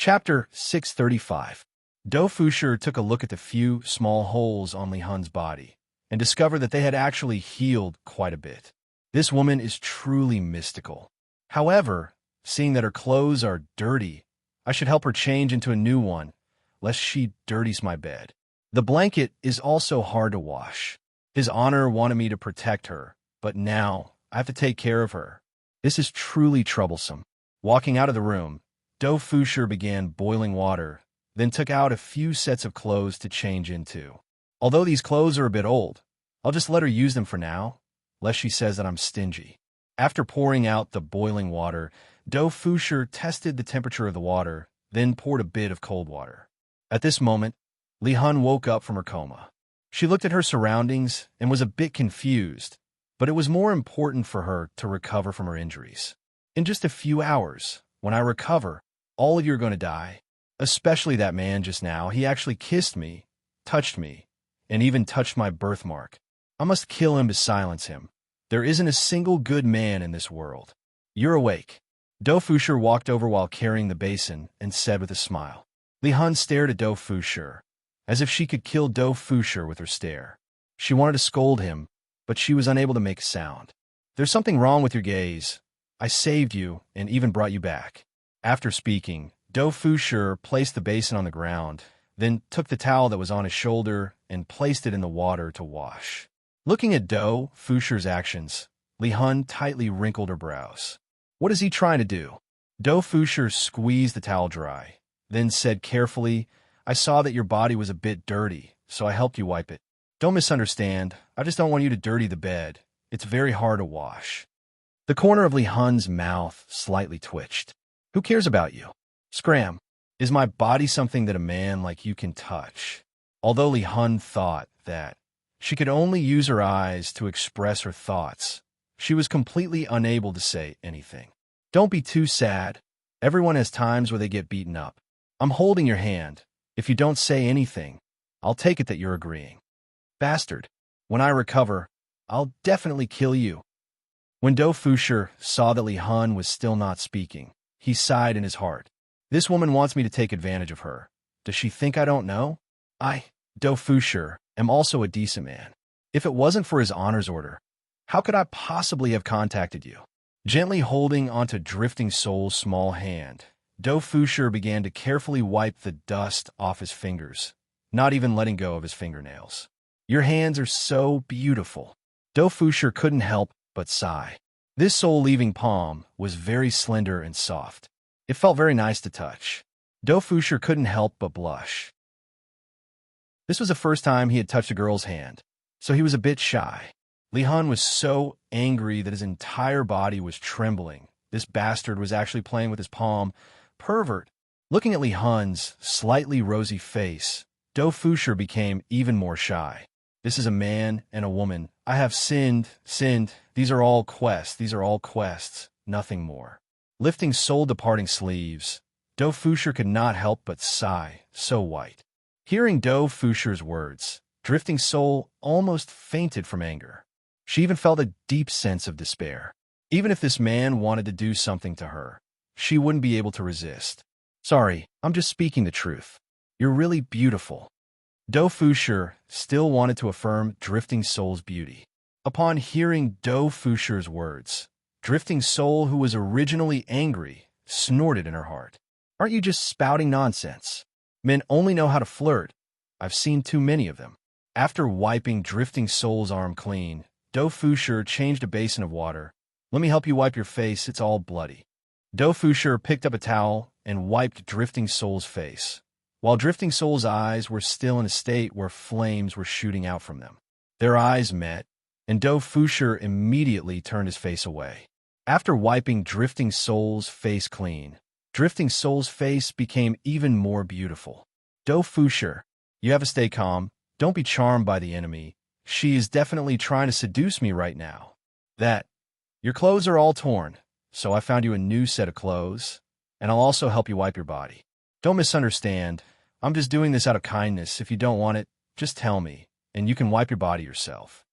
Chapter 635. Do Fusher took a look at the few small holes on Li Hun's body and discovered that they had actually healed quite a bit. This woman is truly mystical. However, seeing that her clothes are dirty, I should help her change into a new one, lest she dirties my bed. The blanket is also hard to wash. His Honor wanted me to protect her, but now I have to take care of her. This is truly troublesome. Walking out of the room, Do Fusher began boiling water, then took out a few sets of clothes to change into. Although these clothes are a bit old, I'll just let her use them for now, lest she says that I'm stingy. After pouring out the boiling water, Do Fusher tested the temperature of the water, then poured a bit of cold water. At this moment, Li Hun woke up from her coma. She looked at her surroundings and was a bit confused, but it was more important for her to recover from her injuries. In just a few hours, when I recover, all of you are going to die. Especially that man just now. He actually kissed me, touched me, and even touched my birthmark. I must kill him to silence him. There isn't a single good man in this world. You're awake. Do Fusher walked over while carrying the basin and said with a smile. Li Hun stared at Do Fusher, as if she could kill Do Fusher with her stare. She wanted to scold him, but she was unable to make a sound. There's something wrong with your gaze. I saved you and even brought you back. After speaking, Do Fusher placed the basin on the ground, then took the towel that was on his shoulder and placed it in the water to wash. Looking at Do Fusher's actions, Li Hun tightly wrinkled her brows. What is he trying to do? Do Fusher squeezed the towel dry, then said carefully, I saw that your body was a bit dirty, so I helped you wipe it. Don't misunderstand, I just don't want you to dirty the bed. It's very hard to wash. The corner of Li Hun's mouth slightly twitched. Who cares about you? Scram. Is my body something that a man like you can touch? Although Li Hun thought that she could only use her eyes to express her thoughts, she was completely unable to say anything. Don't be too sad. Everyone has times where they get beaten up. I'm holding your hand. If you don't say anything, I'll take it that you're agreeing. Bastard. When I recover, I'll definitely kill you. When Do Fusher saw that Li Hun was still not speaking, he sighed in his heart. This woman wants me to take advantage of her. Does she think I don't know? I, Do Fusher, am also a decent man. If it wasn't for his Honor's order, how could I possibly have contacted you? Gently holding onto Drifting Soul's small hand, Do Fusher began to carefully wipe the dust off his fingers, not even letting go of his fingernails. Your hands are so beautiful. Do Fusher couldn't help but sigh. This soul-leaving palm was very slender and soft. It felt very nice to touch. Do Fusher couldn't help but blush. This was the first time he had touched a girl's hand, so he was a bit shy. Li Hun was so angry that his entire body was trembling. This bastard was actually playing with his palm. Pervert. Looking at Li Hun's slightly rosy face, Do Fusher became even more shy. This is a man and a woman. I have sinned. These are all quests, nothing more. Lifting soul-departing sleeves, Do Fusher could not help but sigh, so white. Hearing Do Fusher's words, Drifting Soul almost fainted from anger. She even felt a deep sense of despair. Even if this man wanted to do something to her, she wouldn't be able to resist. Sorry, I'm just speaking the truth. You're really beautiful. Do Fusher still wanted to affirm Drifting Soul's beauty. Upon hearing Do Fusher's words, Drifting Soul, who was originally angry, snorted in her heart. Aren't you just spouting nonsense? Men only know how to flirt. I've seen too many of them. After wiping Drifting Soul's arm clean, Do Fusher changed a basin of water. Let me help you wipe your face, it's all bloody. Do Fusher picked up a towel and wiped Drifting Soul's face, while Drifting Soul's eyes were still in a state where flames were shooting out from them. Their eyes met, and Do Fusher immediately turned his face away. After wiping Drifting Soul's face clean, Drifting Soul's face became even more beautiful. Do Fusher, you have to stay calm. Don't be charmed by the enemy. She is definitely trying to seduce me right now. Your clothes are all torn, so I found you a new set of clothes, and I'll also help you wipe your body. Don't misunderstand. I'm just doing this out of kindness. If you don't want it, just tell me, and you can wipe your body yourself.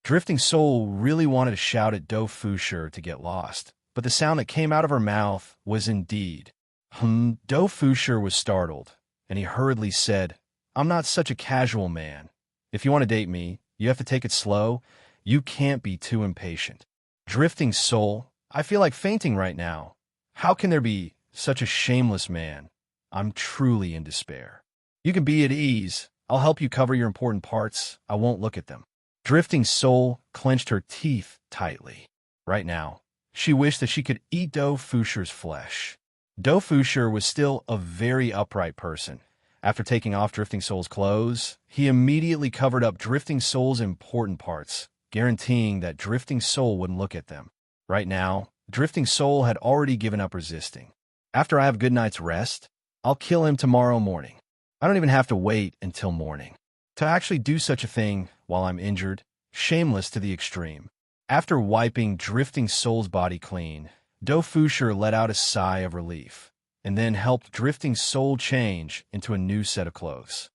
Drifting Soul really wanted to shout at Do Fusher to get lost, but the sound that came out of her mouth was indeed, Do Fusher was startled, and he hurriedly said, I'm not such a casual man. If you want to date me, you have to take it slow. You can't be too impatient. Drifting soul, I feel like fainting right now. How can there be such a shameless man? I'm truly in despair. You can be at ease. I'll help you cover your important parts. I won't look at them. Drifting soul clenched her teeth tightly. Right now, she wished that she could eat Do Fusher's flesh. Do Fusher was still a very upright person. After taking off Drifting Soul's clothes, he immediately covered up Drifting Soul's important parts, guaranteeing that Drifting Soul wouldn't look at them. Right now, Drifting Soul had already given up resisting. After I have a good night's rest, I'll kill him tomorrow morning. I don't even have to wait until morning. To actually do such a thing while I'm injured, shameless to the extreme. After wiping Drifting Soul's body clean, Do Fusher let out a sigh of relief, and then helped Drifting Soul change into a new set of clothes.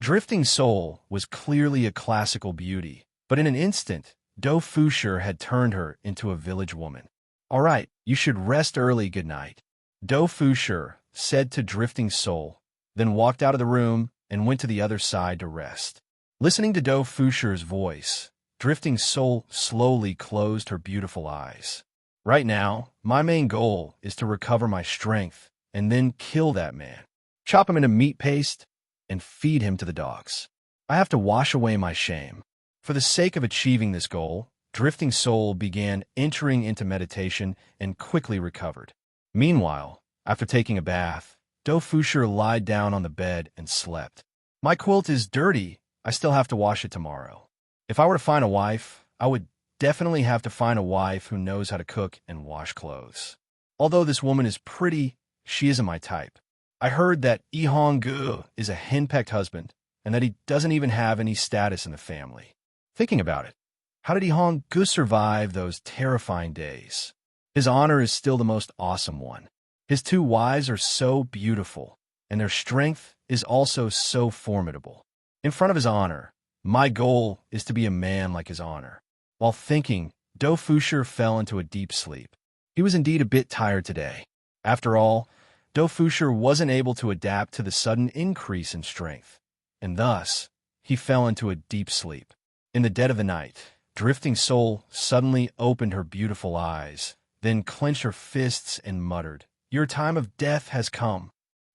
Drifting Soul was clearly a classical beauty, but in an instant, Do Fusher had turned her into a village woman. All right, you should rest early, good night, Do Fusher said to Drifting Soul, then walked out of the room and went to the other side to rest. Listening to Do Fusher's voice, Drifting Soul slowly closed her beautiful eyes. Right now, my main goal is to recover my strength and then kill that man. Chop him into meat paste and feed him to the dogs. I have to wash away my shame. For the sake of achieving this goal, Drifting Soul began entering into meditation and quickly recovered. Meanwhile, after taking a bath, Do Fusher lied down on the bed and slept. My quilt is dirty. I still have to wash it tomorrow. If I were to find a wife, I would definitely have to find a wife who knows how to cook and wash clothes. Although this woman is pretty, she isn't my type. I heard that Lee Hong-gu is a henpecked husband and that he doesn't even have any status in the family. Thinking about it, how did Lee Hong-gu survive those terrifying days? His honor is still the most awesome one. His two wives are so beautiful, and their strength is also so formidable. In front of his honor, my goal is to be a man like his honor. While thinking, Do Fusher fell into a deep sleep. He was indeed a bit tired today. After all, Do Fusher wasn't able to adapt to the sudden increase in strength, and thus, he fell into a deep sleep. In the dead of the night, Drifting Soul suddenly opened her beautiful eyes, then clenched her fists and muttered, Your time of death has come.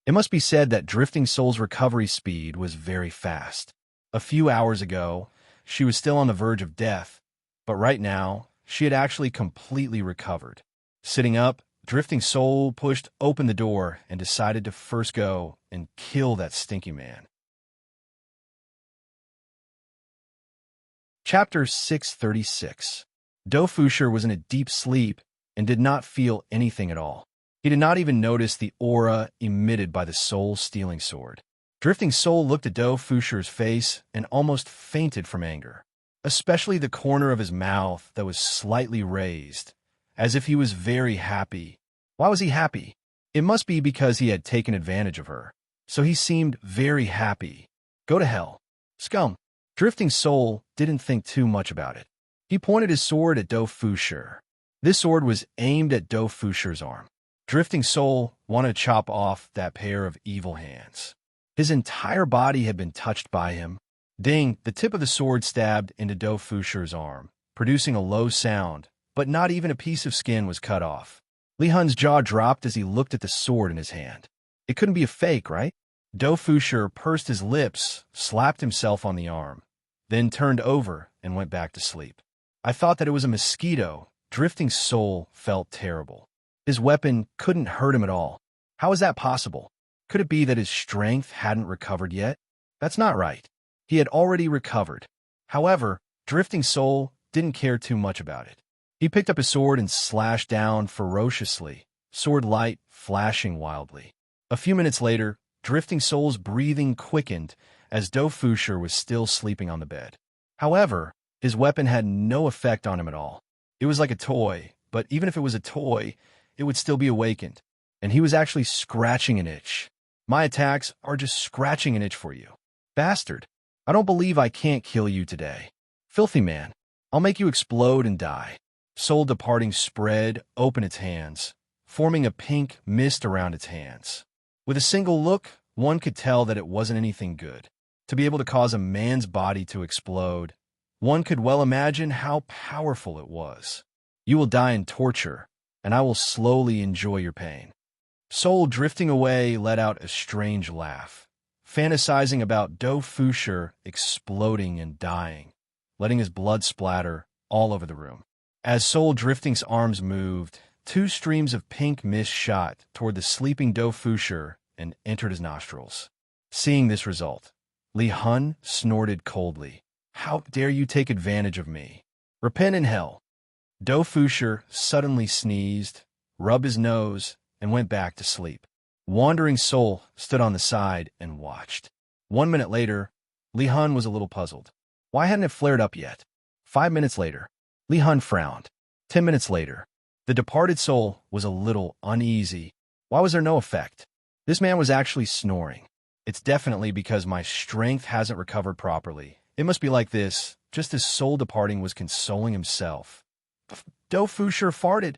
It must be said that Drifting Soul's recovery speed was very fast. A few hours ago, she was still on the verge of death, but right now, she had actually completely recovered. Sitting up, Drifting Soul pushed open the door and decided to first go and kill that stinky man. Chapter 636. Do Fusher was in a deep sleep and did not feel anything at all. He did not even notice the aura emitted by the soul-stealing sword. Drifting Soul looked at Do Fusher's face and almost fainted from anger, especially the corner of his mouth that was slightly raised, as if he was very happy. Why was he happy? It must be because he had taken advantage of her, so he seemed very happy. Go to hell. Scum. Drifting Soul didn't think too much about it. He pointed his sword at Do Fusher. This sword was aimed at Do Fusher's arm. Drifting Soul wanted to chop off that pair of evil hands. His entire body had been touched by him. Ding, the tip of the sword stabbed into Do Fusher's arm, producing a low sound, but not even a piece of skin was cut off. Li Hun's jaw dropped as he looked at the sword in his hand. It couldn't be a fake, right? Do Fusher pursed his lips, slapped himself on the arm, then turned over and went back to sleep. I thought that it was a mosquito. Drifting Soul felt terrible. His weapon couldn't hurt him at all. How is that possible? Could it be that his strength hadn't recovered yet? That's not right. He had already recovered. However, Drifting Soul didn't care too much about it. He picked up his sword and slashed down ferociously, sword light flashing wildly. A few minutes later, Drifting Soul's breathing quickened as Do Fusher was still sleeping on the bed. However, his weapon had no effect on him at all. It was like a toy, but even if it was a toy, it would still be awakened. And he was actually scratching an itch. My attacks are just scratching an itch for you. Bastard. I don't believe I can't kill you today. Filthy man. I'll make you explode and die. Soul departing spread open its hands, forming a pink mist around its hands. With a single look, one could tell that it wasn't anything good. To be able to cause a man's body to explode, one could well imagine how powerful it was. You will die in torture, and I will slowly enjoy your pain. Soul, drifting away, let out a strange laugh, fantasizing about Do Fusher exploding and dying, letting his blood splatter all over the room. As Soul Drifting's arms moved, two streams of pink mist shot toward the sleeping Do Fusher and entered his nostrils. Seeing this result, Li Hun snorted coldly. "How dare you take advantage of me? Repent in hell." Do Fusher suddenly sneezed, rubbed his nose, and went back to sleep. Wandering Soul stood on the side and watched. 1 minute later, Li Hun was a little puzzled. Why hadn't it flared up yet? 5 minutes later, Li Hun frowned. 10 minutes later, the departed soul was a little uneasy. Why was there no effect? This man was actually snoring. It's definitely because my strength hasn't recovered properly. It must be like this, just as Soul departing was consoling himself. Do Fusher farted.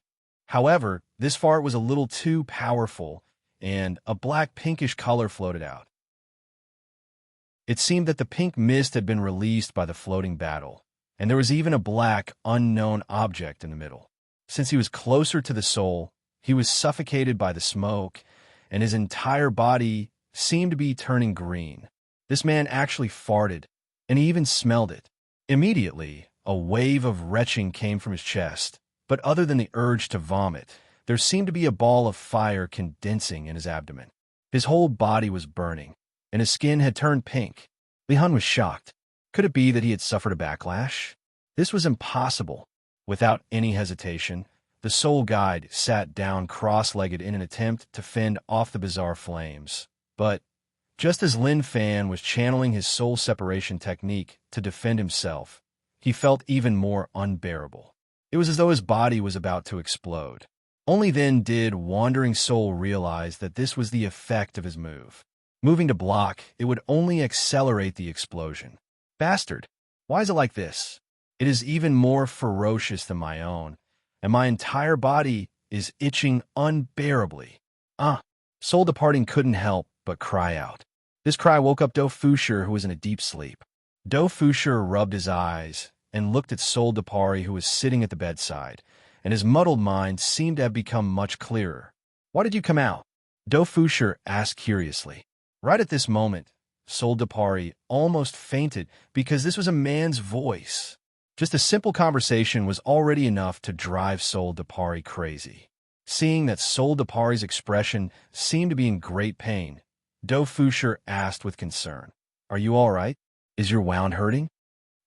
However, this fart was a little too powerful, and a black pinkish color floated out. It seemed that the pink mist had been released by the floating battle, and there was even a black, unknown object in the middle. Since he was closer to the soul, he was suffocated by the smoke, and his entire body seemed to be turning green. This man actually farted, and he even smelled it. Immediately, a wave of retching came from his chest, but other than the urge to vomit, there seemed to be a ball of fire condensing in his abdomen. His whole body was burning, and his skin had turned pink. Li Hun was shocked. Could it be that he had suffered a backlash? This was impossible. Without any hesitation, the soul guide sat down cross-legged in an attempt to fend off the bizarre flames. But just as Lin Fan was channeling his soul separation technique to defend himself, he felt even more unbearable. It was as though his body was about to explode. Only then did Wandering Soul realize that this was the effect of his move. Moving to block, it would only accelerate the explosion. Bastard! Why is it like this? It is even more ferocious than my own, and my entire body is itching unbearably. Soul departing couldn't help but cry out. This cry woke up Do Fusher, who was in a deep sleep. Do Fusher rubbed his eyes and looked at Soul Depari, who was sitting at the bedside, and his muddled mind seemed to have become much clearer. "Why did you come out?" Do Fusher asked curiously. Right at this moment, Soul Depari almost fainted because this was a man's voice. Just a simple conversation was already enough to drive Soul Depari crazy. Seeing that Soul Depari's expression seemed to be in great pain, Do Fusher asked with concern, "Are you all right? Is your wound hurting?"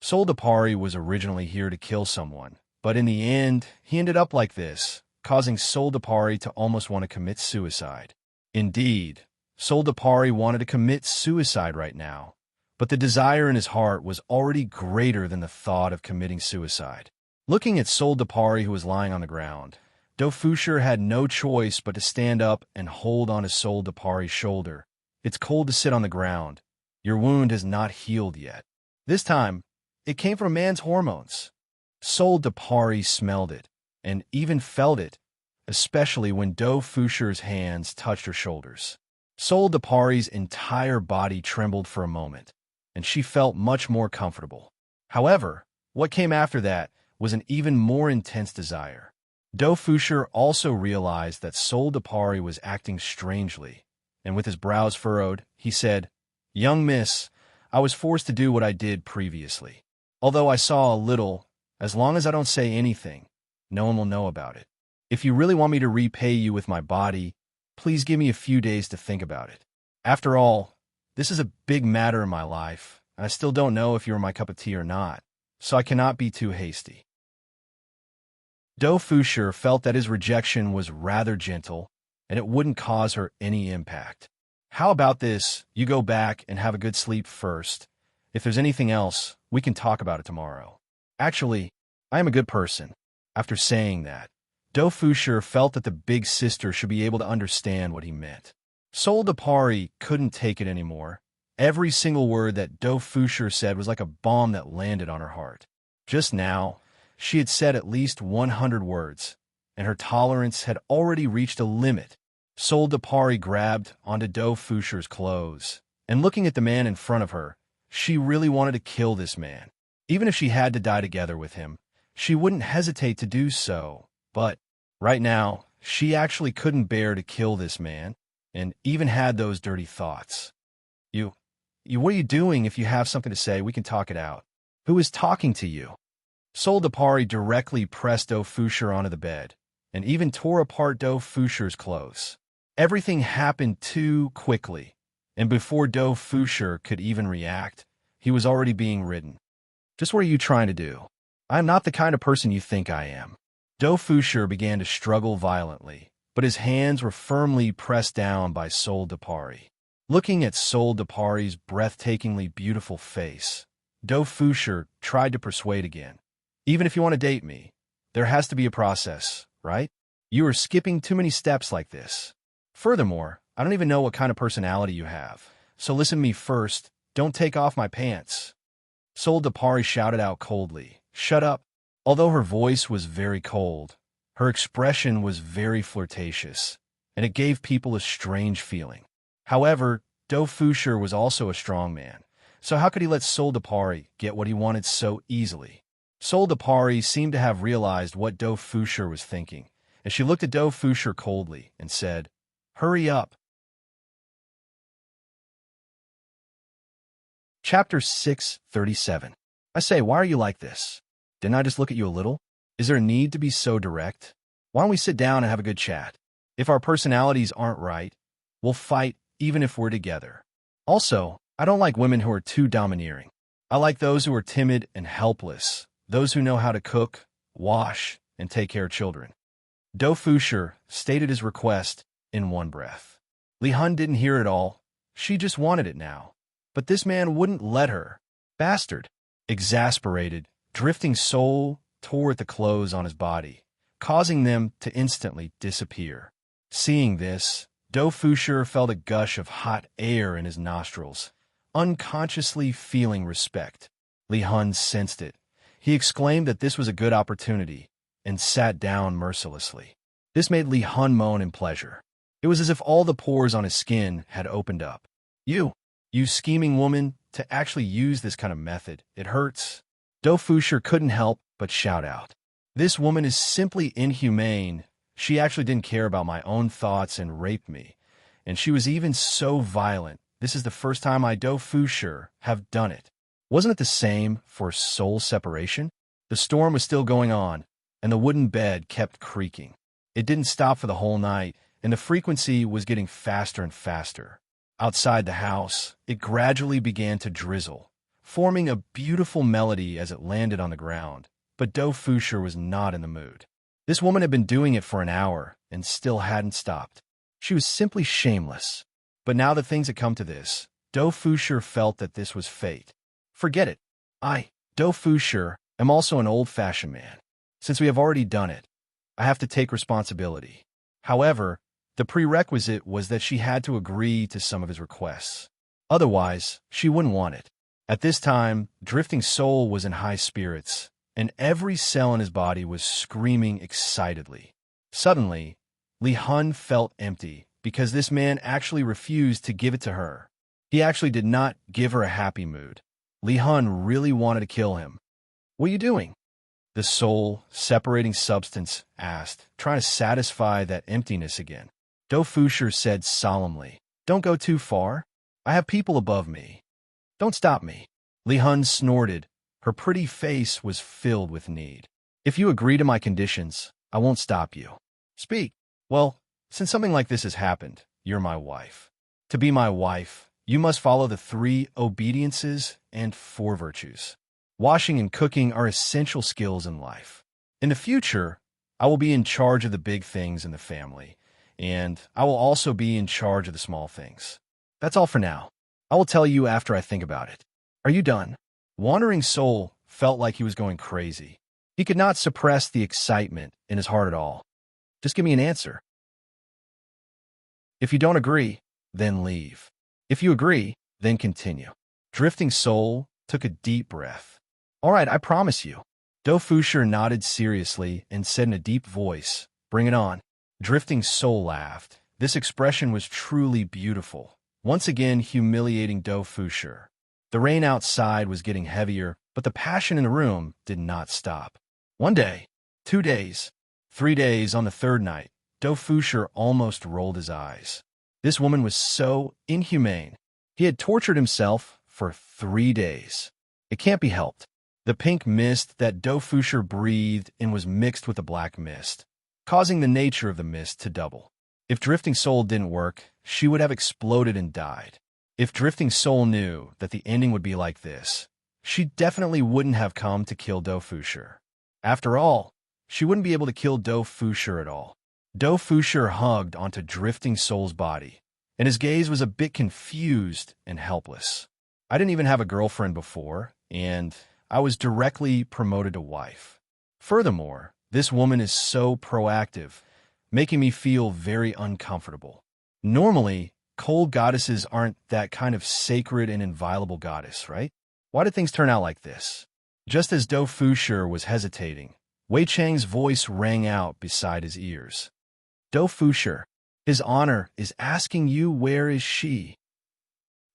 Soul Depari was originally here to kill someone, but in the end, he ended up like this, causing Soul Depari to almost want to commit suicide. Indeed, Soul Depari wanted to commit suicide right now, but the desire in his heart was already greater than the thought of committing suicide. Looking at Soul Depari, who was lying on the ground, Do Fusher had no choice but to stand up and hold on to Soul Depari's shoulder. "It's cold to sit on the ground. Your wound has not healed yet." This time, it came from a man's hormones. Soul Depari smelled it, and even felt it, especially when Do Fusher's hands touched her shoulders. Soul Depari's entire body trembled for a moment, and she felt much more comfortable. However, what came after that was an even more intense desire. Do Fusher also realized that Soul Depari was acting strangely, and with his brows furrowed, he said, "Young miss, I was forced to do what I did previously. Although I saw a little, as long as I don't say anything, no one will know about it. If you really want me to repay you with my body, please give me a few days to think about it. After all, this is a big matter in my life, and I still don't know if you're my cup of tea or not, so I cannot be too hasty." Do Fusher felt that his rejection was rather gentle, and it wouldn't cause her any impact. "How about this? You go back and have a good sleep first. If there's anything else, we can talk about it tomorrow. Actually, I am a good person." After saying that, Do Fusher felt that the big sister should be able to understand what he meant. Soul Depari couldn't take it anymore. Every single word that Do Fusher said was like a bomb that landed on her heart. Just now, she had said at least 100 words, and her tolerance had already reached a limit. Sol Depari grabbed onto Do Fuscher's clothes, and looking at the man in front of her, she really wanted to kill this man. Even if she had to die together with him, she wouldn't hesitate to do so. But right now, she actually couldn't bear to kill this man, and even had those dirty thoughts. What are you doing? If you have something to say, we can talk it out. Who is talking to you? Sol Depari directly pressed Do Fuscher onto the bed, and even tore apart Do Fuscher's clothes. Everything happened too quickly, and before Do Fuscher could even react, he was already being ridden. Just what are you trying to do? I am not the kind of person you think I am. Do Fuscher began to struggle violently, but his hands were firmly pressed down by Sol Depari. Looking at Sol Depari's breathtakingly beautiful face, Do Fuscher tried to persuade again. Even if you want to date me, there has to be a process, right? You are skipping too many steps like this. Furthermore, I don't even know what kind of personality you have, so listen to me first. Don't take off my pants. Sol Depari shouted out coldly, "Shut up." Although her voice was very cold, her expression was very flirtatious, and it gave people a strange feeling. However, Do Fuscher was also a strong man, so how could he let Sol Depari get what he wanted so easily? Sol Depari seemed to have realized what Do Fuscher was thinking, and she looked at Do Fuscher coldly and said, "Hurry up." Chapter 637. I say, why are you like this? Didn't I just look at you a little? Is there a need to be so direct? Why don't we sit down and have a good chat? If our personalities aren't right, we'll fight even if we're together. Also, I don't like women who are too domineering. I like those who are timid and helpless, those who know how to cook, wash, and take care of children. Do Fuscher stated his request in one breath. Li Hun didn't hear it all. She just wanted it now. But this man wouldn't let her. Bastard. Exasperated, Drifting Soul tore at the clothes on his body, causing them to instantly disappear. Seeing this, Do Fuscher felt a gush of hot air in his nostrils, unconsciously feeling respect. Li Hun sensed it. He exclaimed that this was a good opportunity, and sat down mercilessly. This made Li Hun moan in pleasure. It was as if all the pores on his skin had opened up. You scheming woman, to actually use this kind of method, it hurts. Do Fuscher couldn't help but shout out. This woman is simply inhumane. She actually didn't care about my own thoughts and raped me. And she was even so violent. This is the first time I, Do Fuscher, have done it. Wasn't it the same for soul separation? The storm was still going on, and the wooden bed kept creaking. It didn't stop for the whole night, and the frequency was getting faster and faster. Outside the house, it gradually began to drizzle, forming a beautiful melody as it landed on the ground. But Do Fuscher was not in the mood. This woman had been doing it for an hour and still hadn't stopped. She was simply shameless. But now that things had come to this, Do Fuscher felt that this was fate. Forget it. I, Do Fuscher, am also an old-fashioned man. Since we have already done it, I have to take responsibility. However, the prerequisite was that she had to agree to some of his requests. Otherwise, she wouldn't want it. At this time, Drifting Soul was in high spirits, and every cell in his body was screaming excitedly. Suddenly, Li Hun felt empty because this man actually refused to give it to her. He actually did not give her a happy mood. Li Hun really wanted to kill him. "What are you doing?" The soul-separating substance asked, trying to satisfy that emptiness again. Do Fuscher said solemnly, "Don't go too far. I have people above me. Don't stop me." Li Hun snorted. Her pretty face was filled with need. "If you agree to my conditions, I won't stop you. Speak." "Well, since something like this has happened, you're my wife. To be my wife, you must follow the 3 obediences and 4 virtues. Washing and cooking are essential skills in life. In the future, I will be in charge of the big things in the family, and I will also be in charge of the small things. That's all for now. I will tell you after I think about it. Are you done?" Wandering Soul felt like he was going crazy. He could not suppress the excitement in his heart at all. "Just give me an answer. If you don't agree, then leave. If you agree, then continue." Drifting Soul took a deep breath. "All right, I promise you." Do Fuscher nodded seriously and said in a deep voice, Bring it on. Drifting Soul laughed. This expression was truly beautiful, once again humiliating Do Fusher. The rain outside was getting heavier, but the passion in the room did not stop. 1 day, 2 days, 3 days. On the third night, Do Fusher almost rolled his eyes. This woman was so inhumane. He had tortured himself for 3 days. It can't be helped. The pink mist that Do Fusher breathed in was mixed with the black mist, causing the nature of the mist to double. If Drifting Soul didn't work, she would have exploded and died. If Drifting Soul knew that the ending would be like this, she definitely wouldn't have come to kill Do Fusher. After all, she wouldn't be able to kill Do Fusher at all. Do Fusher hugged onto Drifting Soul's body, and his gaze was a bit confused and helpless. I didn't even have a girlfriend before, and I was directly promoted to wife. Furthermore, this woman is so proactive, making me feel very uncomfortable. Normally, cold goddesses aren't that kind of sacred and inviolable goddess, right? Why did things turn out like this? Just as Do Fusher was hesitating, Wei Chang's voice rang out beside his ears. Do Fusher, His Honor is asking you, where is she?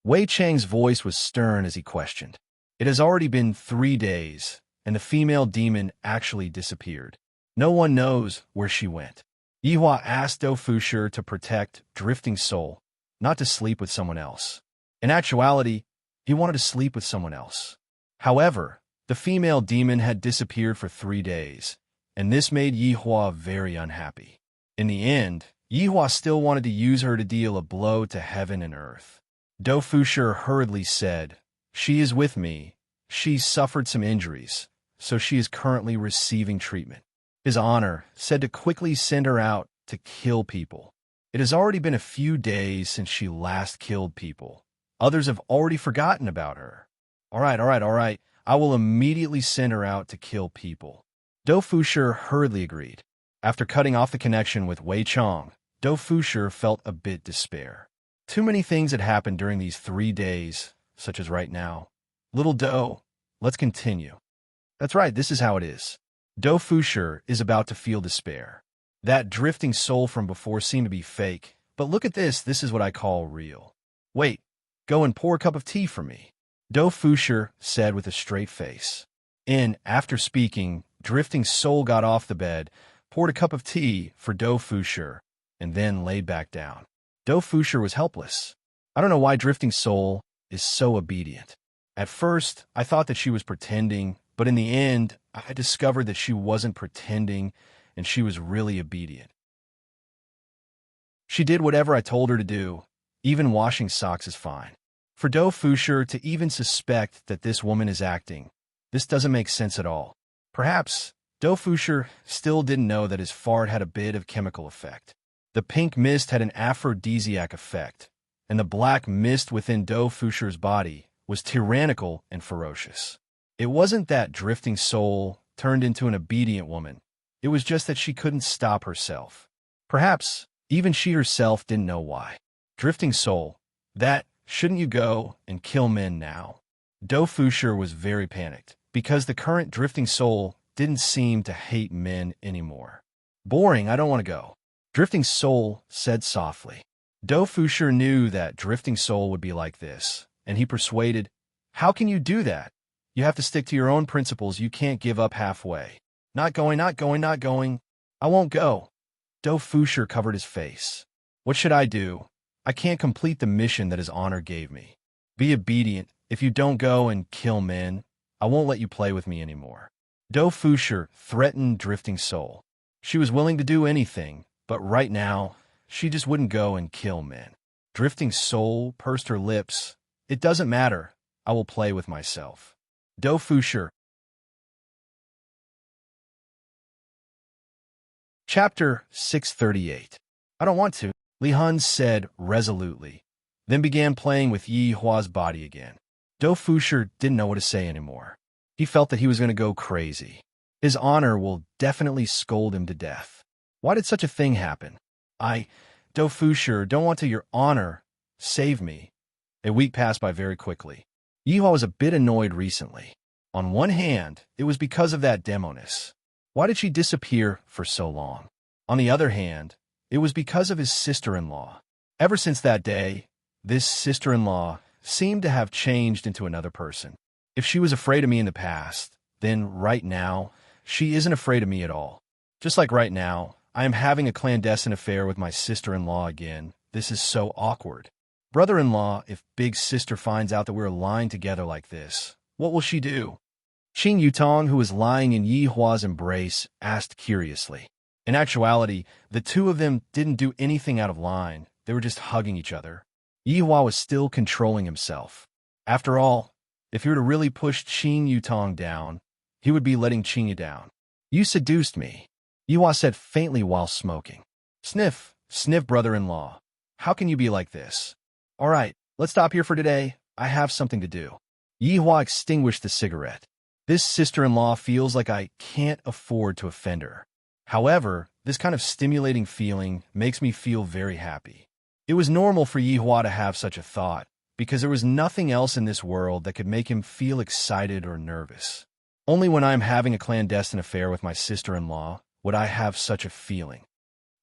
Wei Chang's voice was stern as he questioned. It has already been 3 days, and the female demon actually disappeared. No one knows where she went. Yihua asked Do Fusher to protect Drifting Soul, not to sleep with someone else. In actuality, he wanted to sleep with someone else. However, the female demon had disappeared for 3 days, and this made Yihua very unhappy. In the end, Yihua still wanted to use her to deal a blow to heaven and earth. Do Fusher hurriedly said, "She is with me. She suffered some injuries, so she is currently receiving treatment." His Honor said to quickly send her out to kill people. It has already been a few days since she last killed people. Others have already forgotten about her. All right. I will immediately send her out to kill people. Do Fusher hurriedly agreed. After cutting off the connection with Wei Chang, Do Fusher felt a bit despair. Too many things had happened during these 3 days, such as right now. Little Do, let's continue. That's right, this is how it is. Do Fusher is about to feel despair. That Drifting Soul from before seemed to be fake, but look at this is what I call real. Wait, go and pour a cup of tea for me. Do Fusher said with a straight face. After speaking, Drifting Soul got off the bed, poured a cup of tea for Do Fusher, and then laid back down. Do Fusher was helpless. I don't know why Drifting Soul is so obedient. At first, I thought that she was pretending, but in the end, I discovered that she wasn't pretending, and she was really obedient. She did whatever I told her to do. Even washing socks is fine. For Do Fusher to even suspect that this woman is acting, this doesn't make sense at all. Perhaps Do Fusher still didn't know that his fart had a bit of chemical effect. The pink mist had an aphrodisiac effect, and the black mist within Do Fusher's body was tyrannical and ferocious. It wasn't that Drifting Soul turned into an obedient woman. It was just that she couldn't stop herself. Perhaps even she herself didn't know why. Drifting Soul, shouldn't you go and kill men now? Do Fusher was very panicked, because the current Drifting Soul didn't seem to hate men anymore. Boring, I don't want to go. Drifting Soul said softly. Do Fusher knew that Drifting Soul would be like this, and he persuaded, "How can you do that? You have to stick to your own principles. You can't give up halfway." Not going. I won't go. Do Fusher covered his face. What should I do? I can't complete the mission that His Honor gave me. Be obedient. If you don't go and kill men, I won't let you play with me anymore. Do Fusher threatened Drifting Soul. She was willing to do anything, but right now, she just wouldn't go and kill men. Drifting Soul pursed her lips. It doesn't matter. I will play with myself. Do Fusher. Chapter 638. I don't want to, Li Hun said resolutely, then began playing with Yi Hua's body again. Do Fusher didn't know what to say anymore. He felt that he was going to go crazy. His Honor will definitely scold him to death. Why did such a thing happen? Do Fusher, don't want to, Your Honor. Save me. A week passed by very quickly. Yihua was a bit annoyed recently. On one hand, it was because of that demoness. Why did she disappear for so long? On the other hand, it was because of his sister-in-law. Ever since that day, this sister-in-law seemed to have changed into another person. If she was afraid of me in the past, then right now, she isn't afraid of me at all. Just like right now, I am having a clandestine affair with my sister-in-law again. This is so awkward. Brother-in-law, if big sister finds out that we're lying together like this, what will she do? Qing Yutong, who was lying in Yi Hua's embrace, asked curiously. In actuality, the two of them didn't do anything out of line. They were just hugging each other. Yi Hua was still controlling himself. After all, if he were to really push Qing Yutong down, he would be letting Qing Yu down. You seduced me, Yi Hua said faintly while smoking. Sniff, sniff, brother-in-law. How can you be like this? All right, let's stop here for today. I have something to do. Yi Hua extinguished the cigarette. This sister-in-law feels like I can't afford to offend her. However, this kind of stimulating feeling makes me feel very happy. It was normal for Yi Hua to have such a thought, because there was nothing else in this world that could make him feel excited or nervous. Only when I am having a clandestine affair with my sister-in-law would I have such a feeling.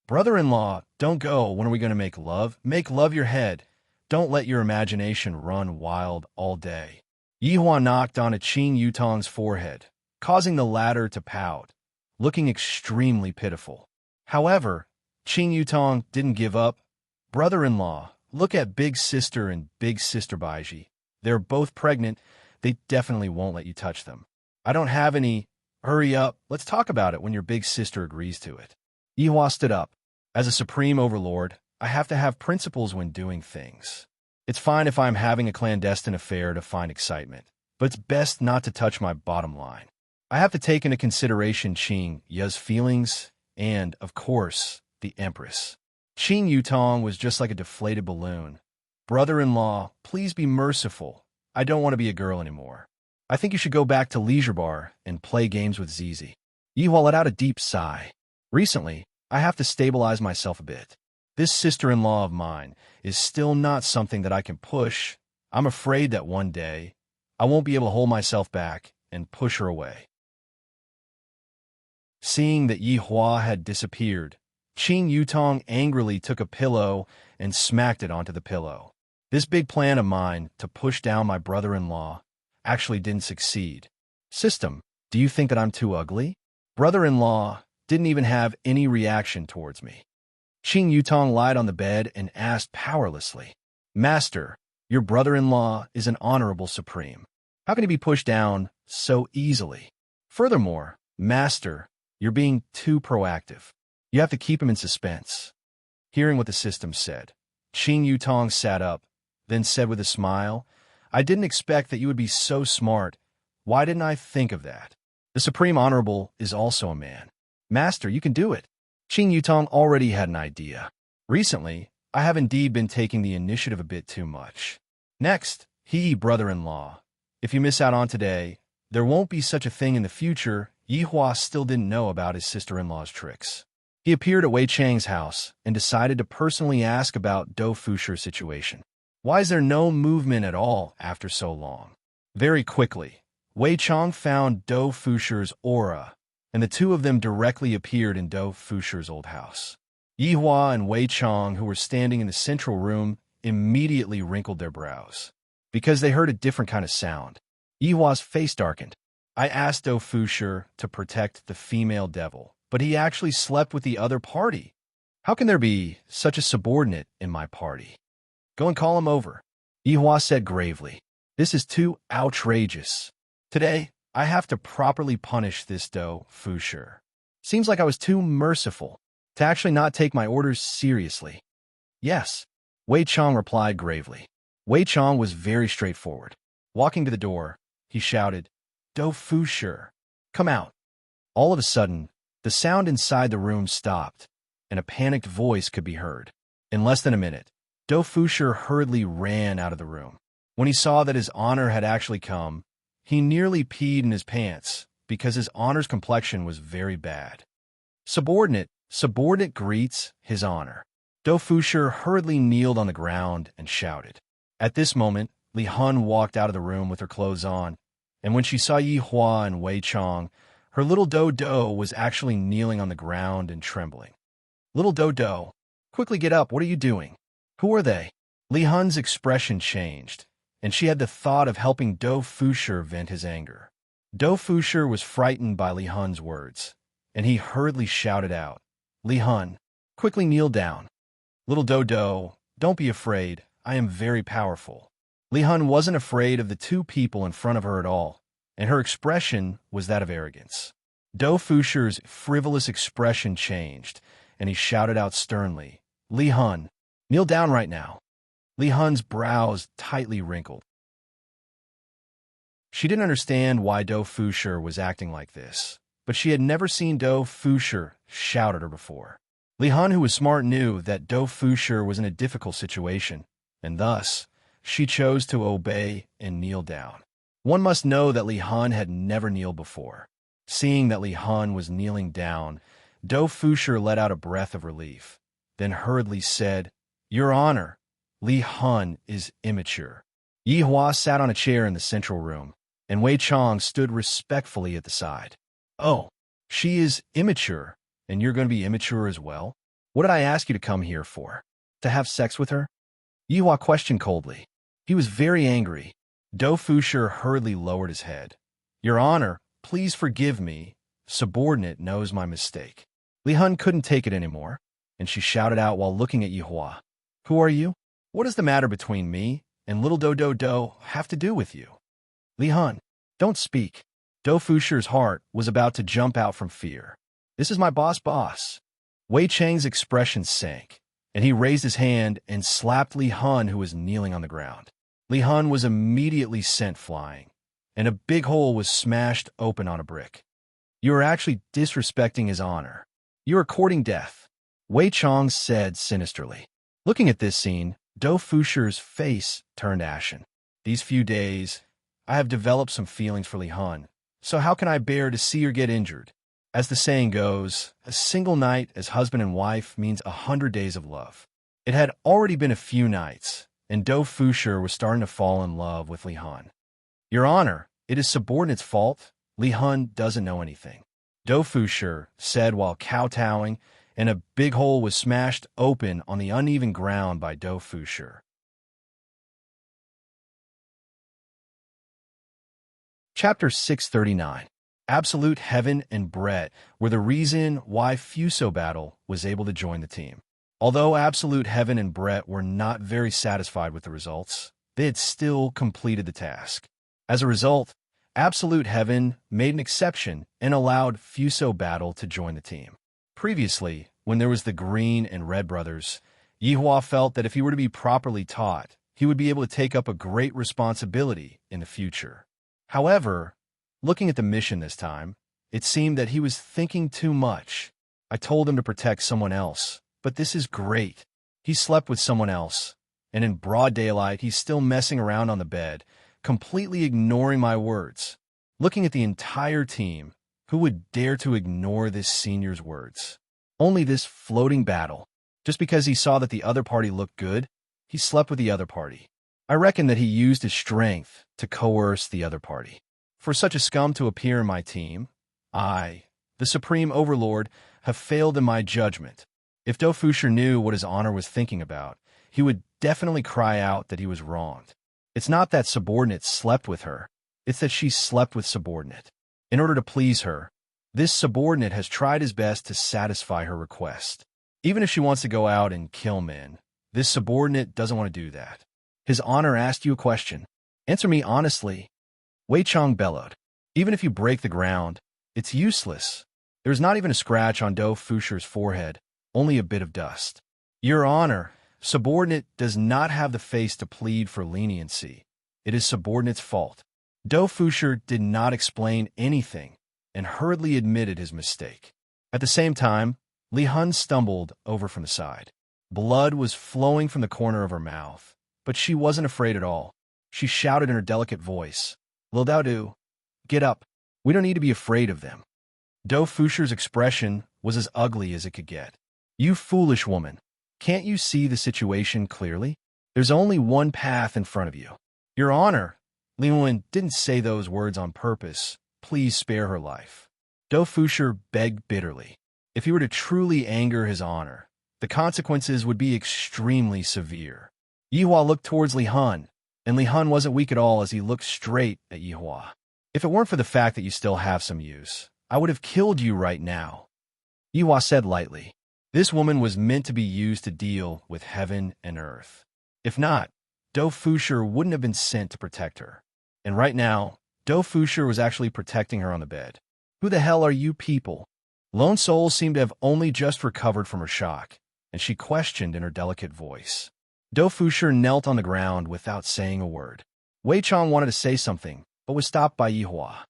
Brother-in-law, don't go. When are we going to make love? Make love your head. Don't let your imagination run wild all day. Yi Hua knocked on Qing Yutong's forehead, causing the latter to pout, looking extremely pitiful. However, Qing Yutong didn't give up. Brother-in-law, look at big sister and big sister Baiji. They're both pregnant. They definitely won't let you touch them. I don't have any. Hurry up. Let's talk about it when your big sister agrees to it. Yi Hua stood up. As a supreme overlord, I have to have principles when doing things. It's fine if I'm having a clandestine affair to find excitement, but it's best not to touch my bottom line. I have to take into consideration Qing Yu's feelings and, of course, the Empress. Qing Yutong was just like a deflated balloon. Brother-in-law, please be merciful. I don't want to be a girl anymore. I think you should go back to Leisure Bar and play games with Zizi. Yi Hua let out a deep sigh. Recently, I have to stabilize myself a bit. This sister-in-law of mine is still not something that I can push. I'm afraid that one day, I won't be able to hold myself back and push her away. Seeing that Yi Hua had disappeared, Qing Yutong angrily took a pillow and smacked it onto the pillow. This big plan of mine to push down my brother-in-law actually didn't succeed. System, do you think that I'm too ugly? Brother-in-law didn't even have any reaction towards me. Qing Yutong lied on the bed and asked powerlessly, Master, your brother-in-law is an honorable supreme. How can he be pushed down so easily? Furthermore, Master, you're being too proactive. You have to keep him in suspense. Hearing what the system said, Qing Yutong sat up, then said with a smile, I didn't expect that you would be so smart. Why didn't I think of that? The Supreme Honorable is also a man. Master, you can do it. Qing Yutong already had an idea. Recently, I have indeed been taking the initiative a bit too much. Next, brother-in-law. If you miss out on today, there won't be such a thing in the future. Yi Hua still didn't know about his sister-in-law's tricks. He appeared at Wei Chang's house and decided to personally ask about Dou Fusher's situation. Why is there no movement at all after so long? Very quickly, Wei Chang found Dou Fusher's aura, and the two of them directly appeared in Dou Fusher's old house. Yi Hua and Wei Chang, who were standing in the central room, immediately wrinkled their brows, because they heard a different kind of sound. Yi Hua's face darkened. I asked Dou Fusher to protect the female devil, but he actually slept with the other party. How can there be such a subordinate in my party? Go and call him over, Yi Hua said gravely. This is too outrageous. Today, I have to properly punish this Dou Fusher. Seems like I was too merciful to actually not take my orders seriously. Yes, Wei Chang replied gravely. Wei Chang was very straightforward. Walking to the door, he shouted, Dou Fusher, come out. All of a sudden, the sound inside the room stopped, and a panicked voice could be heard. In less than a minute, Dou Fusher hurriedly ran out of the room. When he saw that his honor had actually come, he nearly peed in his pants because his honor's complexion was very bad. Subordinate greets his honor. Dou Fusher hurriedly kneeled on the ground and shouted. At this moment, Li Hun walked out of the room with her clothes on, and when she saw Yi Hua and Wei Chang, her little Dou was actually kneeling on the ground and trembling. Little Do, quickly get up, what are you doing? Who are they? Li Hun's expression changed, and she had the thought of helping Do Fushi vent his anger. Do Fushi was frightened by Li Hun's words, and he hurriedly shouted out, Li Hun, quickly kneel down. Little Do, don't be afraid, I am very powerful. Li Hun wasn't afraid of the two people in front of her at all, and her expression was that of arrogance. Do Fushi's frivolous expression changed, and he shouted out sternly, Li Hun, kneel down right now. Li Hun's brows tightly wrinkled. She didn't understand why Do Fushi was acting like this, but she had never seen Do Fushi shout at her before. Li Hun, who was smart, knew that Do Fushi was in a difficult situation, and thus, she chose to obey and kneel down. One must know that Li Hun had never kneeled before. Seeing that Li Hun was kneeling down, Do Fushi let out a breath of relief, then hurriedly said, Your Honor, Li Hun is immature. Yi Hua sat on a chair in the central room, and Wei Chong stood respectfully at the side. Oh, she is immature, and you're going to be immature as well? What did I ask you to come here for? To have sex with her? Yi Hua questioned coldly. He was very angry. Do Fushi hurriedly lowered his head. Your Honor, please forgive me. Subordinate knows my mistake. Li Hun couldn't take it anymore, and she shouted out while looking at Yi Hua. Who are you? What does the matter between me and little Do have to do with you? Li Hun, don't speak. Do Fushi's heart was about to jump out from fear. This is my boss. Wei Chang's expression sank, and he raised his hand and slapped Li Hun, who was kneeling on the ground. Li Hun was immediately sent flying, and a big hole was smashed open on a brick. You are actually disrespecting his honor. You are courting death, Wei Chang said sinisterly. Looking at this scene, Do Fushi's face turned ashen. These few days, I have developed some feelings for Li Hun, so how can I bear to see her get injured? As the saying goes, a single night as husband and wife means 100 days of love. It had already been a few nights, and Do Fushi was starting to fall in love with Li Hun. Your Honor, it is subordinate's fault. Li Hun doesn't know anything, Do Fushi said while kowtowing, and a big hole was smashed open on the uneven ground by Do Fushi. Chapter 639. Absolute Heaven and Brett were the reason why Fuso Battle was able to join the team. Although Absolute Heaven and Brett were not very satisfied with the results, they had still completed the task. As a result, Absolute Heaven made an exception and allowed Fuso Battle to join the team. Previously, when there was the Green and Red brothers, Yi Hua felt that if he were to be properly taught, he would be able to take up a great responsibility in the future. However, looking at the mission this time, it seemed that he was thinking too much. I told him to protect someone else, but this is great. He slept with someone else, and in broad daylight he's still messing around on the bed, completely ignoring my words. Looking at the entire team, who would dare to ignore this senior's words? Only this floating battle. Just because he saw that the other party looked good, he slept with the other party. I reckon that he used his strength to coerce the other party. For such a scum to appear in my team, I, the Supreme Overlord, have failed in my judgment. If Do Fushi knew what his honor was thinking about, he would definitely cry out that he was wronged. It's not that subordinate slept with her, it's that she slept with subordinate. In order to please her, this subordinate has tried his best to satisfy her request. Even if she wants to go out and kill men, this subordinate doesn't want to do that. His honor asked you a question. Answer me honestly. Wei Chang bellowed. Even if you break the ground, it's useless. There's not even a scratch on Do Fushi's forehead, only a bit of dust. Your Honor, subordinate does not have the face to plead for leniency. It is subordinate's fault. Do Fushi did not explain anything and hurriedly admitted his mistake. At the same time, Li Hun stumbled over from the side. Blood was flowing from the corner of her mouth, but she wasn't afraid at all. She shouted in her delicate voice, Lil Daodu, get up. We don't need to be afraid of them. Do Fushi's expression was as ugly as it could get. You foolish woman. Can't you see the situation clearly? There's only one path in front of you. Your Honor, Li Wen didn't say those words on purpose. Please spare her life. Do Fushi begged bitterly. If he were to truly anger his honor, the consequences would be extremely severe. Yihua looked towards Li Han, and Li Han wasn't weak at all as he looked straight at Yihua. If it weren't for the fact that you still have some use, I would have killed you right now, Yihua said lightly. This woman was meant to be used to deal with heaven and earth. If not, Do Fusher wouldn't have been sent to protect her. And right now, Do Fusher was actually protecting her on the bed. Who the hell are you people? Lone Soul seemed to have only just recovered from her shock, and she questioned in her delicate voice. Do Fusher knelt on the ground without saying a word. Wei Chong wanted to say something, but was stopped by Yihua.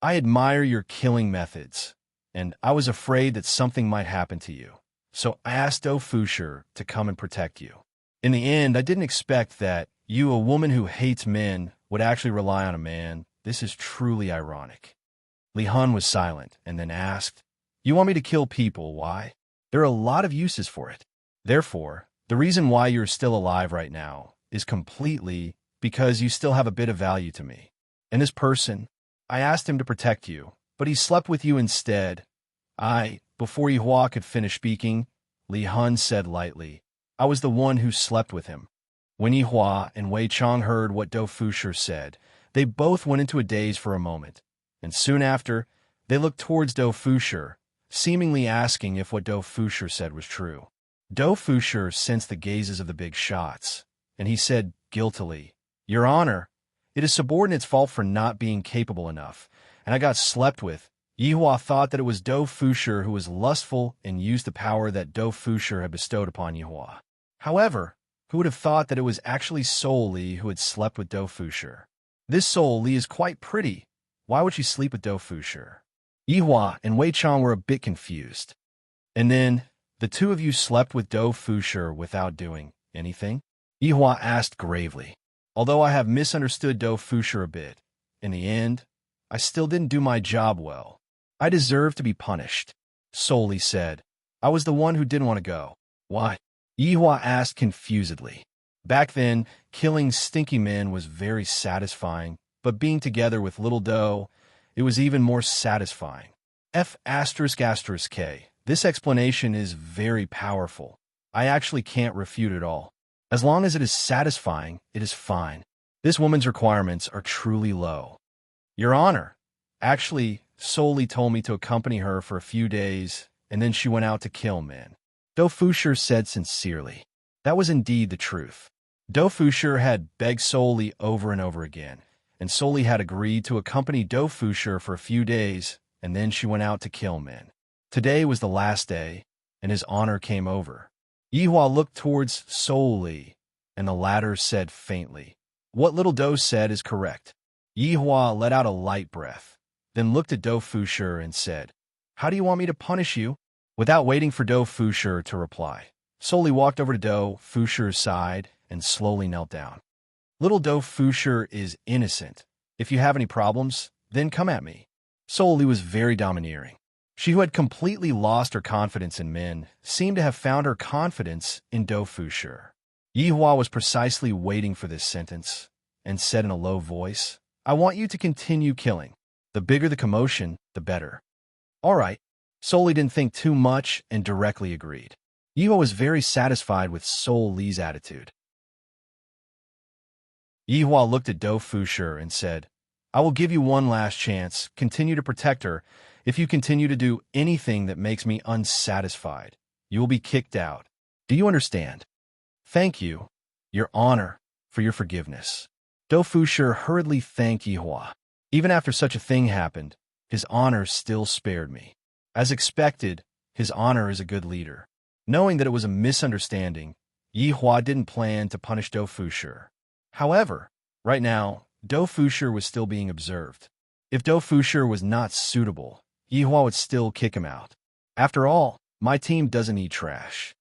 I admire your killing methods, and I was afraid that something might happen to you. So I asked Do Fusher to come and protect you. In the end, I didn't expect that you, a woman who hates men, would actually rely on a man. This is truly ironic. Li Han was silent and then asked, You want me to kill people, why? There are a lot of uses for it. Therefore, the reason why you're still alive right now is completely because you still have a bit of value to me. And this person, I asked him to protect you, but he slept with you instead. Before Yihua could finish speaking, Li Han said lightly, I was the one who slept with him. When Yihua and Wei Chong heard what Do Fusher said, they both went into a daze for a moment, and soon after, they looked towards Do Fusher, seemingly asking if what Do Fusher said was true. Do Fusher sensed the gazes of the big shots, and he said guiltily, Your Honor, it is subordinate's fault for not being capable enough, and I got slept with. Yihua thought that it was Do Fusher who was lustful and used the power that Do Fusher had bestowed upon Yihua. However, who would have thought that it was actually Soul Li who had slept with Do Fusher? This Soul Li is quite pretty. Why would she sleep with Do Fusher? Yihua and Wei Chong were a bit confused. And then, the two of you slept with Do Fusher without doing anything? Yihua asked gravely. Although I have misunderstood Do Fusher a bit, in the end, I still didn't do my job well. I deserve to be punished, Soul Li said. I was the one who didn't want to go. What? Yihua asked confusedly. Back then, killing stinky men was very satisfying, but being together with little Do, it was even more satisfying. F***K. This explanation is very powerful. I actually can't refute it all. As long as it is satisfying, it is fine. This woman's requirements are truly low. Your Honor, actually, Soul Li told me to accompany her for a few days, and then she went out to kill men. Do Fusher said sincerely. That was indeed the truth. Do Fusher had begged Soul Li over and over again, and Soul Li had agreed to accompany Do Fusher for a few days, and then she went out to kill men. Today was the last day, and his honor came over. Yihua looked towards Soul Li, and the latter said faintly, What little Do said is correct. Yihua let out a light breath, then looked at Do Fusher and said, How do you want me to punish you? Without waiting for Do Fusher to reply, Soul Li walked over to Do Fusher's side and slowly knelt down. Little Do Fusher is innocent. If you have any problems, then come at me. Soul Li was very domineering. She who had completely lost her confidence in men seemed to have found her confidence in Do Fusher. Yihua was precisely waiting for this sentence and said in a low voice, I want you to continue killing. The bigger the commotion, the better. All right. Soul Li didn't think too much and directly agreed. Yihua was very satisfied with Soul Li's attitude. Yihua looked at Do Fusher and said, I will give you one last chance. Continue to protect her. If you continue to do anything that makes me unsatisfied, you will be kicked out. Do you understand? Thank you, Your Honor, for your forgiveness. Do Fusher hurriedly thanked Yihua. Even after such a thing happened, his honor still spared me. As expected, his honor is a good leader. Knowing that it was a misunderstanding, Yihua didn't plan to punish Do Fusher. However, right now, Do Fusher was still being observed. If Do Fusher was not suitable, Yihua would still kick him out. After all, my team doesn't eat trash.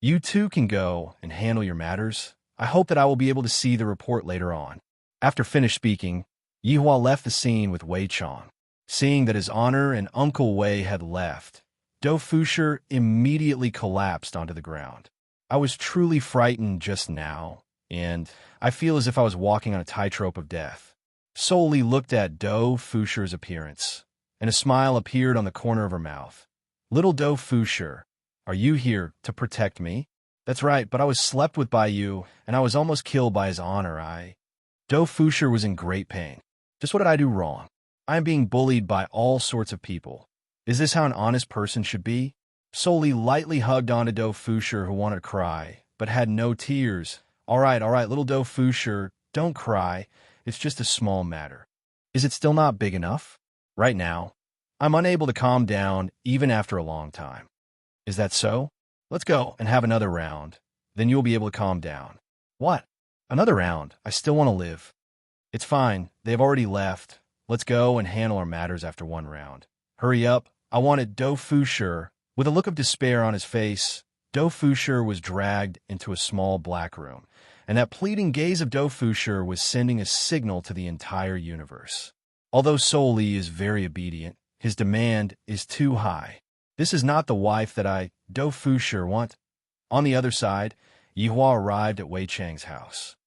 You two can go and handle your matters. I hope that I will be able to see the report later on. After finished speaking, Yihua left the scene with Wei Chong. Seeing that his honor and Uncle Wei had left, Do Fusher immediately collapsed onto the ground. I was truly frightened just now, and I feel as if I was walking on a tightrope of death. Soul Li looked at Do Fusher's appearance, and a smile appeared on the corner of her mouth. Little Do Fusher, Are you here to protect me? That's right, but I was slept with by you, and I was almost killed by his honor. Dou Fusher was in great pain. Just what did I do wrong? I am being bullied by all sorts of people. Is this how an honest person should be? Soli lightly hugged onto Dou Fusher, who wanted to cry, but had no tears. All right, little Dou Fusher, don't cry. It's just a small matter. Is it still not big enough? Right now, I'm unable to calm down even after a long time. Is that so? Let's go and have another round. Then you'll be able to calm down. What? Another round? I still want to live. It's fine. They've already left. Let's go and handle our matters after one round. Hurry up. I wanted Dou Fusher. With a look of despair on his face, Dou Fusher was dragged into a small black room, and that pleading gaze of Dou Fusher was sending a signal to the entire universe. Although Soli is very obedient, his demand is too high. This is not the wife that I, Dou Fusher, want. On the other side, Yihua arrived at Wei Chang's house.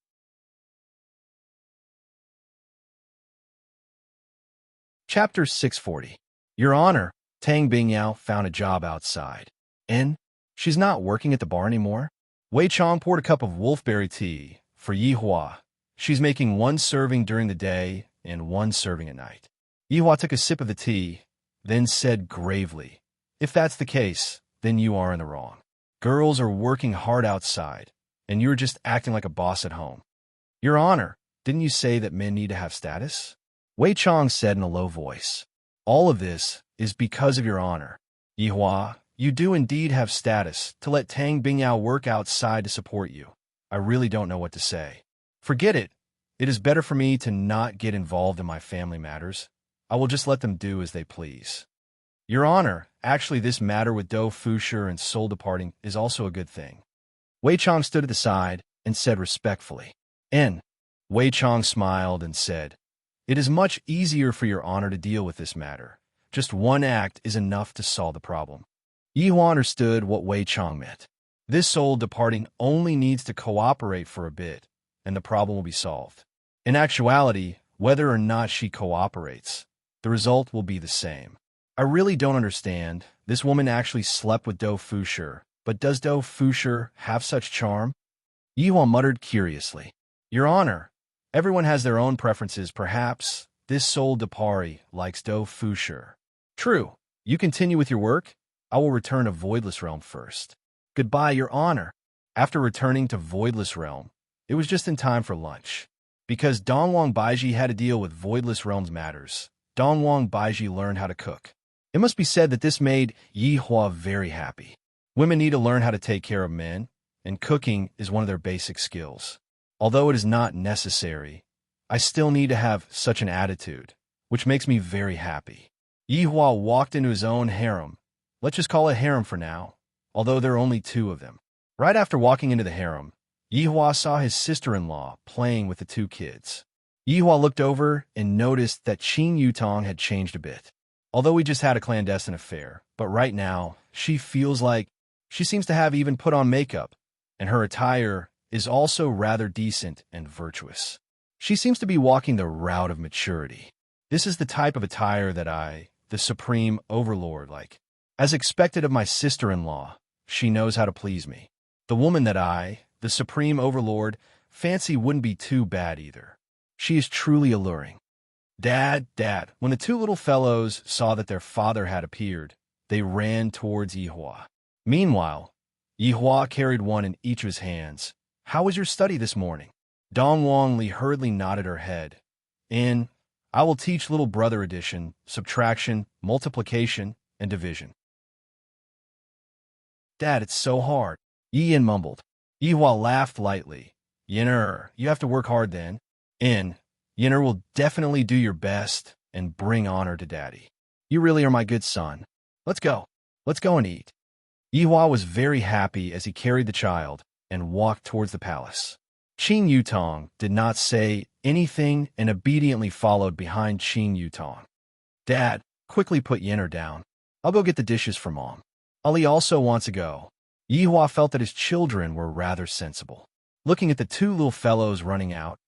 Chapter 640. Your Honor, Tang Bingyao found a job outside. And she's not working at the bar anymore? Wei Chang poured a cup of wolfberry tea for Yihua. She's making one serving during the day and one serving at night. Yihua took a sip of the tea, then said gravely, if that's the case, then you are in the wrong. Girls are working hard outside, and you're just acting like a boss at home. Your Honor, didn't you say that men need to have status? Wei Chang said in a low voice. All of this is because of your honor. Yihua, you do indeed have status to let Tang Bingyao work outside to support you. I really don't know what to say. Forget it. It is better for me to not get involved in my family matters. I will just let them do as they please. Your Honor, actually this matter with Dou Fusher and Sol departing is also a good thing. Wei Chang stood at the side and said respectfully. Wei Chang smiled and said, it is much easier for your honor to deal with this matter. Just one act is enough to solve the problem. Yihua understood what Wei Chang meant. This soul departing only needs to cooperate for a bit, and the problem will be solved. In actuality, whether or not she cooperates, the result will be the same. I really don't understand. This woman actually slept with Dou Fusher, but does Dou Fusher have such charm? Yihua muttered curiously. Your Honor, everyone has their own preferences. Perhaps this soul Depari likes Dou Fusher. True. You continue with your work. I will return to Voidless Realm first. Goodbye, Your Honor. After returning to Voidless Realm, it was just in time for lunch. Because Dongwang Baiji had to deal with Voidless Realm's matters, Dongwang Baiji learned how to cook. It must be said that this made Yihua very happy. Women need to learn how to take care of men, and cooking is one of their basic skills. Although it is not necessary, I still need to have such an attitude, which makes me very happy. Yihua walked into his own harem. Let's just call it harem for now, although there are only two of them. Right after walking into the harem, Yihua saw his sister-in-law playing with the two kids. Yihua looked over and noticed that Qin Yutong had changed a bit. Although we just had a clandestine affair, but right now, she feels like she seems to have even put on makeup, and her attire is also rather decent and virtuous. She seems to be walking the route of maturity. This is the type of attire that I, the Supreme Overlord, like. As expected of my sister-in-law, she knows how to please me. The woman that I, the Supreme Overlord, fancy wouldn't be too bad either. She is truly alluring. Dad, when the two little fellows saw that their father had appeared, they ran towards Yihua. Meanwhile, Yihua carried one in each of his hands. How was your study this morning? Dongwang Li hurriedly nodded her head. I will teach little brother addition, subtraction, multiplication, and division. Dad, it's so hard. Yin mumbled. Yihua laughed lightly. Yin'er, you have to work hard then. Yin'er will definitely do your best and bring honor to Daddy. You really are my good son. Let's go. Let's go and eat. Yihua was very happy as he carried the child and walked towards the palace. Qin Yutong did not say anything and obediently followed behind Qin Yutong. Dad, quickly put Yin'er down. I'll go get the dishes for Mom. Ali also wants to go. Yihua felt that his children were rather sensible. Looking at the two little fellows running out,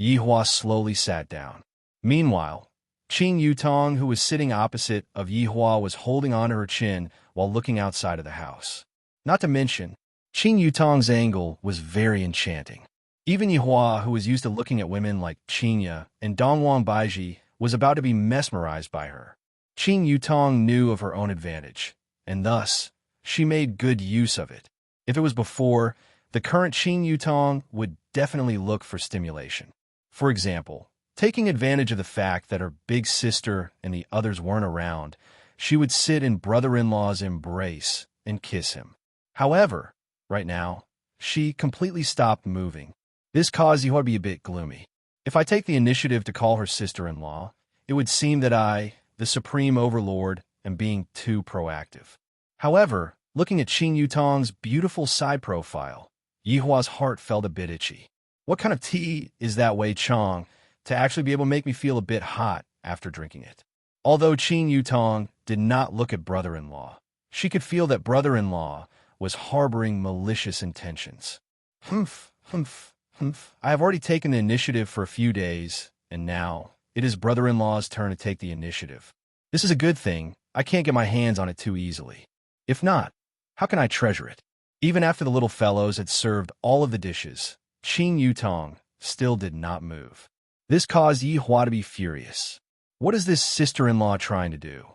Yihua slowly sat down. Meanwhile, Qin Yutong, who was sitting opposite of Yihua, was holding onto her chin while looking outside of the house. Not to mention, Qing Yutong's angle was very enchanting. Even Yihua, who was used to looking at women like Qingya and Dongwang Baiji, was about to be mesmerized by her. Qing Yutong knew of her own advantage, and thus, she made good use of it. If it was before, the current Qing Yutong would definitely look for stimulation. For example, taking advantage of the fact that her big sister and the others weren't around, she would sit in brother-in-law's embrace and kiss him. However, right now, she completely stopped moving. This caused Yihua to be a bit gloomy. If I take the initiative to call her sister-in-law, it would seem that I, the supreme overlord, am being too proactive. However, looking at Qing Yutong's beautiful side profile, Yihua's heart felt a bit itchy. What kind of tea is that Wei Chong to actually be able to make me feel a bit hot after drinking it? Although Qing Yutong did not look at brother-in-law, she could feel that brother-in-law was harboring malicious intentions. Humph. I have already taken the initiative for a few days, and now it is brother-in-law's turn to take the initiative. This is a good thing. I can't get my hands on it too easily. If not, how can I treasure it? Even after the little fellows had served all of the dishes, Qing Yutong still did not move. This caused Yihua to be furious. What is this sister-in-law trying to do?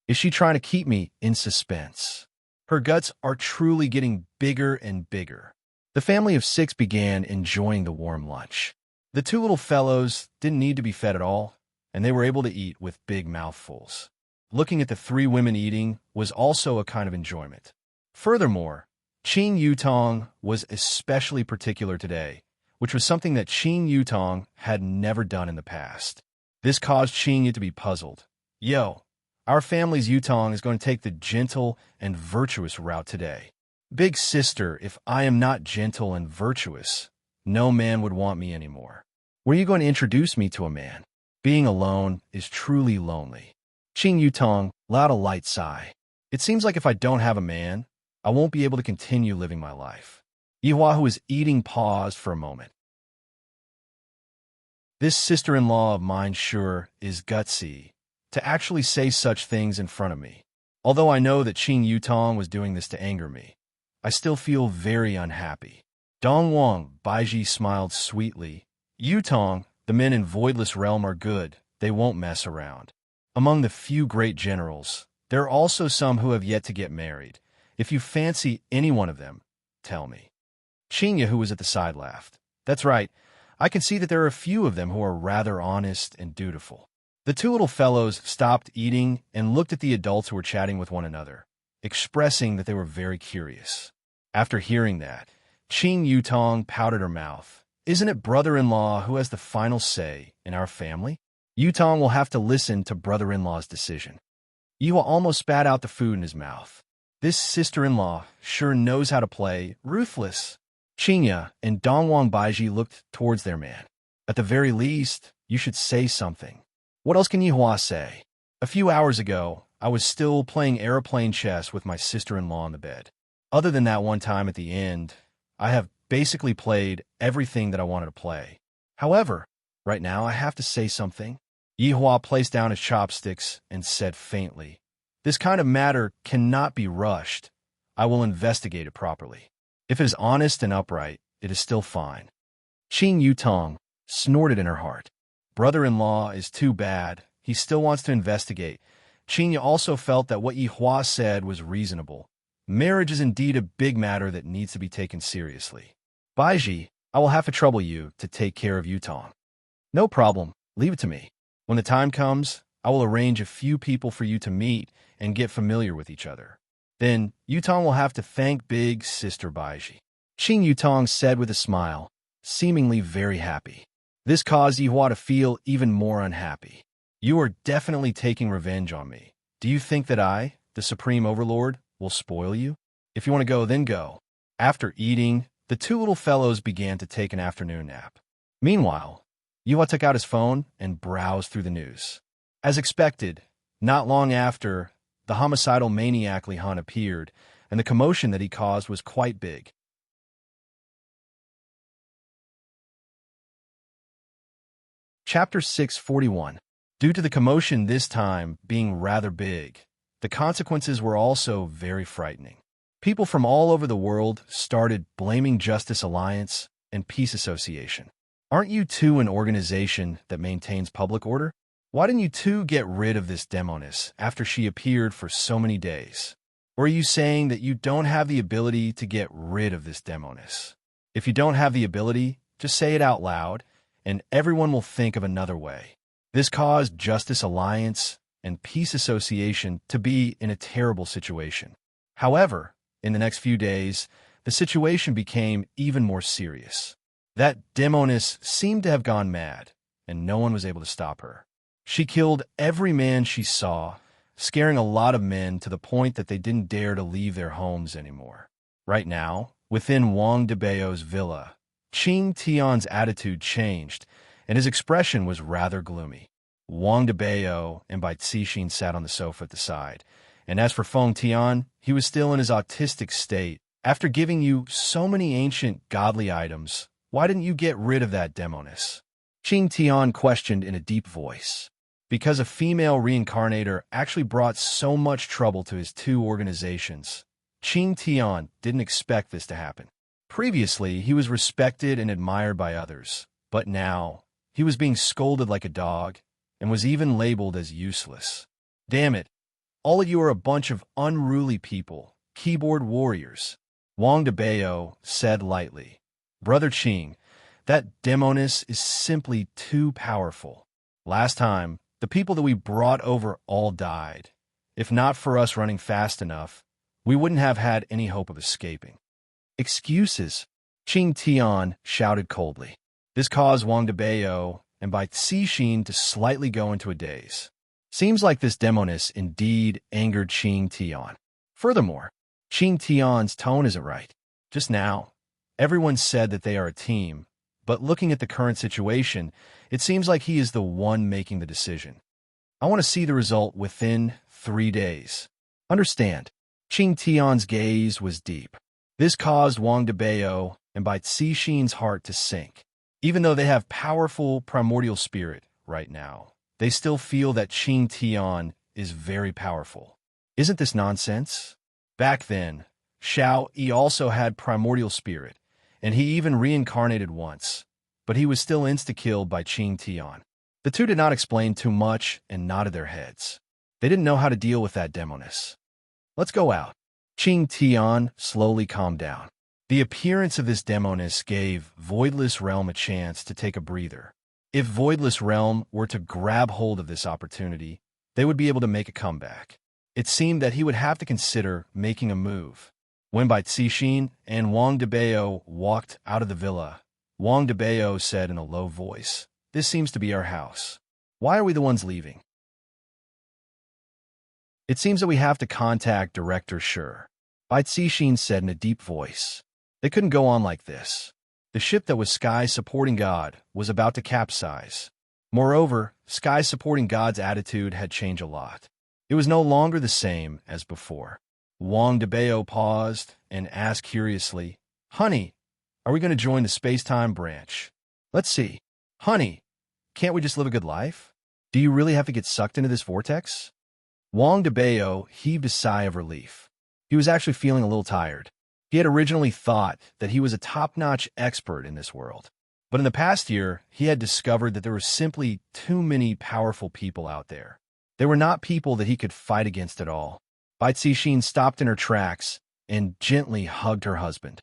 Is she trying to keep me in suspense? Her guts are truly getting bigger and bigger. The family of 6 began enjoying the warm lunch. The 2 little fellows didn't need to be fed at all, and they were able to eat with big mouthfuls. Looking at the 3 women eating was also a kind of enjoyment. Furthermore, Qing Yutong was especially particular today, which was something that Qing Yutong had never done in the past. This caused Qing to be puzzled. Yo, our family's Yutong is going to take the gentle and virtuous route today. Big sister, if I am not gentle and virtuous, no man would want me anymore. Were you going to introduce me to a man? Being alone is truly lonely. Qing Yutong let out a light sigh. It seems like if I don't have a man, I won't be able to continue living my life. Yihua, who was eating, paused for a moment. This sister-in-law of mine sure is gutsy to actually say such things in front of me. Although I know that Qing Yutong was doing this to anger me, I still feel very unhappy. Dongwang Baiji smiled sweetly. Yutong, the men in Voidless Realm are good. They won't mess around. Among the few great generals, there are also some who have yet to get married. If you fancy any one of them, tell me. Qingya, who was at the side, laughed. That's right. I can see that there are a few of them who are rather honest and dutiful. The 2 little fellows stopped eating and looked at the adults who were chatting with one another, expressing that they were very curious. After hearing that, Qing Yutong pouted her mouth. Isn't it brother-in-law who has the final say in our family? Yutong will have to listen to brother-in-law's decision. Yihua almost spat out the food in his mouth. This sister-in-law sure knows how to play ruthless. Qingya and Dongwang Baiji looked towards their man. At the very least, you should say something. What else can Yihua say? A few hours ago, I was still playing airplane chess with my sister-in-law in the bed. Other than that one time at the end, I have basically played everything that I wanted to play. However, right now I have to say something. Yihua placed down his chopsticks and said faintly, This kind of matter cannot be rushed. I will investigate it properly. If it is honest and upright, it is still fine. Qing Yutong snorted in her heart. Brother-in-law is too bad. He still wants to investigate. Qingya also felt that what Yihua said was reasonable. Marriage is indeed a big matter that needs to be taken seriously. Baiji, I will have to trouble you to take care of Yutong. No problem. Leave it to me. When the time comes, I will arrange a few people for you to meet and get familiar with each other. Then, Yutong will have to thank big sister Baiji. Qing Yutong said with a smile, seemingly very happy. This caused Yihua to feel even more unhappy. You are definitely taking revenge on me. Do you think that I, the Supreme Overlord, will spoil you? If you want to go, then go. After eating, the 2 little fellows began to take an afternoon nap. Meanwhile, Yihua took out his phone and browsed through the news. As expected, not long after, the homicidal maniac Li Han appeared, and the commotion that he caused was quite big. Chapter 641. Due to the commotion this time being rather big, the consequences were also very frightening. People from all over the world started blaming Justice Alliance and Peace Association. Aren't you two an organization that maintains public order? Why didn't you two get rid of this demoness after she appeared for so many days? Or are you saying that you don't have the ability to get rid of this demoness? If you don't have the ability, just say it out loud, and everyone will think of another way. This caused Justice Alliance and Peace Association to be in a terrible situation. However, in the next few days, the situation became even more serious. That demoness seemed to have gone mad, and no one was able to stop her. She killed every man she saw, scaring a lot of men to the point that they didn't dare to leave their homes anymore. Right now, within Wang Debao's villa, Qing Tian's attitude changed, and his expression was rather gloomy. Wang Debao and Bai Cixin sat on the sofa at the side, and as for Feng Tian, he was still in his autistic state. After giving you so many ancient godly items, why didn't you get rid of that demoness? Qing Tian questioned in a deep voice. Because a female reincarnator actually brought so much trouble to his two organizations, Qing Tian didn't expect this to happen. Previously, he was respected and admired by others, but now, he was being scolded like a dog and was even labeled as useless. Damn it, all of you are a bunch of unruly people, keyboard warriors. Wang Debao said lightly. Brother Qing, that demoness is simply too powerful. Last time, the people that we brought over all died. If not for us running fast enough, we wouldn't have had any hope of escaping. Excuses, Qing Tian shouted coldly. This caused Wang Debao and Bai Cixin to slightly go into a daze. Seems like this demoness indeed angered Qing Tian. Furthermore, Qing Tian's tone isn't right. Just now, everyone said that they are a team, but looking at the current situation, it seems like he is the one making the decision. I want to see the result within 3 days. Understand, Qing Tian's gaze was deep. This caused Wang Debao and Bai Cixin's heart to sink. Even though they have powerful primordial spirit right now, they still feel that Qing Tian is very powerful. Isn't this nonsense? Back then, Xiao Yi also had primordial spirit, and he even reincarnated once, but he was still insta-killed by Qing Tian. The two did not explain too much and nodded their heads. They didn't know how to deal with that demoness. Let's go out. Qing Tian slowly calmed down. The appearance of this demoness gave Voidless Realm a chance to take a breather. If Voidless Realm were to grab hold of this opportunity, they would be able to make a comeback. It seemed that he would have to consider making a move. When Bai Cixin and Wang Debao walked out of the villa, Wang Debao said in a low voice, "This seems to be our house. Why are we the ones leaving?" "It seems that we have to contact Director Shi," Bai Cixin said in a deep voice. They couldn't go on like this. The ship that was Sky supporting God was about to capsize. Moreover, Sky supporting God's attitude had changed a lot. It was no longer the same as before. Wang Debao paused and asked curiously, "Honey, are we going to join the space-time branch?" "Let's see. Honey, can't we just live a good life? Do you really have to get sucked into this vortex?" Wang Debao heaved a sigh of relief. He was actually feeling a little tired. He had originally thought that he was a top-notch expert in this world. But in the past year, he had discovered that there were simply too many powerful people out there. They were not people that he could fight against at all. Bai Cixin stopped in her tracks and gently hugged her husband.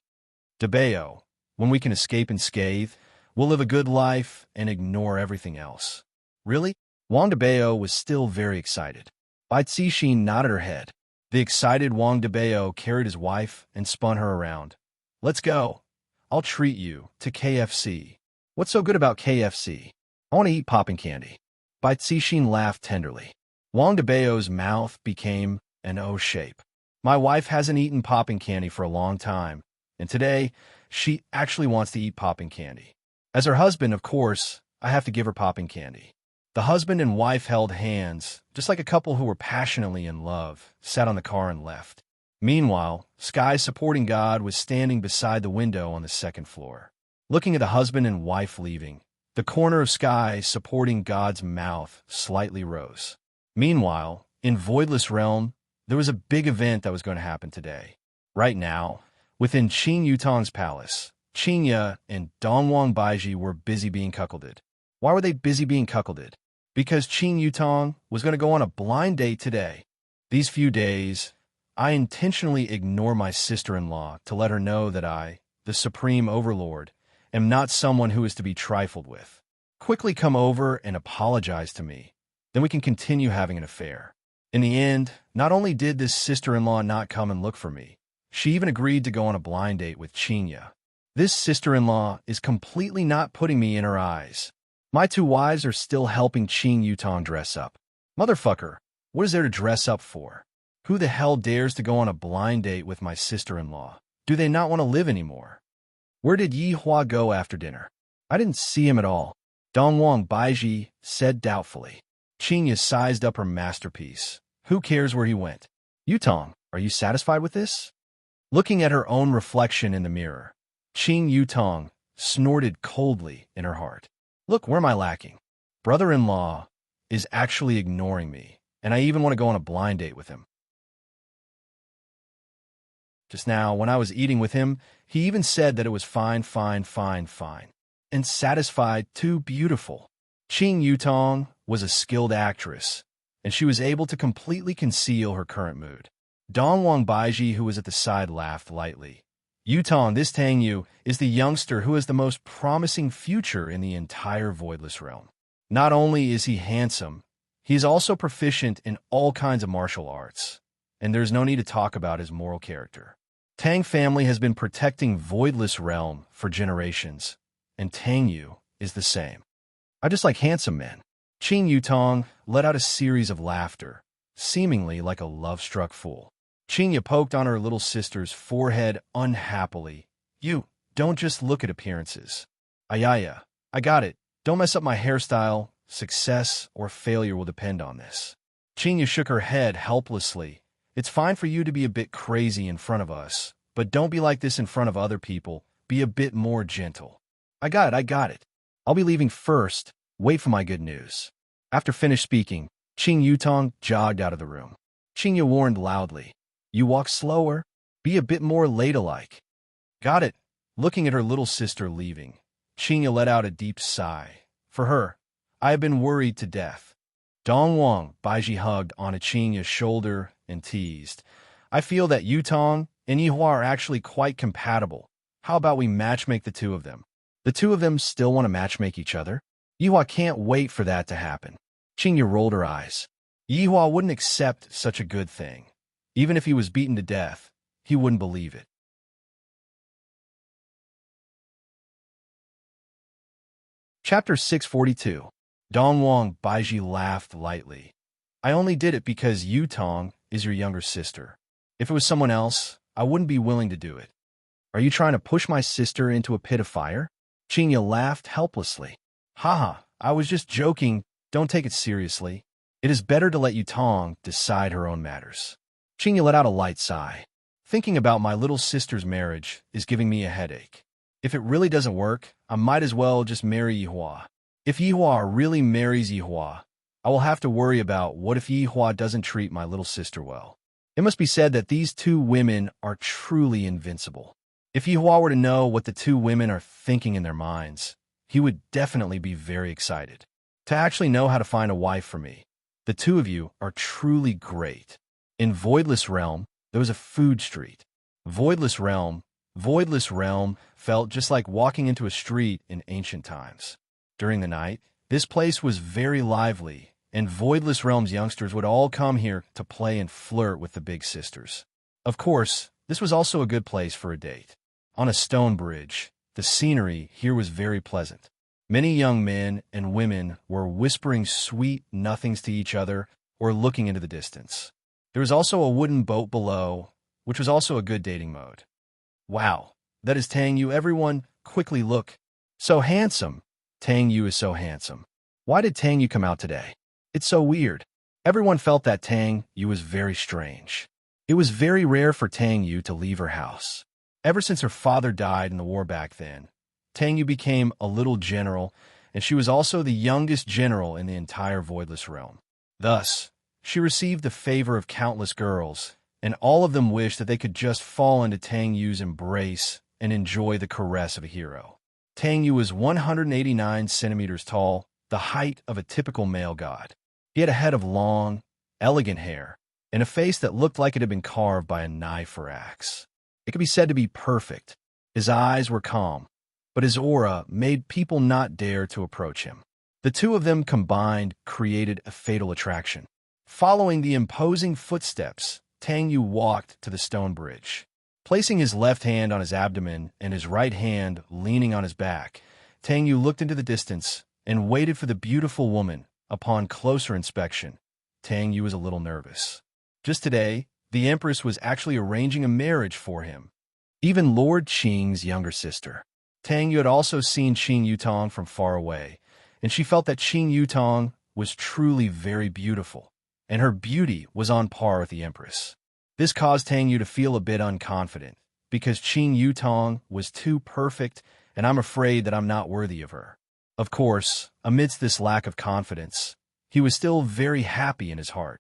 "Debao, when we can escape unscathed, we'll live a good life and ignore everything else." "Really?" Wang Debao was still very excited. Bai Cixin nodded her head. The excited Wang Debao carried his wife and spun her around. "Let's go. I'll treat you to KFC." "What's so good about KFC?" "I want to eat popping candy." Bai Cixin laughed tenderly. Wang Debao's mouth became an O shape. "My wife hasn't eaten popping candy for a long time, and today, she actually wants to eat popping candy. As her husband, of course, I have to give her popping candy." The husband and wife held hands, just like a couple who were passionately in love, sat on the car and left. Meanwhile, Sky supporting God was standing beside the window on the second floor. Looking at the husband and wife leaving, the corner of Sky supporting God's mouth slightly rose. Meanwhile, in Voidless Realm, there was a big event that was going to happen today. Right now, within Qin Yutong's palace, Qinya and Dongwang Baiji were busy being cuckolded. Why were they busy being cuckolded? Because Qin Yutong was going to go on a blind date today. These few days, I intentionally ignore my sister-in-law to let her know that I, the supreme overlord, am not someone who is to be trifled with. Quickly come over and apologize to me. Then we can continue having an affair. In the end, not only did this sister-in-law not come and look for me, she even agreed to go on a blind date with Qinya. This sister-in-law is completely not putting me in her eyes. My two wives are still helping Qin Yutong dress up. Motherfucker, what is there to dress up for? Who the hell dares to go on a blind date with my sister-in-law? Do they not want to live anymore? Where did Yi Hua go after dinner? I didn't see him at all. Dongwang Baiji said doubtfully. Qinya sized up her masterpiece. Who cares where he went? Yutong, are you satisfied with this? Looking at her own reflection in the mirror, Qin Yutong snorted coldly in her heart. Look, where am I lacking? Brother-in-law is actually ignoring me, and I even want to go on a blind date with him. Just now, when I was eating with him, he even said that it was fine, and satisfied, too beautiful. Qin Yutong was a skilled actress, and she was able to completely conceal her current mood. Dongwang Baiji, who was at the side, laughed lightly. Yutong, this Tang Yu, is the youngster who has the most promising future in the entire Voidless realm. Not only is he handsome, he is also proficient in all kinds of martial arts, and there's no need to talk about his moral character. Tang family has been protecting Voidless realm for generations, and Tang Yu is the same. I just like handsome men. Qin Yutong let out a series of laughter, seemingly like a love-struck fool. Qinya poked on her little sister's forehead unhappily. You, don't just look at appearances. Ayaya, I got it. Don't mess up my hairstyle. Success or failure will depend on this. Qinya shook her head helplessly. It's fine for you to be a bit crazy in front of us, but don't be like this in front of other people. Be a bit more gentle. I got it. I'll be leaving first. Wait for my good news. After finished speaking, Qin Yutong jogged out of the room. Qinya warned loudly. You walk slower. Be a bit more ladylike. Got it. Looking at her little sister leaving, Qinya let out a deep sigh. For her, I have been worried to death. Dongwang Baiji hugged on Qinya's shoulder and teased. I feel that Yutong and Yihua are actually quite compatible. How about we matchmake the two of them? The two of them still want to matchmake each other? Yihua can't wait for that to happen. Qinya rolled her eyes. Yihua wouldn't accept such a good thing. Even if he was beaten to death, he wouldn't believe it. Chapter 642. Dongwang Baiji laughed lightly. I only did it because Yutong is your younger sister. If it was someone else, I wouldn't be willing to do it. Are you trying to push my sister into a pit of fire? Qinya laughed helplessly. Haha, I was just joking. Don't take it seriously. It is better to let Yutong decide her own matters. Qinya let out a light sigh. Thinking about my little sister's marriage is giving me a headache. If it really doesn't work, I might as well just marry Yihua. If Yihua really marries Yihua, I will have to worry about what if Yihua doesn't treat my little sister well. It must be said that these two women are truly invincible. If Yihua were to know what the two women are thinking in their minds, he would definitely be very excited. To actually know how to find a wife for me. The two of you are truly great. In Voidless Realm, there was a food street. Voidless Realm felt just like walking into a street in ancient times. During the night, this place was very lively, and Voidless Realm's youngsters would all come here to play and flirt with the big sisters. Of course, this was also a good place for a date. On a stone bridge, the scenery here was very pleasant. Many young men and women were whispering sweet nothings to each other or looking into the distance. There was also a wooden boat below, which was also a good dating mode. Wow, that is Tang Yu. Everyone, quickly look. So handsome. Tang Yu is so handsome. Why did Tang Yu come out today? It's so weird. Everyone felt that Tang Yu was very strange. It was very rare for Tang Yu to leave her house. Ever since her father died in the war back then, Tang Yu became a little general, and she was also the youngest general in the entire Voidless realm. Thus, she received the favor of countless girls, and all of them wished that they could just fall into Tang Yu's embrace and enjoy the caress of a hero. Tang Yu was 189 centimeters tall, the height of a typical male god. He had a head of long, elegant hair, and a face that looked like it had been carved by a knife or axe. It could be said to be perfect. His eyes were calm, but his aura made people not dare to approach him. The two of them combined created a fatal attraction. Following the imposing footsteps, Tang Yu walked to the stone bridge. Placing his left hand on his abdomen and his right hand leaning on his back, Tang Yu looked into the distance and waited for the beautiful woman. Upon closer inspection, Tang Yu was a little nervous. Just today, the Empress was actually arranging a marriage for him. Even Lord Qing's younger sister. Tang Yu had also seen Qing Yutong from far away, and she felt that Qing Yutong was truly very beautiful, and her beauty was on par with the Empress. This caused Tang Yu to feel a bit unconfident, because Qing Yutong was too perfect, and I'm afraid that I'm not worthy of her. Of course, amidst this lack of confidence, he was still very happy in his heart.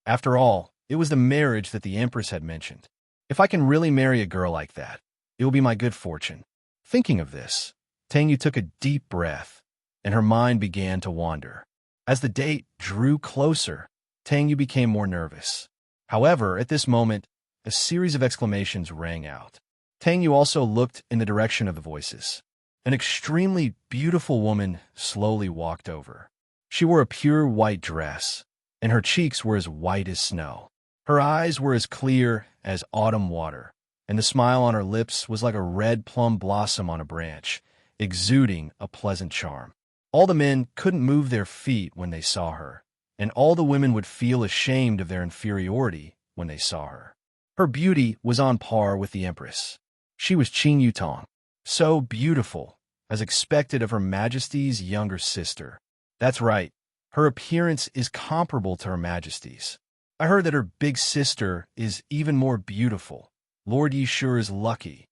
After all, it was the marriage that the Empress had mentioned. If I can really marry a girl like that, it will be my good fortune. Thinking of this, Tang Yu took a deep breath, and her mind began to wander. As the date drew closer, Tang Yu became more nervous. However, at this moment, a series of exclamations rang out. Tang Yu also looked in the direction of the voices. An extremely beautiful woman slowly walked over. She wore a pure white dress, and her cheeks were as white as snow. Her eyes were as clear as autumn water, and the smile on her lips was like a red plum blossom on a branch, exuding a pleasant charm. All the men couldn't move their feet when they saw her, and all the women would feel ashamed of their inferiority when they saw her. Her beauty was on par with the Empress. She was Qing Yutong, so beautiful, as expected of Her Majesty's younger sister. That's right, her appearance is comparable to Her Majesty's. I heard that her big sister is even more beautiful. Lord Yi sure is lucky.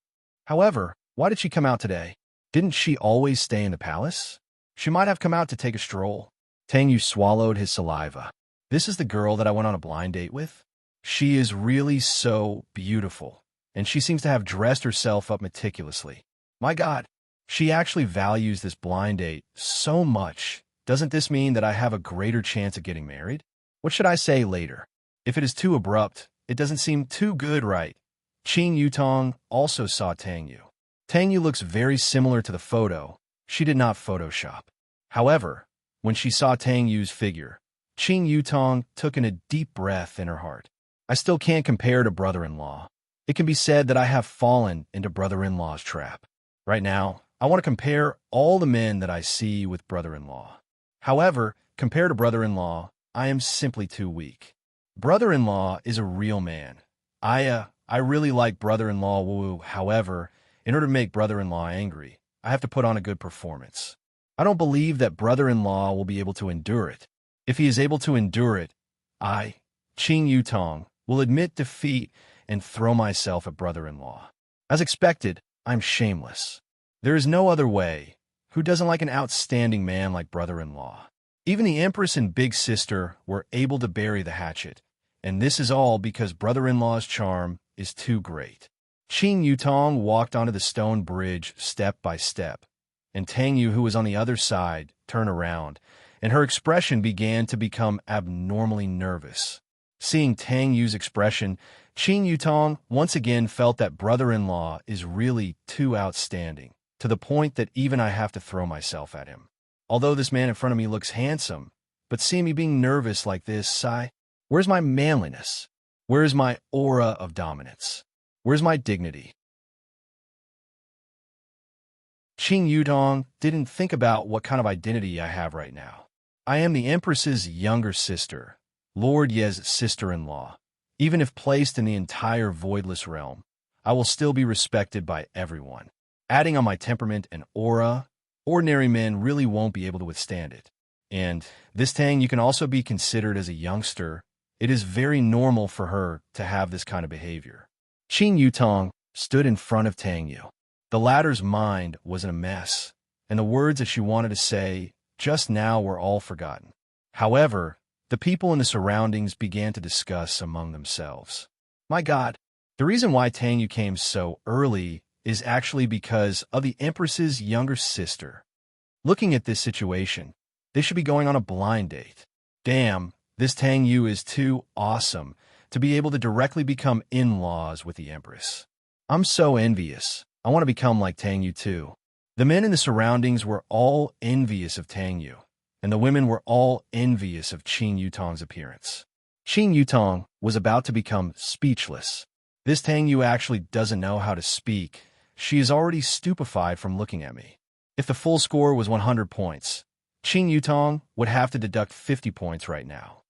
However, why did she come out today? Didn't she always stay in the palace? She might have come out to take a stroll. Tang Yu swallowed his saliva. This is the girl that I went on a blind date with? She is really so beautiful, and she seems to have dressed herself up meticulously. My God, she actually values this blind date so much. Doesn't this mean that I have a greater chance of getting married? What should I say later? If it is too abrupt, it doesn't seem too good, right? Qing Yutong also saw Tang Yu. Tang Yu looks very similar to the photo. She did not Photoshop. However, when she saw Tang Yu's figure, Qing Yutong took in a deep breath in her heart. I still can't compare to brother-in-law. It can be said that I have fallen into brother-in-law's trap. Right now, I want to compare all the men that I see with brother-in-law. However, compared to brother-in-law, I am simply too weak. Brother-in-law is a real man. I really like brother-in-law woo. However, in order to make brother-in-law angry, I have to put on a good performance. I don't believe that brother-in-law will be able to endure it. If he is able to endure it, I, Qing Yutong, will admit defeat and throw myself at brother-in-law. As expected, I'm shameless. There is no other way. Who doesn't like an outstanding man like brother-in-law? Even the Empress and big sister were able to bury the hatchet, and this is all because brother-in-law's charm is too great. Qing Yutong walked onto the stone bridge step by step, and Tang Yu, who was on the other side, turned around, and her expression began to become abnormally nervous. Seeing Tang Yu's expression, Qing Yutong once again felt that brother-in-law is really too outstanding, to the point that even I have to throw myself at him. Although this man in front of me looks handsome, but seeing me being nervous like this, where's my manliness? Where's my aura of dominance? Where's my dignity? Qing Yutong didn't think about what kind of identity I have right now. I am the Empress's younger sister, Lord Ye's sister-in-law. Even if placed in the entire voidless realm, I will still be respected by everyone. Adding on my temperament and aura, ordinary men really won't be able to withstand it. And this Tang Yu can also be considered as a youngster. It is very normal for her to have this kind of behavior. Qing Yutong stood in front of Tang Yu. The latter's mind was in a mess, and the words that she wanted to say just now were all forgotten. However, The people in the surroundings began to discuss among themselves. My God, the reason why Tang Yu came so early is actually because of the Empress's younger sister. Looking at this situation, they should be going on a blind date. Damn, this Tang Yu is too awesome to be able to directly become in-laws with the Empress. I'm so envious. I want to become like Tang Yu too. The men in the surroundings were all envious of Tang Yu, and the women were all envious of Qin Yutong's appearance. Qin Yutong was about to become speechless. This Tang Yu actually doesn't know how to speak. She is already stupefied from looking at me. If the full score was 100 points, Qin Yutong would have to deduct 50 points right now.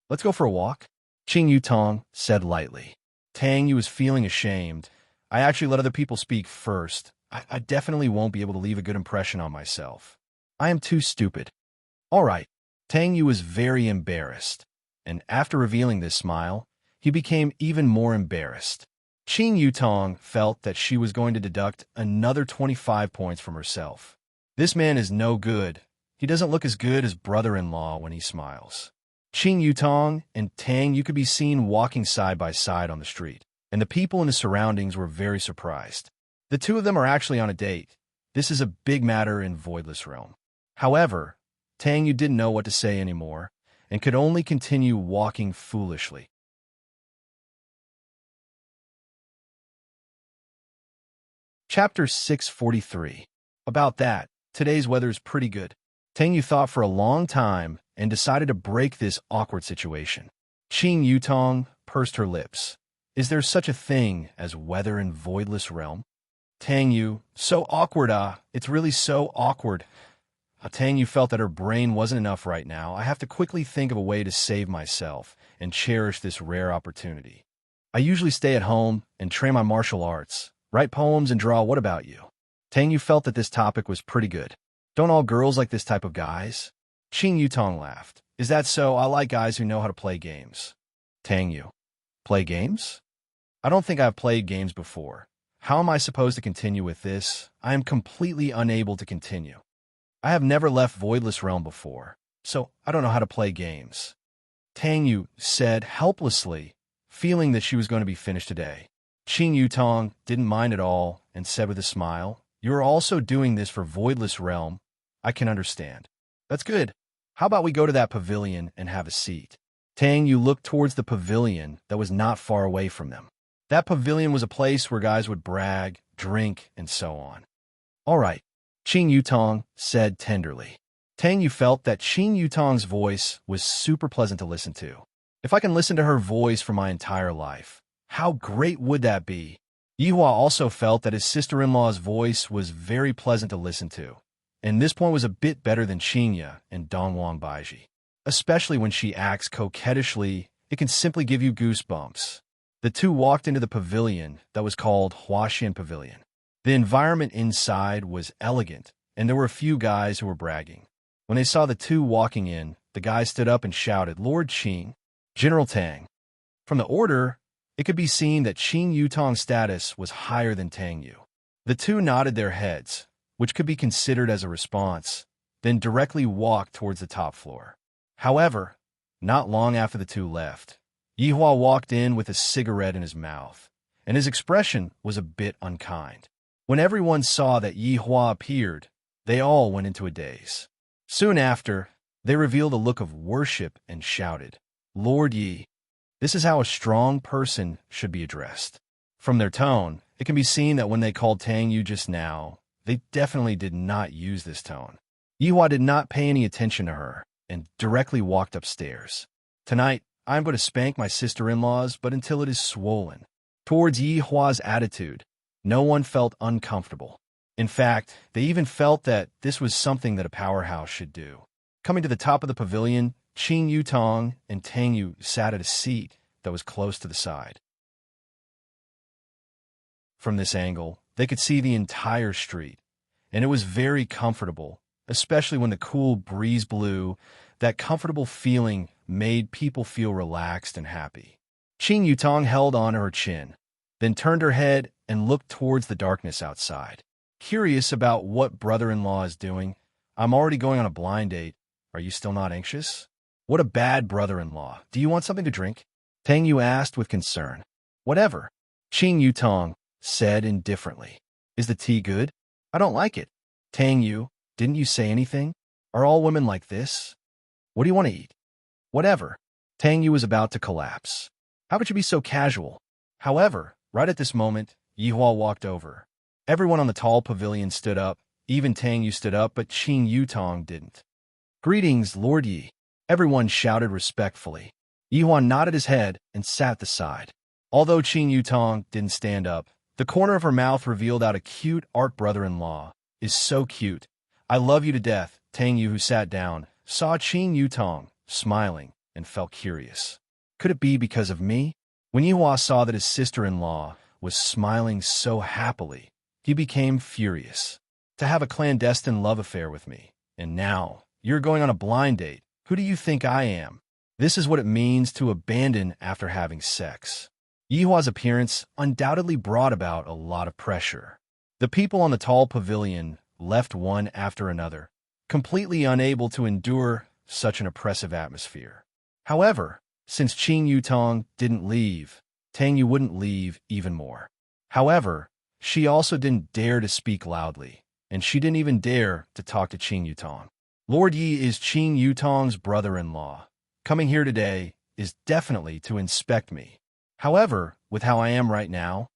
Let's go for a walk, Qin Yutong said lightly. Tang Yu was feeling ashamed. I actually let other people speak first. I definitely won't be able to leave a good impression on myself. I am too stupid. All right. Tang Yu was very embarrassed, and after revealing this smile, he became even more embarrassed. Qin Yutong felt that she was going to deduct another 25 points from herself. This man is no good. He doesn't look as good as brother-in-law when he smiles. Qin Yutong and Tang Yu could be seen walking side by side on the street, and the people in the surroundings were very surprised. The two of them are actually on a date. This is a big matter in Voidless Realm. However, Tang Yu didn't know what to say anymore and could only continue walking foolishly. Chapter 643. About that, today's weather is pretty good. Tang Yu thought for a long time and decided to break this awkward situation. Qin Yutong pursed her lips. Is there such a thing as weather in Voidless Realm? Tang Yu, so awkward, it's really so awkward. Tang Yu felt that her brain wasn't enough right now. I have to quickly think of a way to save myself and cherish this rare opportunity. I usually stay at home and train my martial arts, write poems and draw. What about you? Tang Yu felt that this topic was pretty good. Don't all girls like this type of guys? Qin Yutong laughed. Is that so? I like guys who know how to play games. Tang Yu. Play games? I don't think I've played games before. How am I supposed to continue with this? I am completely unable to continue. I have never left Voidless Realm before, so I don't know how to play games. Tang Yu said helplessly, feeling that she was going to be finished today. Qin Yutong didn't mind at all and said with a smile, You are also doing this for Voidless Realm. I can understand. That's good. How about we go to that pavilion and have a seat? Tang Yu looked towards the pavilion that was not far away from them. That pavilion was a place where guys would brag, drink, and so on. All right, Qin Yutong said tenderly. Tang Yu felt that Qin Yutong's voice was super pleasant to listen to. If I can listen to her voice for my entire life, how great would that be? Yihua also felt that his sister-in-law's voice was very pleasant to listen to, and this point was a bit better than Qinya and Dongwang Baiji. Especially when she acts coquettishly, it can simply give you goosebumps. The two walked into the pavilion that was called Huaxian Pavilion. The environment inside was elegant, and there were a few guys who were bragging. When they saw the two walking in, the guy stood up and shouted, Lord Qin, General Tang. From the order, it could be seen that Qin Yutong's status was higher than Tang Yu. The two nodded their heads, which could be considered as a response, then directly walked towards the top floor. However, not long after the two left, Yihua walked in with a cigarette in his mouth, and his expression was a bit unkind. When everyone saw that Yihua appeared, they all went into a daze. Soon after, they revealed a look of worship and shouted, Lord Yi. This is how a strong person should be addressed. From their tone, it can be seen that when they called Tang Yu just now, they definitely did not use this tone. Yihua did not pay any attention to her and directly walked upstairs. Tonight, I am going to spank my sister-in-laws, but until it is swollen. Towards Yihua's attitude, no one felt uncomfortable. In fact, they even felt that this was something that a powerhouse should do. Coming to the top of the pavilion, Qin Yutong and Tang Yu sat at a seat that was close to the side. From this angle, they could see the entire street, and it was very comfortable, especially when the cool breeze blew. That comfortable feeling made people feel relaxed and happy. Qin Yutong held on to her chin, then turned her head and looked towards the darkness outside. Curious about what brother-in-law is doing, I'm already going on a blind date. Are you still not anxious? What a bad brother-in-law. Do you want something to drink? Tang Yu asked with concern. Whatever, Qing Yutong said indifferently. Is the tea good? I don't like it. Tang Yu, didn't you say anything? Are all women like this? What do you want to eat? Whatever. Tang Yu was about to collapse. How could you be so casual? However, right at this moment, Yihua walked over. Everyone on the tall pavilion stood up. Even Tang Yu stood up, but Qing Yutong didn't. Greetings, Lord Yi. Everyone shouted respectfully. Yihua nodded his head and sat aside. Although Qing Yutong didn't stand up, the corner of her mouth revealed out a cute art brother-in-law. Is so cute. I love you to death. Tang Yu, who sat down, saw Qing Yutong smiling and felt curious. Could it be because of me? When Yihua saw that his sister-in-law was smiling so happily, he became furious. To have a clandestine love affair with me. And now, you're going on a blind date. Who do you think I am? This is what it means to abandon after having sex. Yihua's appearance undoubtedly brought about a lot of pressure. The people on the tall pavilion left one after another, completely unable to endure such an oppressive atmosphere. However, since Qing Yutong didn't leave, Tang Yu wouldn't leave even more. However, she also didn't dare to speak loudly, and she didn't even dare to talk to Qing Yutong. Lord Yi is Qing Yutong's brother-in-law. Coming here today is definitely to inspect me. However, with how I am right now,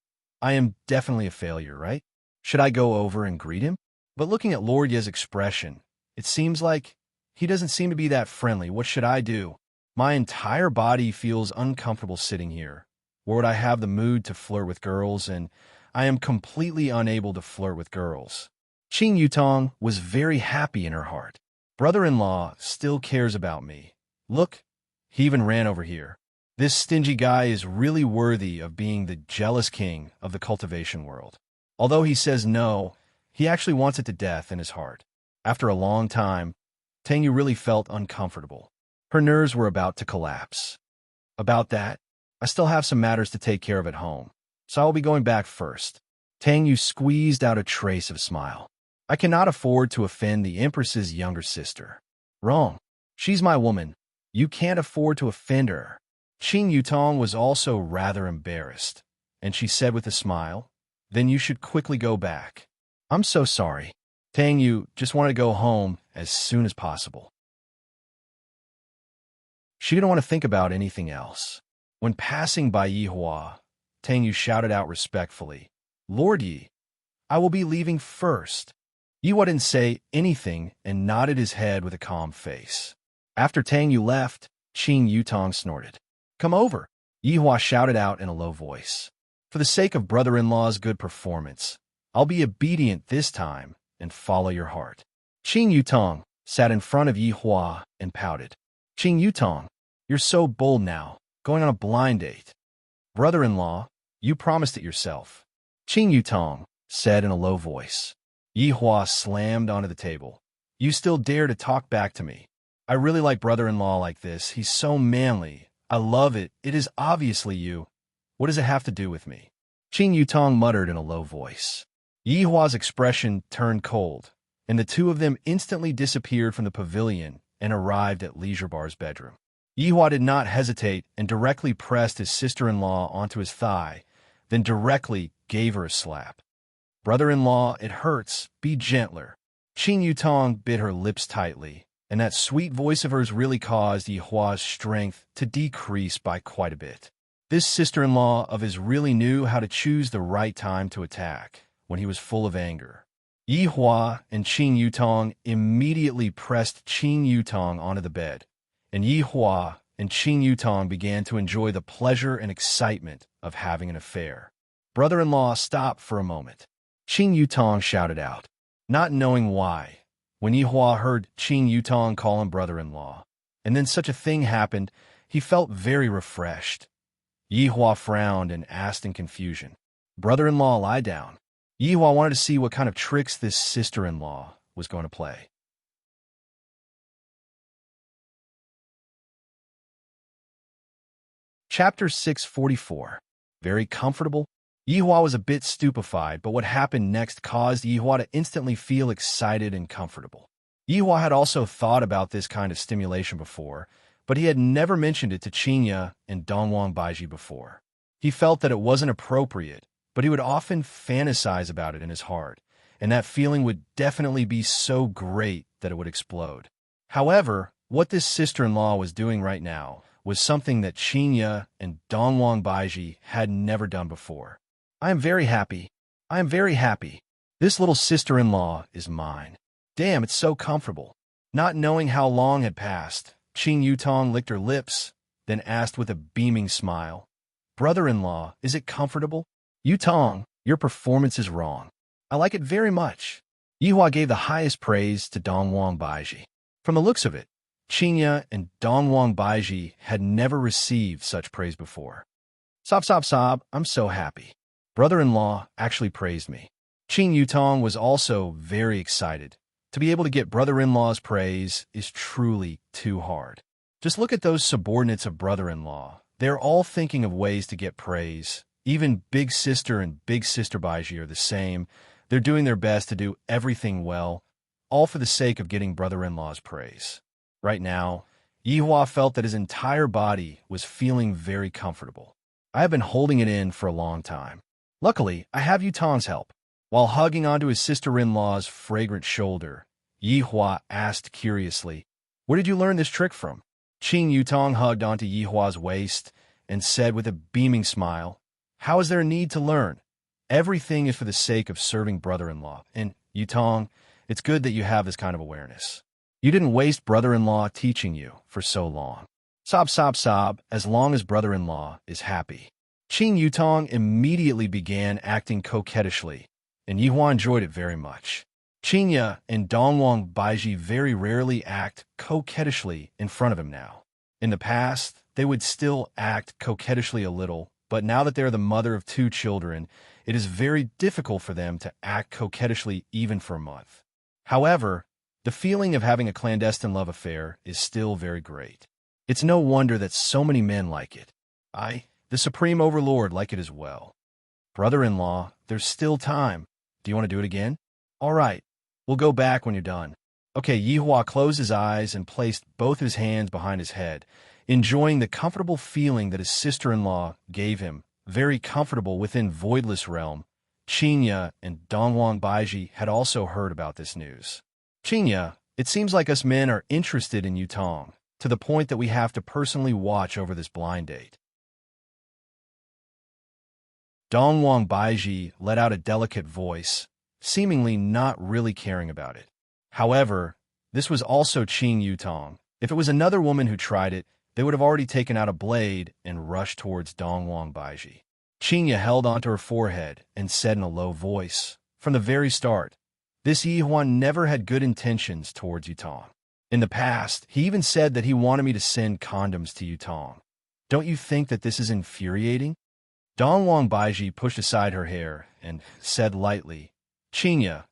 I am definitely a failure, right? Should I go over and greet him? But looking at Lord Yi's expression, it seems like he doesn't seem to be that friendly. What should I do? My entire body feels uncomfortable sitting here. Or would I have the mood to flirt with girls, and I am completely unable to flirt with girls. Qing Yutong was very happy in her heart. Brother-in-law still cares about me. Look, he even ran over here. This stingy guy is really worthy of being the jealous king of the cultivation world. Although he says no, he actually wants it to death in his heart. After a long time, Tang Yu really felt uncomfortable. Her nerves were about to collapse. About that, I still have some matters to take care of at home, so I will be going back first. Tang Yu squeezed out a trace of a smile. I cannot afford to offend the Empress's younger sister. Wrong. She's my woman. You can't afford to offend her. Qing Yutong was also rather embarrassed, and she said with a smile, then you should quickly go back. I'm so sorry. Tang Yu just wanted to go home as soon as possible. She didn't want to think about anything else. When passing by Yihua, Tang Yu shouted out respectfully, Lord Yi, I will be leaving first. Yihua didn't say anything and nodded his head with a calm face. After Tang Yu left, Qing Yutong snorted. Come over, Yihua shouted out in a low voice. For the sake of brother-in-law's good performance, I'll be obedient this time and follow your heart. Qing Yutong sat in front of Yihua and pouted. Qing Yutong, you're so bold now, going on a blind date. Brother-in-law, you promised it yourself. Qing Yutong said in a low voice. Yihua slammed onto the table. You still dare to talk back to me. I really like brother-in-law like this. He's so manly. I love it. It is obviously you. What does it have to do with me? Qing Yutong muttered in a low voice. Yihua's expression turned cold, and the two of them instantly disappeared from the pavilion and arrived at Leisure Bar's bedroom. Yihua did not hesitate and directly pressed his sister-in-law onto his thigh, then directly gave her a slap. Brother-in-law, it hurts. Be gentler. Qing Yutong bit her lips tightly, and that sweet voice of hers really caused Yihua's strength to decrease by quite a bit. This sister-in-law of his really knew how to choose the right time to attack when he was full of anger. Yihua and Qing Yutong immediately pressed Qing Yutong onto the bed, and Yihua and Qing Yutong began to enjoy the pleasure and excitement of having an affair. Brother-in-law stopped for a moment. Qing Yutong shouted out, not knowing why. When Yihua heard Qing Yutong call him brother-in-law, and then such a thing happened, he felt very refreshed. Yihua frowned and asked in confusion, Brother-in-law, lie down. Yihua wanted to see what kind of tricks this sister-in-law was going to play. Chapter 644. Very comfortable? Yihua was a bit stupefied, but what happened next caused Yihua to instantly feel excited and comfortable. Yihua had also thought about this kind of stimulation before, but he had never mentioned it to Qinya and Dongwang Baiji before. He felt that it wasn't appropriate, but he would often fantasize about it in his heart, and that feeling would definitely be so great that it would explode. However, what this sister-in-law was doing right now was something that Qinya and Dongwang Baiji had never done before. I am very happy. I am very happy. This little sister-in-law is mine. Damn, it's so comfortable. Not knowing how long had passed, Qing Yutong licked her lips, then asked with a beaming smile, "Brother-in-law, is it comfortable?" "Yutong, your performance is wrong. I like it very much." Yihua gave the highest praise to Dongwang Baiji. From the looks of it, Qinya and Dongwang Baiji had never received such praise before. "Sob, sob, sob, I'm so happy. Brother-in-law actually praised me." Qing Yutong was also very excited. To be able to get brother-in-law's praise is truly too hard. Just look at those subordinates of brother-in-law. They're all thinking of ways to get praise. Even big sister and big sister Baiji are the same. They're doing their best to do everything well, all for the sake of getting brother-in-law's praise. Right now, Yihua felt that his entire body was feeling very comfortable. I have been holding it in for a long time. Luckily, I have Yutong's help. While hugging onto his sister-in-law's fragrant shoulder, Yihua asked curiously, "Where did you learn this trick from?" Qing Yutong hugged onto Yihua's waist and said with a beaming smile, "How is there a need to learn? Everything is for the sake of serving brother-in-law. And, Yutong, it's good that you have this kind of awareness. You didn't waste brother-in-law teaching you for so long. Sob, sob, sob, as long as brother-in-law is happy." Qing Yutong immediately began acting coquettishly, and Yihua enjoyed it very much. Qinya and Dongwang Baiji very rarely act coquettishly in front of him now. In the past, they would still act coquettishly a little, but now that they're the mother of 2 children, it is very difficult for them to act coquettishly even for a month. However, the feeling of having a clandestine love affair is still very great. It's no wonder that so many men like it. I, the Supreme Overlord, like it as well. Brother-in-law, there's still time. Do you want to do it again? All right, we'll go back when you're done. Okay, Yihua closed his eyes and placed both his hands behind his head, enjoying the comfortable feeling that his sister-in-law gave him, very comfortable within Voidless Realm. Qinya and Dongwang Baiji had also heard about this news. "Qinya, it seems like us men are interested in Yutong, to the point that we have to personally watch over this blind date." Dongwang Baiji let out a delicate voice, seemingly not really caring about it. However, this was also Qing Yutong. If it was another woman who tried it, they would have already taken out a blade and rushed towards Dongwang Baiji. Qinya held onto her forehead and said in a low voice, "From the very start, this Yihua never had good intentions towards Yutong. In the past, he even said that he wanted me to send condoms to Yutong. Don't you think that this is infuriating?" Dongwang Baiji pushed aside her hair and said lightly, "Qinya,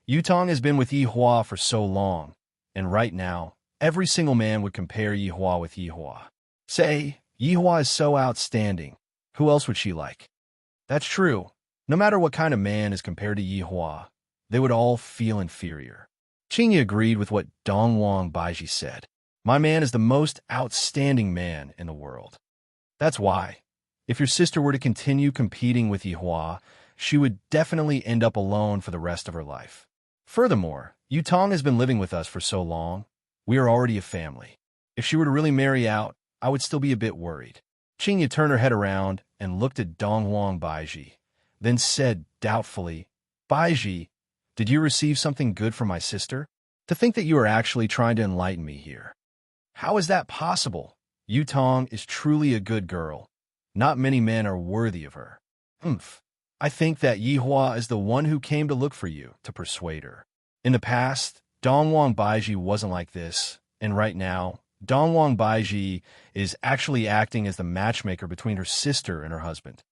Yutong has been with Yihua for so long, and right now, every single man would compare Yihua with Yihua. Say, Yihua is so outstanding. Who else would she like?" That's true. No matter what kind of man is compared to Yihua, they would all feel inferior. Qinya agreed with what Dongwang Baiji said. "My man is the most outstanding man in the world. That's why, if your sister were to continue competing with Yihua, she would definitely end up alone for the rest of her life. Furthermore, Yutong has been living with us for so long, we are already a family. If she were to really marry out, I would still be a bit worried." Qinya turned her head around and looked at Dongwang Baiji, then said doubtfully, "Baiji, did you receive something good from my sister? To think that you are actually trying to enlighten me here. How is that possible? Yutong is truly a good girl. Not many men are worthy of her. I think that Yihua is the one who came to look for you, to persuade her. In the past, Dongwang Baiji wasn't like this, and right now, Dongwang Baiji is actually acting as the matchmaker between her sister and her husband.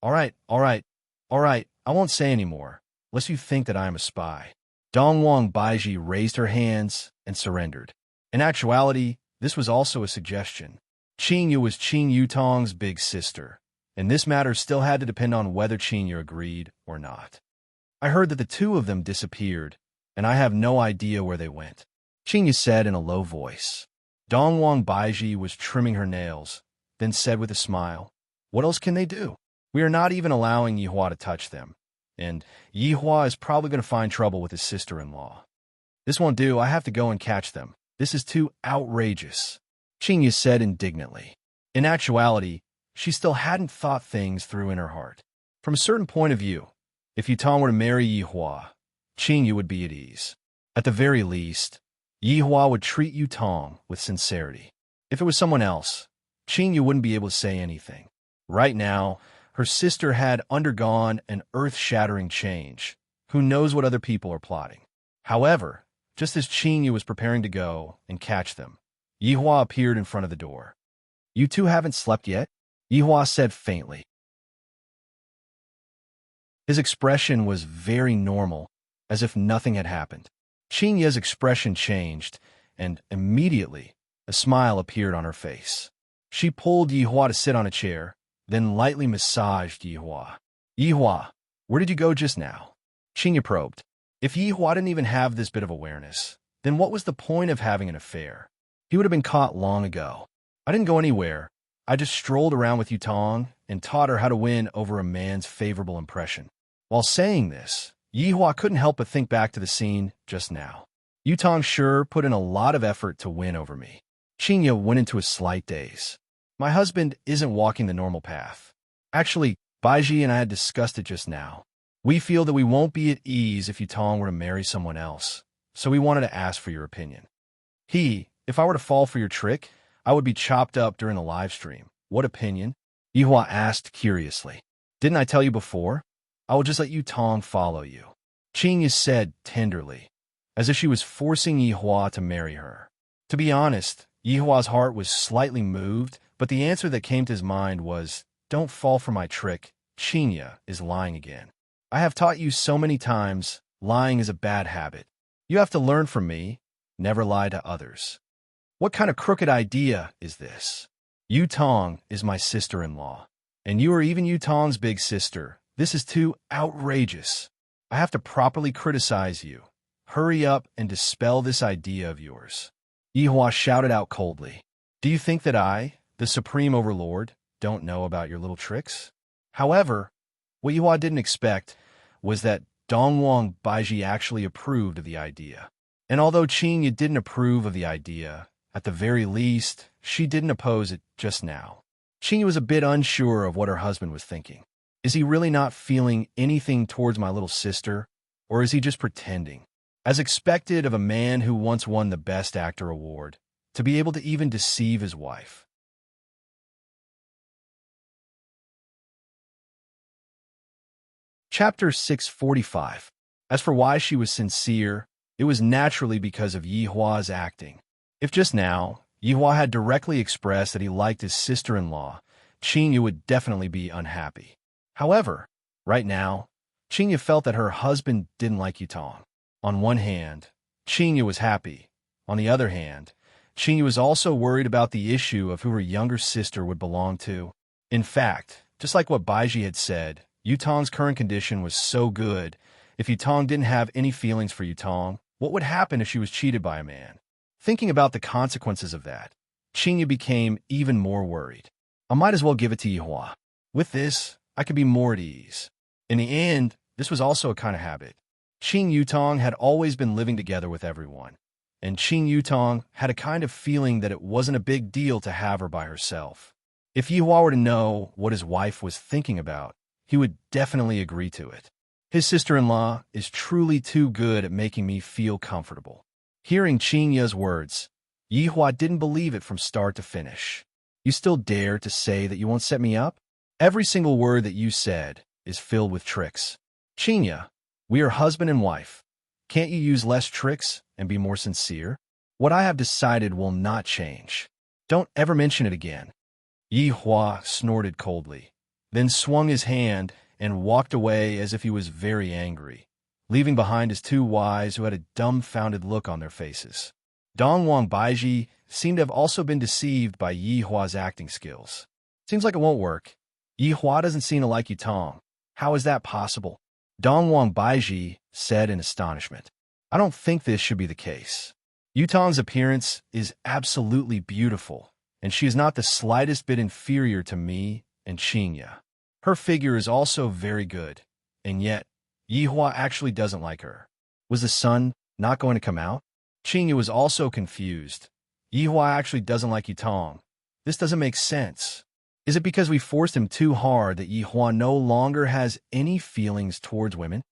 All right, I won't say any more, lest you think that I am a spy." Dongwang Baiji raised her hands and surrendered. In actuality, this was also a suggestion. Qinya was Qing Yutong's big sister, and this matter still had to depend on whether Qinya agreed or not. "I heard that the 2 of them disappeared, and I have no idea where they went," Qinya said in a low voice. Dongwang Baiji was trimming her nails, then said with a smile, "What else can they do? We are not even allowing Yihua to touch them, and Yihua is probably going to find trouble with his sister-in-law. This won't do. I have to go and catch them. This is too outrageous," Qingyu said indignantly. In actuality, she still hadn't thought things through in her heart. From a certain point of view, if Yutong were to marry Yihua, Qingyu would be at ease. At the very least, Yihua would treat Yutong with sincerity. If it was someone else, Qingyu wouldn't be able to say anything. Right now, her sister had undergone an earth-shattering change. Who knows what other people are plotting? However, just as Qingyu was preparing to go and catch them, Yihua appeared in front of the door. "You two haven't slept yet?" Yihua said faintly. His expression was very normal, as if nothing had happened. Qingyu's expression changed, and immediately a smile appeared on her face. She pulled Yihua to sit on a chair, then lightly massaged Yihua. "Yihua, where did you go just now?" Qingyu probed. If Yihua didn't even have this bit of awareness, then what was the point of having an affair? He would have been caught long ago. "I didn't go anywhere. I just strolled around with Yutong and taught her how to win over a man's favorable impression." While saying this, Yihua couldn't help but think back to the scene just now. Yutong sure put in a lot of effort to win over me. Qingyu went into a slight daze. "My husband isn't walking the normal path. Actually, Baiji and I had discussed it just now. We feel that we won't be at ease if Yutong were to marry someone else, so we wanted to ask for your opinion. If I were to fall for your trick, I would be chopped up during the live stream. What opinion?" Yihua asked curiously. "Didn't I tell you before? I will just let Yutong follow you," Qingyu said tenderly, as if she was forcing Yihua to marry her. To be honest, Yihua's heart was slightly moved, but the answer that came to his mind was, "Don't fall for my trick. Qingyu is lying again. I have taught you so many times, lying is a bad habit. You have to learn from me. Never lie to others." "What kind of crooked idea is this? Yutong is my sister-in-law, and you are even Yutong's big sister. This is too outrageous. I have to properly criticize you. Hurry up and dispel this idea of yours." Yihua shouted out coldly. "Do you think that I, the Supreme Overlord, don't know about your little tricks?" However, what Yihua didn't expect was that Dongwang Baiji actually approved of the idea. And although Qingyu didn't approve of the idea, at the very least, she didn't oppose it just now. Qingyu was a bit unsure of what her husband was thinking. Is he really not feeling anything towards my little sister, or is he just pretending? As expected of a man who once won the Best Actor award, to be able to even deceive his wife. Chapter 645. As for why she was sincere, it was naturally because of Yihua's acting. If just now, Yihua had directly expressed that he liked his sister-in-law, Qingyu would definitely be unhappy. However, right now, Qingyu felt that her husband didn't like Yutong. On one hand, Qingyu was happy. On the other hand, Qingyu was also worried about the issue of who her younger sister would belong to. In fact, just like what Baiji had said, Yutong's current condition was so good, if Yutong didn't have any feelings for Yutong, what would happen if she was cheated by a man? Thinking about the consequences of that, Qingyu became even more worried. I might as well give it to Yihua. With this, I could be more at ease. In the end, this was also a kind of habit. Qing Yutong had always been living together with everyone, and Qing Yutong had a kind of feeling that it wasn't a big deal to have her by herself. If Yihua were to know what his wife was thinking about, he would definitely agree to it. His sister-in-law is truly too good at making me feel comfortable. Hearing Qingyu's words, Yihua didn't believe it from start to finish. You still dare to say that you won't set me up? Every single word that you said is filled with tricks. Qingyu, we are husband and wife. Can't you use less tricks and be more sincere? What I have decided will not change. Don't ever mention it again. Yihua snorted coldly, then swung his hand and walked away as if he was very angry, leaving behind his two wives who had a dumbfounded look on their faces. Dongwang Baiji seemed to have also been deceived by Yihua's acting skills. Seems like it won't work. Yihua doesn't seem to like Yutong. How is that possible? Dongwang Baiji said in astonishment. I don't think this should be the case. Yutong's appearance is absolutely beautiful, and she is not the slightest bit inferior to me and Qingya. Her figure is also very good, and yet, Yihua actually doesn't like her. Was the sun not going to come out? Qingya was also confused. Yihua actually doesn't like Yutong. This doesn't make sense. Is it because we forced him too hard that Yihua no longer has any feelings towards women?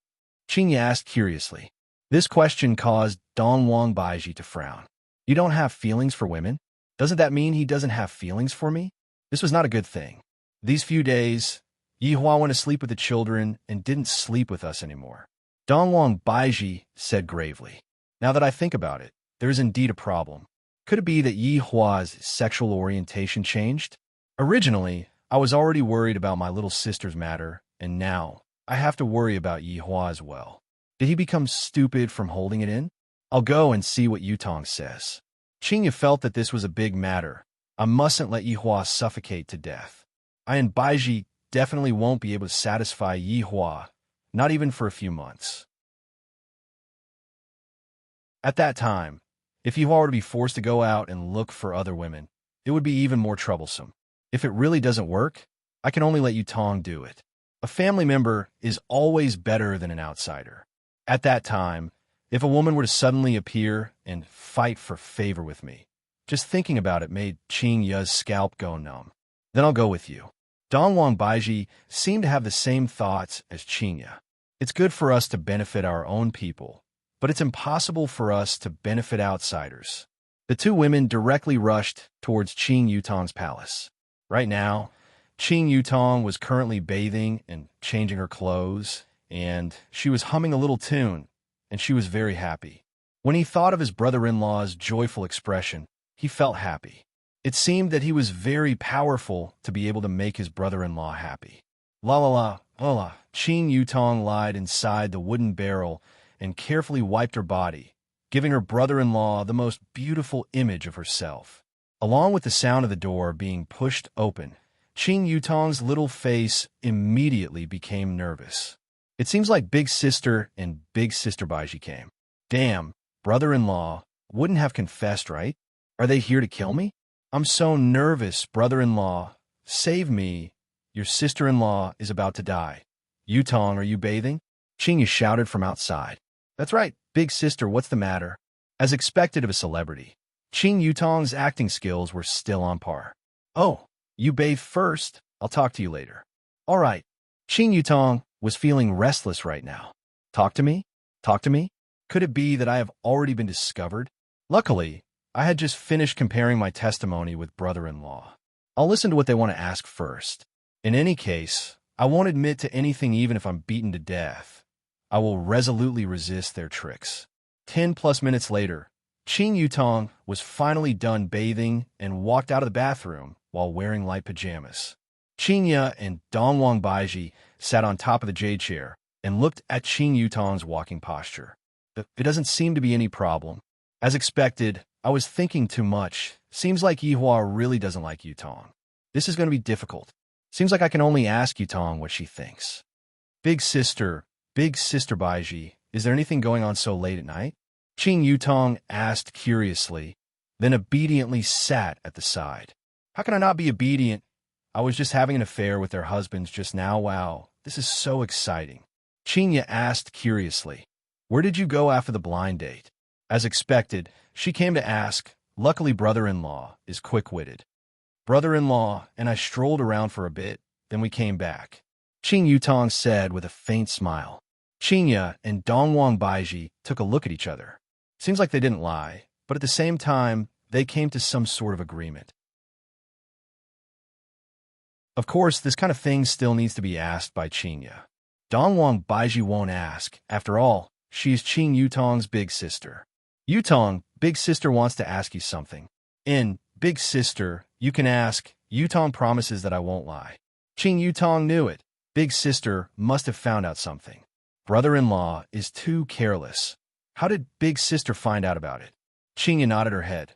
Qingya asked curiously. This question caused Dongwang Baiji to frown. You don't have feelings for women? Doesn't that mean he doesn't have feelings for me? This was not a good thing. These few days, Yihua went to sleep with the children and didn't sleep with us anymore. Dongwang Baiji said gravely. Now that I think about it, there is indeed a problem. Could it be that Yihua's sexual orientation changed? Originally, I was already worried about my little sister's matter, and now I have to worry about Yihua as well. Did he become stupid from holding it in? I'll go and see what Yutong says. Qingya felt that this was a big matter. I mustn't let Yihua suffocate to death. I and Baiji definitely won't be able to satisfy Yihua, not even for a few months. At that time, if Yihua were to be forced to go out and look for other women, it would be even more troublesome. If it really doesn't work, I can only let Yutong do it. A family member is always better than an outsider. At that time, if a woman were to suddenly appear and fight for favor with me, just thinking about it made Qingya's scalp go numb. Then I'll go with you. Dongwang Baiji seemed to have the same thoughts as Qingya. It's good for us to benefit our own people, but it's impossible for us to benefit outsiders. The two women directly rushed towards Qing Yutong's palace. Right now, Qing Yutong was currently bathing and changing her clothes, and she was humming a little tune, and she was very happy. When he thought of his brother-in-law's joyful expression, he felt happy. It seemed that he was very powerful to be able to make his brother-in-law happy. La la la, la la. Qing Yutong lied inside the wooden barrel and carefully wiped her body, giving her brother-in-law the most beautiful image of herself. Along with the sound of the door being pushed open, Qing Yutong's little face immediately became nervous. It seems like Big Sister and Big Sister Baiji came. Damn, brother-in-law wouldn't have confessed, right? Are they here to kill me? I'm so nervous, brother-in-law. Save me. Your sister-in-law is about to die. Yutong, are you bathing? Qingya shouted from outside. That's right, Big Sister, what's the matter? As expected of a celebrity, Qing Yutong's acting skills were still on par. Oh, you bathe first. I'll talk to you later. All right. Qing Yutong was feeling restless right now. Talk to me? Talk to me? Could it be that I have already been discovered? Luckily, I had just finished comparing my testimony with brother-in-law. I'll listen to what they want to ask first. In any case, I won't admit to anything even if I'm beaten to death. I will resolutely resist their tricks. 10+ minutes later, Qing Yutong was finally done bathing and walked out of the bathroom while wearing light pajamas. Qingya and Dongwang Baiji sat on top of the jade chair and looked at Qing Yutong's walking posture. There doesn't seem to be any problem. As expected, I was thinking too much. Seems like Yihua really doesn't like Yutong. This is going to be difficult. Seems like I can only ask Yutong what she thinks. Big Sister Baiji, is there anything going on so late at night? Qing Yutong asked curiously, then obediently sat at the side. How can I not be obedient? I was just having an affair with their husbands just now. Wow, this is so exciting. Qingya asked curiously, where did you go after the blind date? As expected, she came to ask. Luckily, brother-in-law is quick-witted. Brother-in-law and I strolled around for a bit, then we came back. Qing Yutong said with a faint smile. Qingya and Dongwang Baiji took a look at each other. Seems like they didn't lie, but at the same time, they came to some sort of agreement. Of course, this kind of thing still needs to be asked by Qingya. Dongwang Baiji won't ask. After all, she is Qing Yutong's big sister. Yutong, Big Sister wants to ask you something. In Big Sister, you can ask. Yutong promises that I won't lie. Qing Yutong knew it. Big Sister must have found out something. Brother-in-law is too careless. How did Big Sister find out about it? Qingya nodded her head.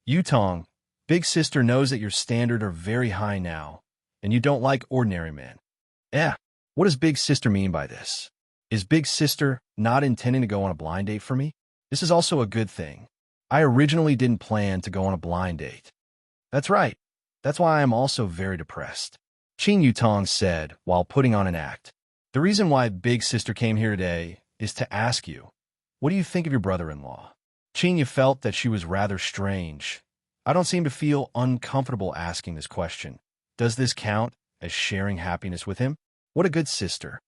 Yutong, Big Sister knows that your standards are very high now, and you don't like ordinary men. What does Big Sister mean by this? Is Big Sister not intending to go on a blind date for me? This is also a good thing. I originally didn't plan to go on a blind date. That's right. That's why I am also very depressed. Qing Yutong said while putting on an act. The reason why Big Sister came here today is to ask you, what do you think of your brother-in-law? Qing felt that she was rather strange. I don't seem to feel uncomfortable asking this question. Does this count as sharing happiness with him? What a good sister.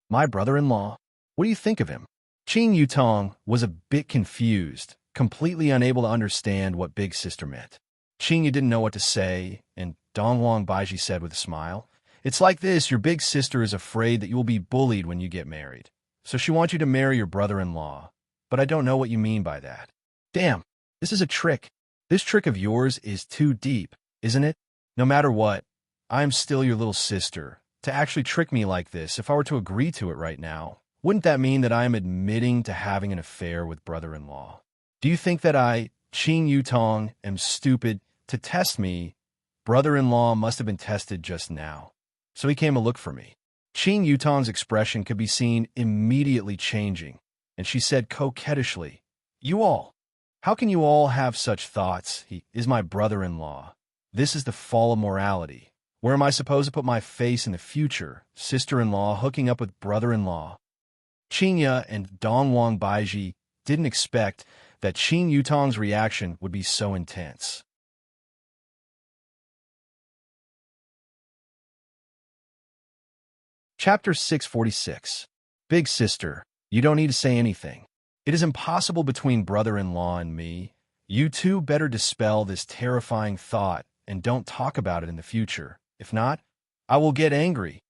My brother-in-law? What do you think of him? Qing Yutong was a bit confused, completely unable to understand what Big Sister meant. Qing didn't know what to say, and Dongwang Baiji said with a smile, "It's like this, your big sister is afraid that you will be bullied when you get married. So she wants you to marry your brother-in-law. But I don't know what you mean by that." Damn, this is a trick. This trick of yours is too deep, isn't it? No matter what, I'm still your little sister. To actually trick me like this, if I were to agree to it right now, wouldn't that mean that I am admitting to having an affair with brother-in-law? Do you think that I, Qing Yutong, am stupid to test me? Brother-in-law must have been tested just now. So he came to look for me. Qing Yutong's expression could be seen immediately changing, and she said coquettishly, "You all, how can you all have such thoughts? He is my brother-in-law. This is the fall of morality. Where am I supposed to put my face in the future? Sister-in-law hooking up with brother-in-law?" Qingya and Dongwang Baiji didn't expect that Qing Yutong's reaction would be so intense. Chapter 646. Big Sister, you don't need to say anything. It is impossible between brother-in-law and me. You two better dispel this terrifying thought and don't talk about it in the future. If not, I will get angry.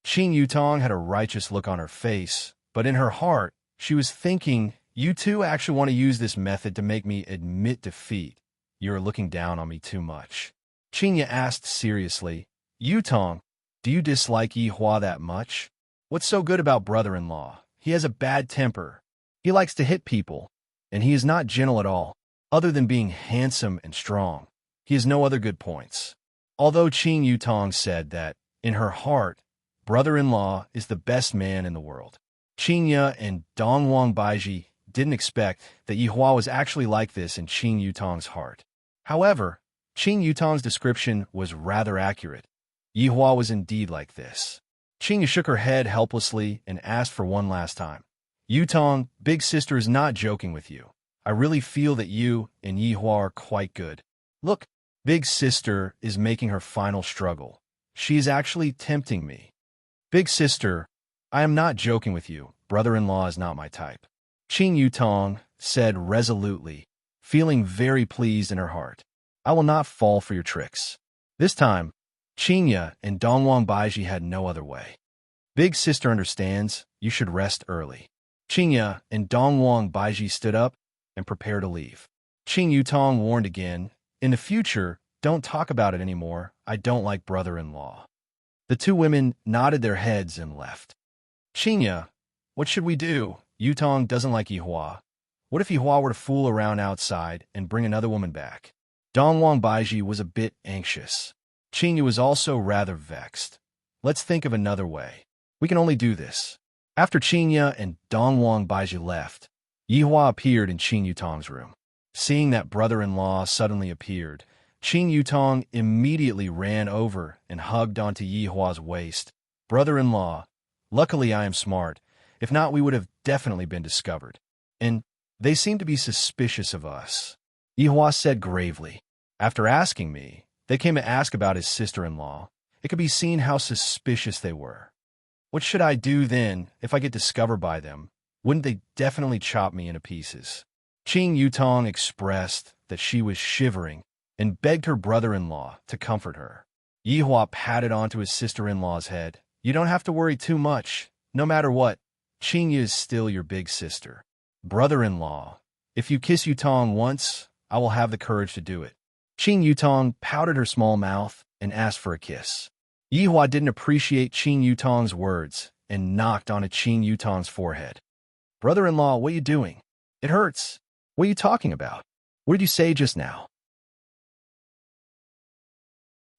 Qing Yutong had a righteous look on her face, but in her heart, she was thinking, you two actually want to use this method to make me admit defeat. You're looking down on me too much. Qingya asked seriously, Yutong, do you dislike Yi Hua that much? What's so good about brother-in-law? He has a bad temper. He likes to hit people, and he is not gentle at all, other than being handsome and strong. He has no other good points. Although Qing Yutong said that, in her heart, brother-in-law is the best man in the world. Qingya and Dongwang Baiji didn't expect that Yi Hua was actually like this in Qing Yutong's heart. However, Qing Yutong's description was rather accurate. Yi Hua was indeed like this. Qingya shook her head helplessly and asked for one last time. Yutong, Big Sister is not joking with you. I really feel that you and Yi Hua are quite good. Look, Big Sister is making her final struggle. She is actually tempting me. Big Sister, I am not joking with you. Brother-in-law is not my type. Qing Yutong said resolutely, feeling very pleased in her heart. I will not fall for your tricks. This time, Qingya and Dongwang Baiji had no other way. Big Sister understands you should rest early. Qingya and Dongwang Baiji stood up and prepared to leave. Qing Yutong warned again, in the future, don't talk about it anymore. I don't like brother-in-law. The two women nodded their heads and left. Qingya, what should we do? Yutong doesn't like Yi Hua. What if Yi Hua were to fool around outside and bring another woman back? Dongwang Baiji was a bit anxious. Qingya was also rather vexed. Let's think of another way. We can only do this. After Qingya and Dongwang Baiji left, Yi Hua appeared in Qing Yutong's room. Seeing that brother-in-law suddenly appeared, Qing Yutong immediately ran over and hugged onto Yi Hua's waist. Brother-in-law, luckily I am smart. If not, we would have definitely been discovered. And they seem to be suspicious of us. Yi Hua said gravely. After asking me, they came to ask about his sister-in-law. It could be seen how suspicious they were. What should I do then if I get discovered by them? Wouldn't they definitely chop me into pieces? Qing Yutong expressed that she was shivering and begged her brother-in-law to comfort her. Yi Hua patted onto his sister-in-law's head. You don't have to worry too much. No matter what, Qingya is still your big sister. Brother-in-law, if you kiss Yutong once, I will have the courage to do it. Qing Yutong pouted her small mouth and asked for a kiss. Yi Hua didn't appreciate Qing Yutong's words and knocked on Qing Yutong's forehead. Brother-in-law, what are you doing? It hurts. What are you talking about? What did you say just now?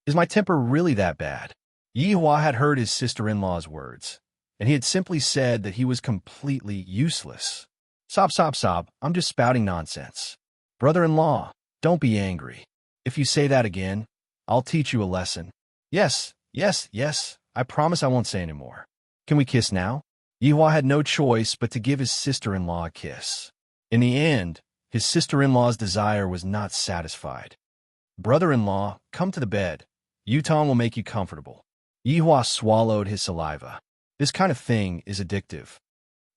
Is my temper really that bad? Yi Hua had heard his sister-in-law's words, and he had simply said that he was completely useless. Sob, I'm just spouting nonsense. Brother-in-law, don't be angry. If you say that again, I'll teach you a lesson. Yes, yes, yes, I promise I won't say any more. Can we kiss now? Yihua had no choice but to give his sister-in-law a kiss. In the end, his sister-in-law's desire was not satisfied. Brother-in-law, come to the bed. Yutong will make you comfortable. Yihua swallowed his saliva. This kind of thing is addictive.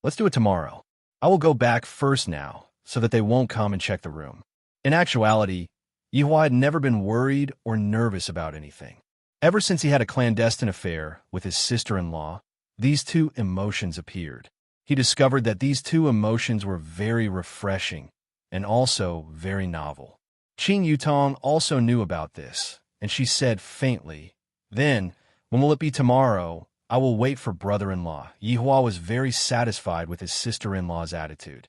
Let's do it tomorrow. I will go back first now, so that they won't come and check the room. In actuality, Yihua had never been worried or nervous about anything. Ever since he had a clandestine affair with his sister-in-law, these two emotions appeared. He discovered that these two emotions were very refreshing and also very novel. Qing Yutong also knew about this, and she said faintly, "Then, when will it be tomorrow? I will wait for brother-in-law." Yihua was very satisfied with his sister-in-law's attitude.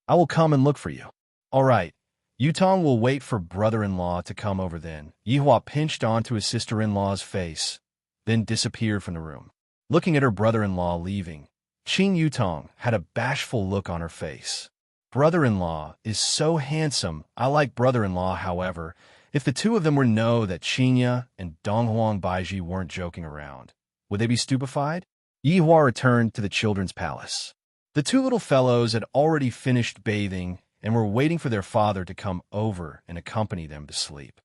"I will come and look for you." "All right. Yutong will wait for brother-in-law to come over then." Yihua pinched onto his sister-in-law's face, then disappeared from the room. Looking at her brother-in-law leaving, Qing Yutong had a bashful look on her face. Brother-in-law is so handsome. I like brother-in-law, however. If the two of them were to know that Qinya and Donghuang Baiji weren't joking around, would they be stupefied? Yihua returned to the children's palace. The two little fellows had already finished bathing and were waiting for their father to come over and accompany them to sleep.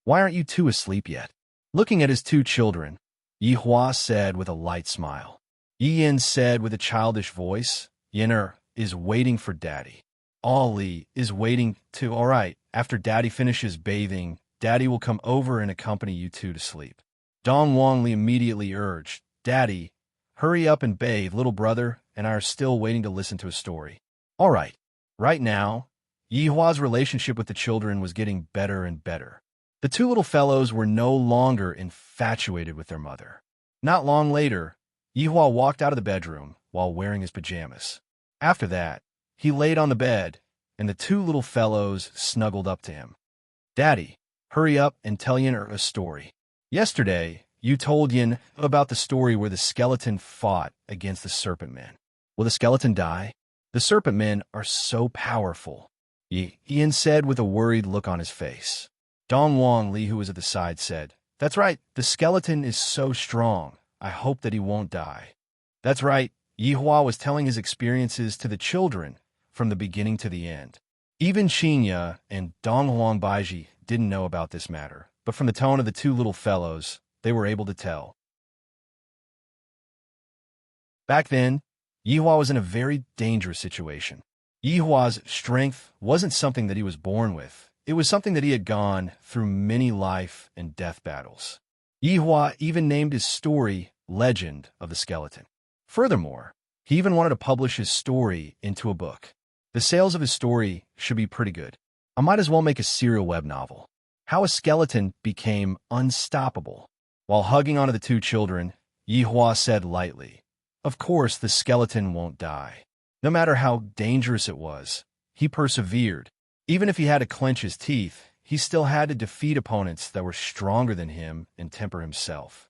"Why aren't you two asleep yet?" Looking at his two children, Yihua said with a light smile. Yin said with a childish voice, "Yin'er is waiting for Daddy. Ali is waiting too. All right, after Daddy finishes bathing, Daddy will come over and accompany you two to sleep." Dong Wangli immediately urged, "Daddy, hurry up and bathe. Little brother and I are still waiting to listen to a story." "All right." Right now, Yihua's relationship with the children was getting better and better. The two little fellows were no longer infatuated with their mother. Not long later, Yihua walked out of the bedroom while wearing his pajamas. After that, he laid on the bed, and the two little fellows snuggled up to him. "Daddy, hurry up and tell Yin a story. Yesterday, you told Yin about the story where the skeleton fought against the serpent men. Will the skeleton die? The serpent men are so powerful," Yin said with a worried look on his face. Dong Wangli, who was at the side, said, "That's right, the skeleton is so strong. I hope that he won't die." That's right, Yihua was telling his experiences to the children from the beginning to the end. Even Qinya and Donghuang Baiji didn't know about this matter, but from the tone of the two little fellows, they were able to tell. Back then, Yihua was in a very dangerous situation. Yihua's strength wasn't something that he was born with. It was something that he had gone through many life and death battles. Yihua even named his story Legend of the Skeleton. Furthermore, he even wanted to publish his story into a book. The sales of his story should be pretty good. I might as well make a serial web novel. How a skeleton became unstoppable. While hugging onto the two children, Yihua said lightly, "Of course the skeleton won't die." No matter how dangerous it was, he persevered. Even if he had to clench his teeth, he still had to defeat opponents that were stronger than him and temper himself.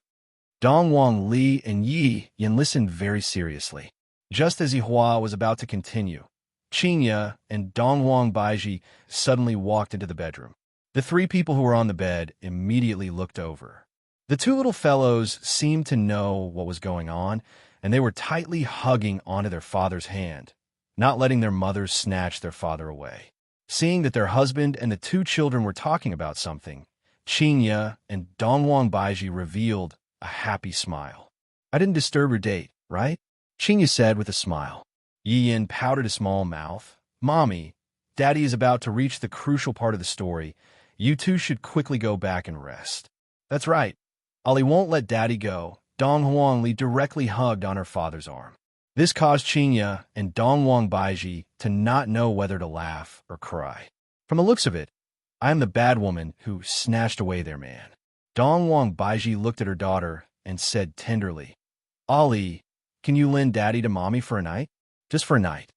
Dongwang Li and Yi Yin listened very seriously. Just as Yihua was about to continue, Qinya and Dongwang Baiji suddenly walked into the bedroom. The three people who were on the bed immediately looked over. The two little fellows seemed to know what was going on, and they were tightly hugging onto their father's hand, not letting their mothers snatch their father away. Seeing that their husband and the two children were talking about something, Qinya and Dongwang Baiji revealed a happy smile. "I didn't disturb your date, right?" Qinya said with a smile. Yin pouted a small mouth. "Mommy, Daddy is about to reach the crucial part of the story. You two should quickly go back and rest." "That's right. Ali won't let Daddy go." Donghuang Li directly hugged on her father's arm. This caused Qinya and Dongwang Baiji to not know whether to laugh or cry. "From the looks of it, I am the bad woman who snatched away their man." Dongwang Baiji looked at her daughter and said tenderly, "Ali, can you lend Daddy to Mommy for a night? Just for a night."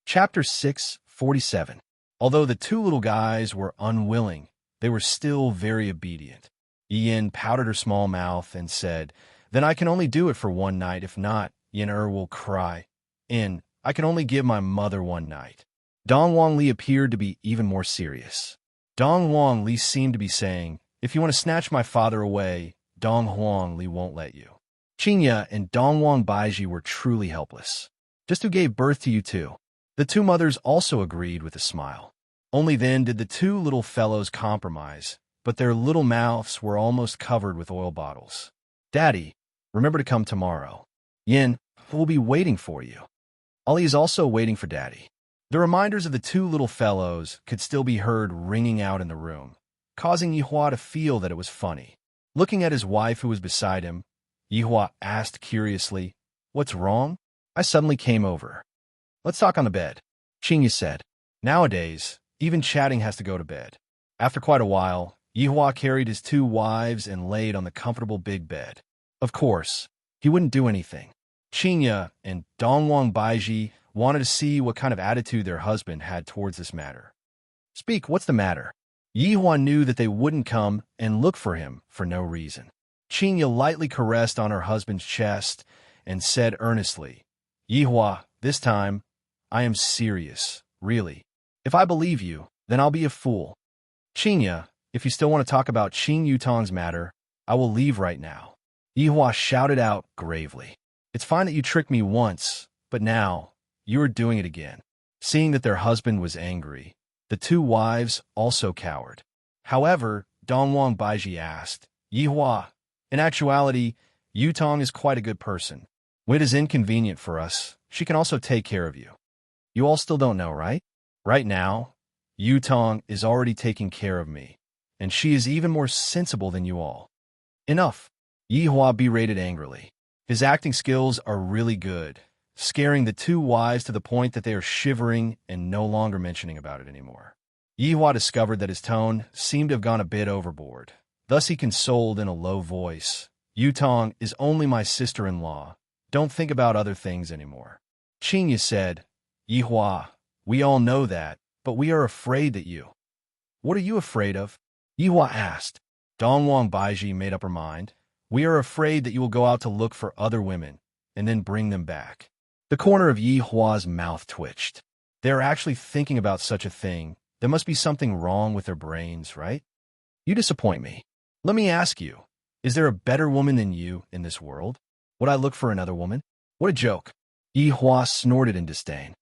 Chapter 647. Although the two little guys were unwilling, they were still very obedient. Yin pouted her small mouth and said, "Then I can only do it for one night. If not, Yin will cry. I can only give my mother one night. Dong Wang Li appeared to be even more serious. Dong Wang Li seemed to be saying, if you want to snatch my father away, Dong Huang Li won't let you. Qinya and Dong Wang Baiji were truly helpless. Just who gave birth to you two? The two mothers also agreed with a smile. Only then did the two little fellows compromise, but their little mouths were almost covered with oil bottles. Daddy, remember to come tomorrow. Yin will be waiting for you. Ali is also waiting for Daddy. The reminders of the two little fellows could still be heard ringing out in the room, causing Yihua to feel that it was funny. Looking at his wife who was beside him, Yihua asked curiously, "What's wrong?" I suddenly came over. "Let's talk on the bed," Qinya said. Nowadays, even chatting has to go to bed. After quite a while, Yihua carried his two wives and laid on the comfortable big bed. Of course, he wouldn't do anything. Qinya and Dongwang Baiji wanted to see what kind of attitude their husband had towards this matter. "Speak, what's the matter?" Yihua knew that they wouldn't come and look for him for no reason. Qinya lightly caressed on her husband's chest and said earnestly, "Yihua, this time, I am serious, really. If I believe you, then I'll be a fool. Qinya, if you still want to talk about Qing Yutong's matter, I will leave right now." Yihua shouted out gravely, "It's fine that you tricked me once, but now, you are doing it again." Seeing that their husband was angry, the two wives also cowered. However, Dongwang Baiji asked, "Yihua, in actuality, Yutong is quite a good person. When it is inconvenient for us, she can also take care of you. You all still don't know, right? Right now, Yutong is already taking care of me, and she is even more sensible than you all." "Enough," Yihua berated angrily. His acting skills are really good, scaring the two wives to the point that they are shivering and no longer mentioning about it anymore. Yihua discovered that his tone seemed to have gone a bit overboard. Thus he consoled in a low voice, "Yutong is only my sister-in-law. Don't think about other things anymore." Qinya said, "Yihua, we all know that, but we are afraid that you—" "What are you afraid of?" Yihua asked. Dongwang Baiji made up her mind. "We are afraid that you will go out to look for other women and then bring them back." The corner of Yihua's mouth twitched. They are actually thinking about such a thing. There must be something wrong with their brains, right? You disappoint me. Let me ask you, is there a better woman than you in this world? Would I look for another woman? What a joke. Yihua snorted in disdain.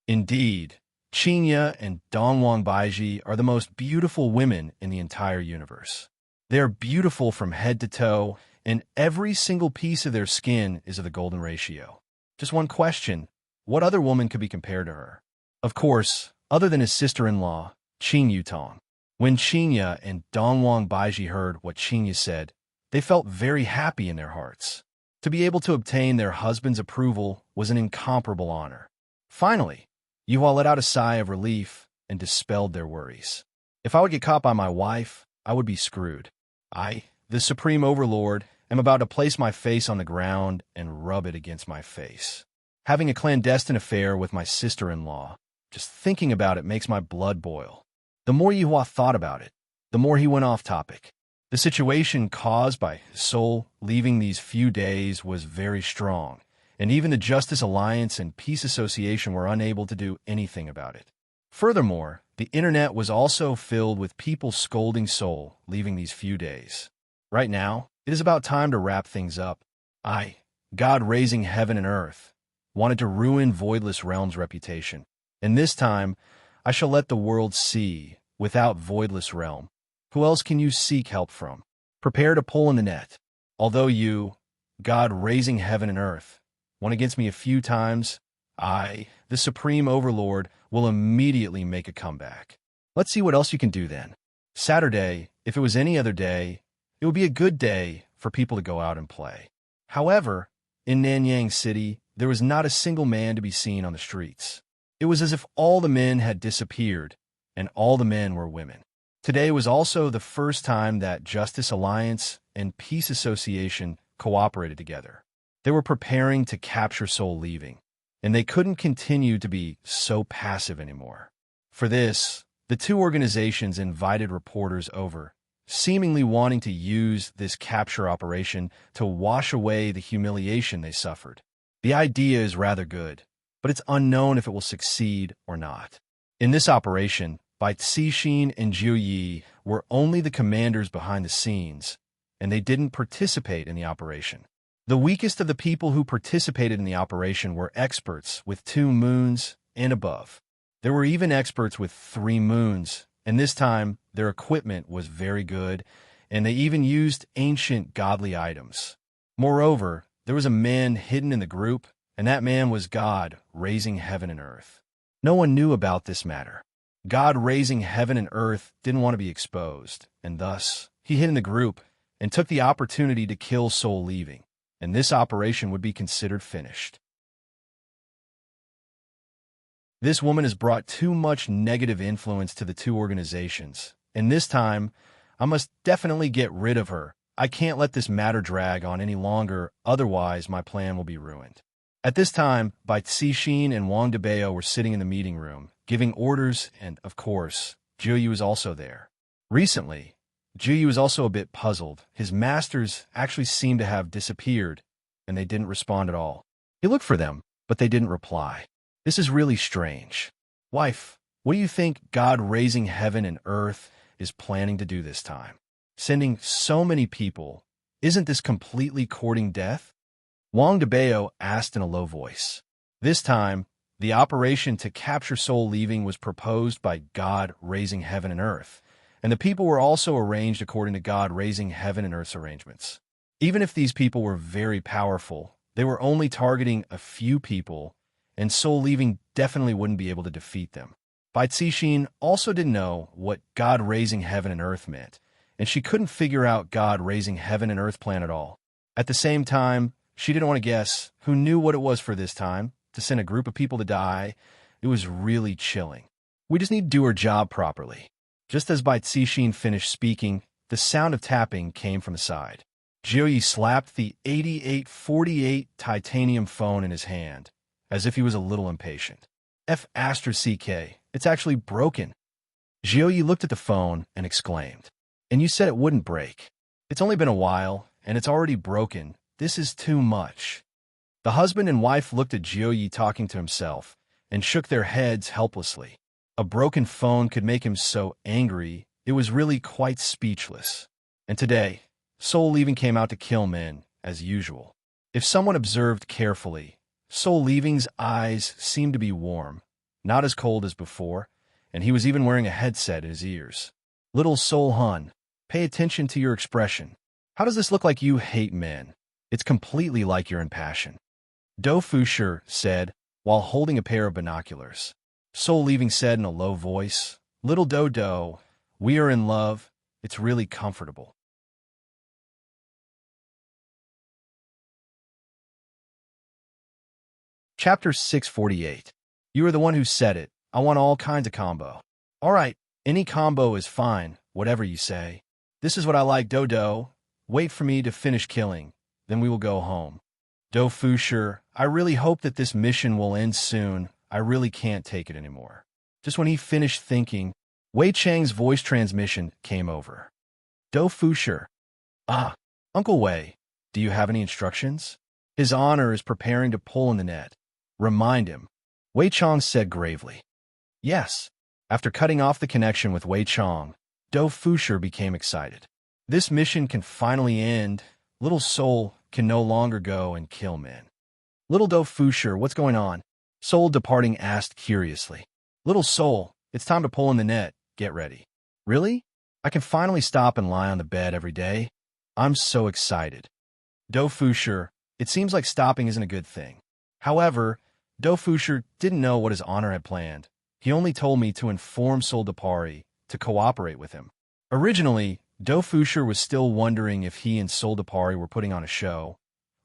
Indeed, Qinya and Dongwang Baiji are the most beautiful women in the entire universe. They are beautiful from head to toe, and every single piece of their skin is of the golden ratio. Just one question, what other woman could be compared to her? Of course, other than his sister-in-law, Qing Yutong. When Qinya and Dongwang Baiji heard what Qinya said, they felt very happy in their hearts. To be able to obtain their husband's approval was an incomparable honor. Finally, Yihua let out a sigh of relief and dispelled their worries. If I would get caught by my wife, I would be screwed. I, the Supreme Overlord, am about to place my face on the ground and rub it against my face. Having a clandestine affair with my sister-in-law, just thinking about it makes my blood boil. The more Yihua thought about it, the more he went off topic. The situation caused by his soul leaving these few days was very strong, and even the Justice Alliance and Peace Association were unable to do anything about it. Furthermore, the internet was also filled with people scolding Soul leaving these few days. Right now, it is about time to wrap things up. I, God raising heaven and earth, wanted to ruin Voidless Realm's reputation, and this time, I shall let the world see, without Voidless Realm, who else can you seek help from? Prepare to pull in the net. Although you, God raising heaven and earth, won against me a few times, I, the Supreme Overlord, will immediately make a comeback. Let's see what else you can do then. Saturday, if it was any other day, it would be a good day for people to go out and play. However, in Nanyang City, there was not a single man to be seen on the streets. It was as if all the men had disappeared, and all the men were women. Today was also the first time that Justice Alliance and Peace Association cooperated together. They were preparing to capture Soul leaving, and they couldn't continue to be so passive anymore. For this, the two organizations invited reporters over seemingly wanting to use this capture operation to wash away the humiliation they suffered. The idea is rather good, but it's unknown if it will succeed or not. In this operation, Bai Cixin and Jiu Yi were only the commanders behind the scenes, and they didn't participate in the operation. The weakest of the people who participated in the operation were experts with 2 moons and above. There were even experts with 3 moons, and this time their equipment was very good, and they even used ancient godly items. Moreover, there was a man hidden in the group, and that man was God raising heaven and earth. No one knew about this matter. God raising heaven and earth didn't want to be exposed, and thus he hid in the group and took the opportunity to kill Soul Leaving, and this operation would be considered finished. This woman has brought too much negative influence to the 2 organizations, and this time, I must definitely get rid of her. I can't let this matter drag on any longer, otherwise my plan will be ruined. At this time, Bai Cixin and Wang Debao were sitting in the meeting room, giving orders, and, of course, Jiu Yi was also there. Recently, Jiu Yi was also a bit puzzled. His masters actually seemed to have disappeared, and they didn't respond at all. He looked for them, but they didn't reply. This is really strange. Wife, what do you think God raising heaven and earth is planning to do this time? Sending so many people, isn't this completely courting death? Wang Debao asked in a low voice. This time, the operation to capture Soul Leaving was proposed by God raising heaven and earth, and the people were also arranged according to God raising heaven and earth's arrangements. Even if these people were very powerful, they were only targeting a few people, and Soul Leaving definitely wouldn't be able to defeat them. Bai Cixin also didn't know what God raising heaven and earth meant, and she couldn't figure out God raising heaven and earth plan at all. At the same time, she didn't want to guess who knew what it was for this time, to send a group of people to die. It was really chilling. We just need to do our job properly. Just as Bai Cixin finished speaking, the sound of tapping came from the side. Jiu Yi slapped the 8848 titanium phone in his hand, as if he was a little impatient. CK, it's actually broken. Jiu Yi looked at the phone and exclaimed, "And you said it wouldn't break. It's only been a while, and it's already broken. This is too much." The husband and wife looked at Jiu Yi talking to himself and shook their heads helplessly. A broken phone could make him so angry, it was really quite speechless. And today, Soul Leaving came out to kill men, as usual. If someone observed carefully, Soul Leaving's eyes seemed to be warm, not as cold as before, and he was even wearing a headset in his ears. "Little Soul Hun, pay attention to your expression. How does this look like you hate men? It's completely like you're in passion." Do Fusher said, while holding a pair of binoculars. Soul Leaving said in a low voice, "Little Do, we are in love. It's really comfortable." Chapter 648. You are the one who said it. I want all kinds of combo. All right, any combo is fine, whatever you say. This is what I like, Do. Wait for me to finish killing, then we will go home. Do Fusher, I really hope that this mission will end soon. I really can't take it anymore. Just when he finished thinking, Wei Chang's voice transmission came over. Do Fusher. "Ah, Uncle Wei, do you have any instructions? His Honor is preparing to pull in the net. Remind him." Wei Chang said gravely. Yes. After cutting off the connection with Wei Chang, Do Fusher became excited. This mission can finally end. Little Soul can no longer go and kill men. "Little Do Fusher, what's going on?" Soul Departing asked curiously. "Little Soul, it's time to pull in the net. Get ready." "Really? I can finally stop and lie on the bed every day. I'm so excited." Do Fusher, it seems like stopping isn't a good thing. However, Do Fusher didn't know what his Honor had planned. He only told me to inform Soul Depari to cooperate with him. Originally, Do Fusher was still wondering if he and Soul Depari were putting on a show,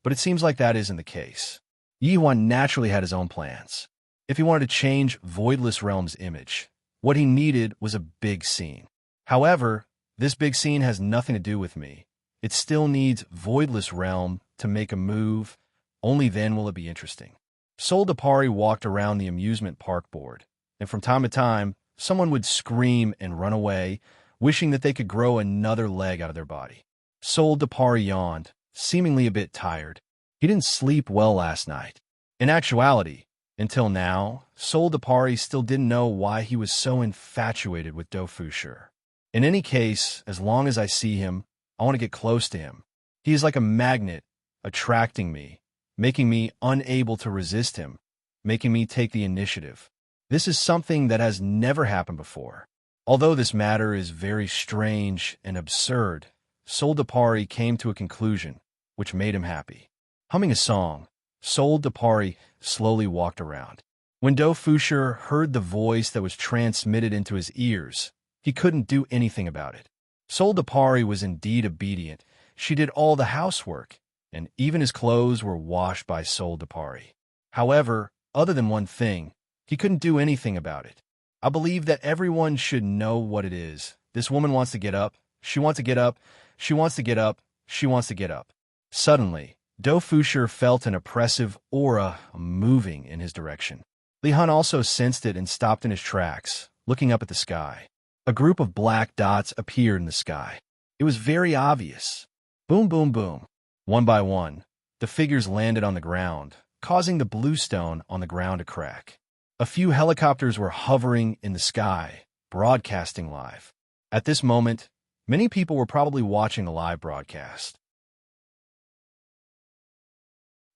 but it seems like that isn't the case. Yi Huan naturally had his own plans. If he wanted to change Voidless Realm's image, what he needed was a big scene. However, this big scene has nothing to do with me. It still needs Voidless Realm to make a move. Only then will it be interesting. Soul Depari walked around the amusement park board, and from time to time, someone would scream and run away, wishing that they could grow another leg out of their body. Sol Depari yawned, seemingly a bit tired. He didn't sleep well last night. In actuality, until now, Sol Depari still didn't know why he was so infatuated with Dofusher. In any case, as long as I see him, I want to get close to him. He is like a magnet, attracting me, making me unable to resist him, making me take the initiative. This is something that has never happened before. Although this matter is very strange and absurd, Sol Depari came to a conclusion, which made him happy. Humming a song, Sol Depari slowly walked around. When Dofusher heard the voice that was transmitted into his ears, he couldn't do anything about it. Sol Depari was indeed obedient. She did all the housework, and even his clothes were washed by Sol Depari. However, other than one thing, he couldn't do anything about it. I believe that everyone should know what it is. This woman wants to get up. She wants to get up. She wants to get up. She wants to get up. Suddenly, Dofusher felt an oppressive aura moving in his direction. Li Hun also sensed it and stopped in his tracks, looking up at the sky. A group of black dots appeared in the sky. It was very obvious. Boom, boom, boom. One by one, the figures landed on the ground, causing the bluestone on the ground to crack. A few helicopters were hovering in the sky, broadcasting live. At this moment, many people were probably watching the live broadcast.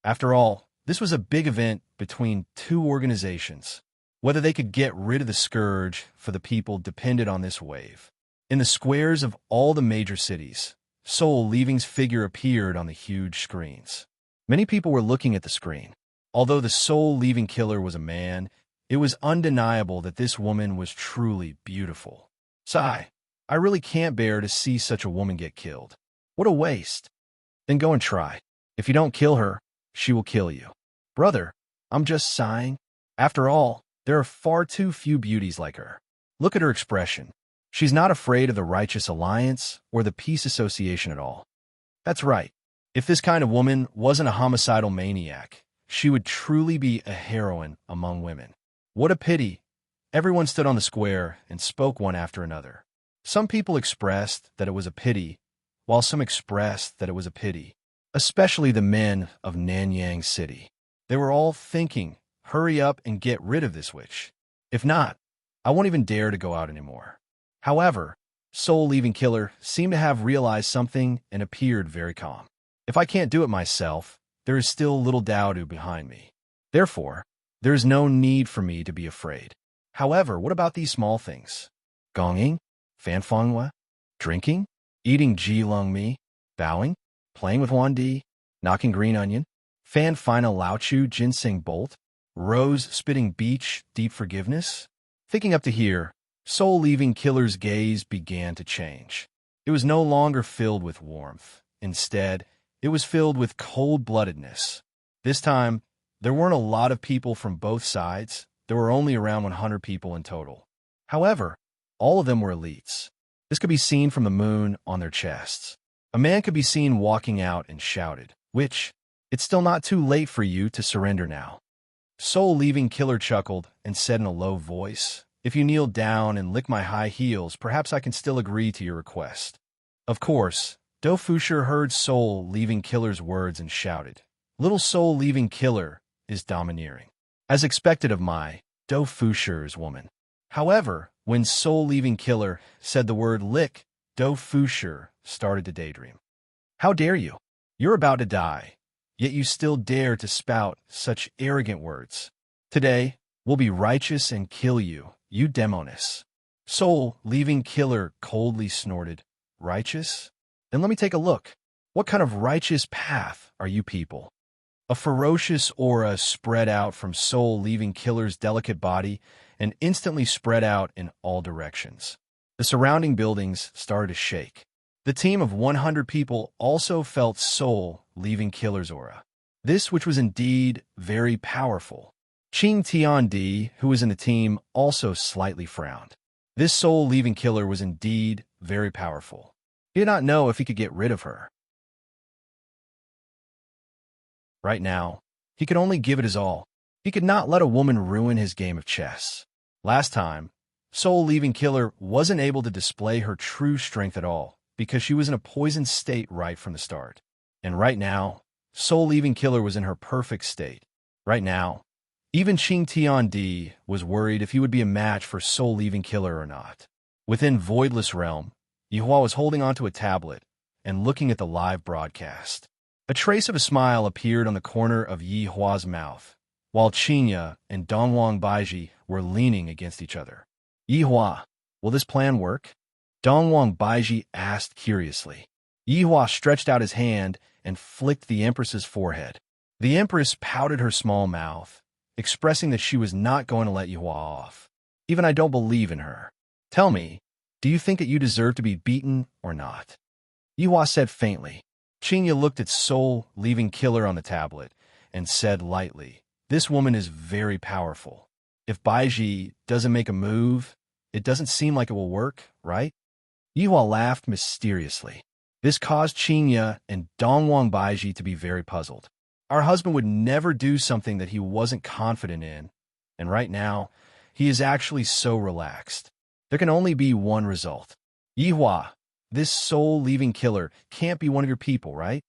After all, this was a big event between two organizations. Whether they could get rid of the scourge for the people depended on this wave. In the squares of all the major cities, Sol Leaving's figure appeared on the huge screens. Many people were looking at the screen. Although the Sol Leaving killer was a man, it was undeniable that this woman was truly beautiful. Sigh, I really can't bear to see such a woman get killed. What a waste. Then go and try. If you don't kill her, she will kill you. Brother, I'm just sighing. After all, there are far too few beauties like her. Look at her expression. She's not afraid of the Righteous Alliance or the Peace Association at all. That's right. If this kind of woman wasn't a homicidal maniac, she would truly be a heroine among women. What a pity. Everyone stood on the square and spoke one after another. Some people expressed that it was a pity, while some expressed that it was a pity, especially the men of Nanyang City. They were all thinking, hurry up and get rid of this witch. If not, I won't even dare to go out anymore. However, Sol Leaving Killer seemed to have realized something and appeared very calm. If I can't do it myself, there is still little Daodu behind me. Therefore, there is no need for me to be afraid. However, what about these small things? Gonging, fanfangwa, drinking, eating jilong mi, bowing, playing with Wandi, knocking green onion, fan fina lauchu ginseng bolt, rose spitting beach deep forgiveness? Thinking up to here, Sol Leaving Killer's gaze began to change. It was no longer filled with warmth. Instead, it was filled with cold-bloodedness. This time, there weren't a lot of people from both sides. There were only around 100 people in total. However, all of them were elites. This could be seen from the moon on their chests. A man could be seen walking out and shouted, "Witch, it's still not too late for you to surrender now." Sol Leaving Killer chuckled and said in a low voice, "If you kneel down and lick my high heels, perhaps I can still agree to your request." Of course, Dofusher heard Sol Leaving Killer's words and shouted, "Little Sol Leaving Killer is domineering." As expected of my Dofusher's woman. However, when Sol Leaving Killer said the word lick, Dofusher started to daydream. How dare you? You're about to die, yet you still dare to spout such arrogant words. Today, we'll be righteous and kill you, you demoness. Sol Leaving Killer coldly snorted, "Righteous? Then let me take a look. What kind of righteous path are you people?" A ferocious aura spread out from Sol Leaving Killer's delicate body and instantly spread out in all directions. The surrounding buildings started to shake. The team of 100 people also felt Sol Leaving Killer's aura. This which was indeed very powerful. Ching Tiandi, who was in the team, also slightly frowned. This Sol Leaving Killer was indeed very powerful. He did not know if he could get rid of her. Right now, he could only give it his all. He could not let a woman ruin his game of chess. Last time, Soul-leaving killer wasn't able to display her true strength at all because she was in a poisoned state right from the start. And right now, Soul-leaving killer was in her perfect state. Right now, even Qing Tiandi was worried if he would be a match for Soul-leaving killer or not. Within Voidless Realm, Yihua was holding onto a tablet and looking at the live broadcast. A trace of a smile appeared on the corner of Yihua's mouth, while Qinya and Dongwang Baiji were leaning against each other. Yihua, will this plan work? Dongwang Baiji asked curiously. Yihua stretched out his hand and flicked the Empress's forehead. The Empress pouted her small mouth, expressing that she was not going to let Yihua off. Even I don't believe in her. Tell me, do you think that you deserve to be beaten or not? Yihua said faintly. Qinya looked at Soul-leaving killer on the tablet and said lightly, this woman is very powerful. If Baiji doesn't make a move, it doesn't seem like it will work, right? Yihua laughed mysteriously. This caused Qinya and Dongwang Baiji to be very puzzled. Our husband would never do something that he wasn't confident in, and right now, he is actually so relaxed. There can only be one result. Yihua, this soul-leaving killer can't be one of your people, right?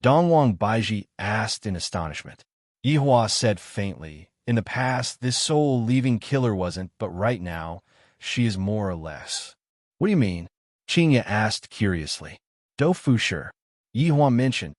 Dongwang Baiji asked in astonishment. Yihua said faintly, in the past, this soul-leaving killer wasn't, but right now, she is more or less. What do you mean? Qinya asked curiously. Do Fushi, Yihua mentioned.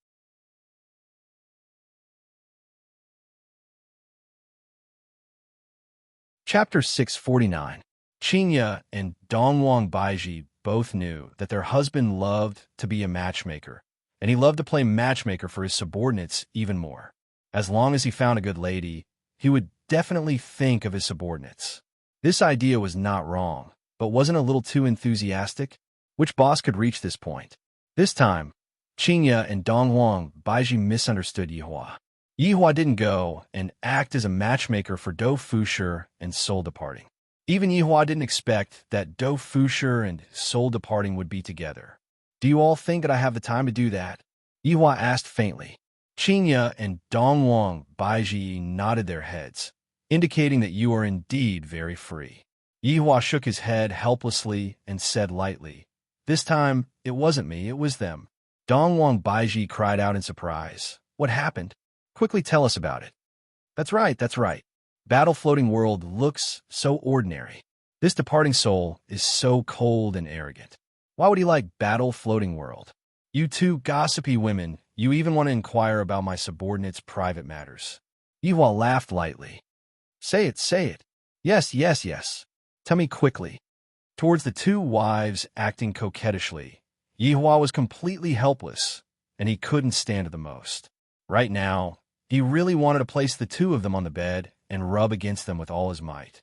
Chapter 649. Qinya and Dongwang Baiji both knew that their husband loved to be a matchmaker, and he loved to play matchmaker for his subordinates even more. As long as he found a good lady, he would definitely think of his subordinates. This idea was not wrong, but wasn't a little too enthusiastic? Which boss could reach this point? This time, Qinya and Dongwang Baiji misunderstood Yihua. Yihua didn't go and act as a matchmaker for Do Fushi and Soul Departing. Even Yihua didn't expect that Do Fushi and Soul Departing would be together. Do you all think that I have the time to do that? Yihua asked faintly. Qinya and Dongwang Baiji nodded their heads, indicating that you are indeed very free. Yihua shook his head helplessly and said lightly, this time, it wasn't me, it was them. Dongwang Baiji cried out in surprise. What happened? Quickly tell us about it. That's right, that's right. Battle Floating World looks so ordinary. This departing soul is so cold and arrogant. Why would he like Battle Floating World? You two gossipy women, you even want to inquire about my subordinates' private matters. Yihua laughed lightly. Say it, say it. Yes, yes, yes. Tell me quickly. Towards the two wives acting coquettishly, Yihua was completely helpless, and he couldn't stand it the most. Right now, he really wanted to place the two of them on the bed and rub against them with all his might.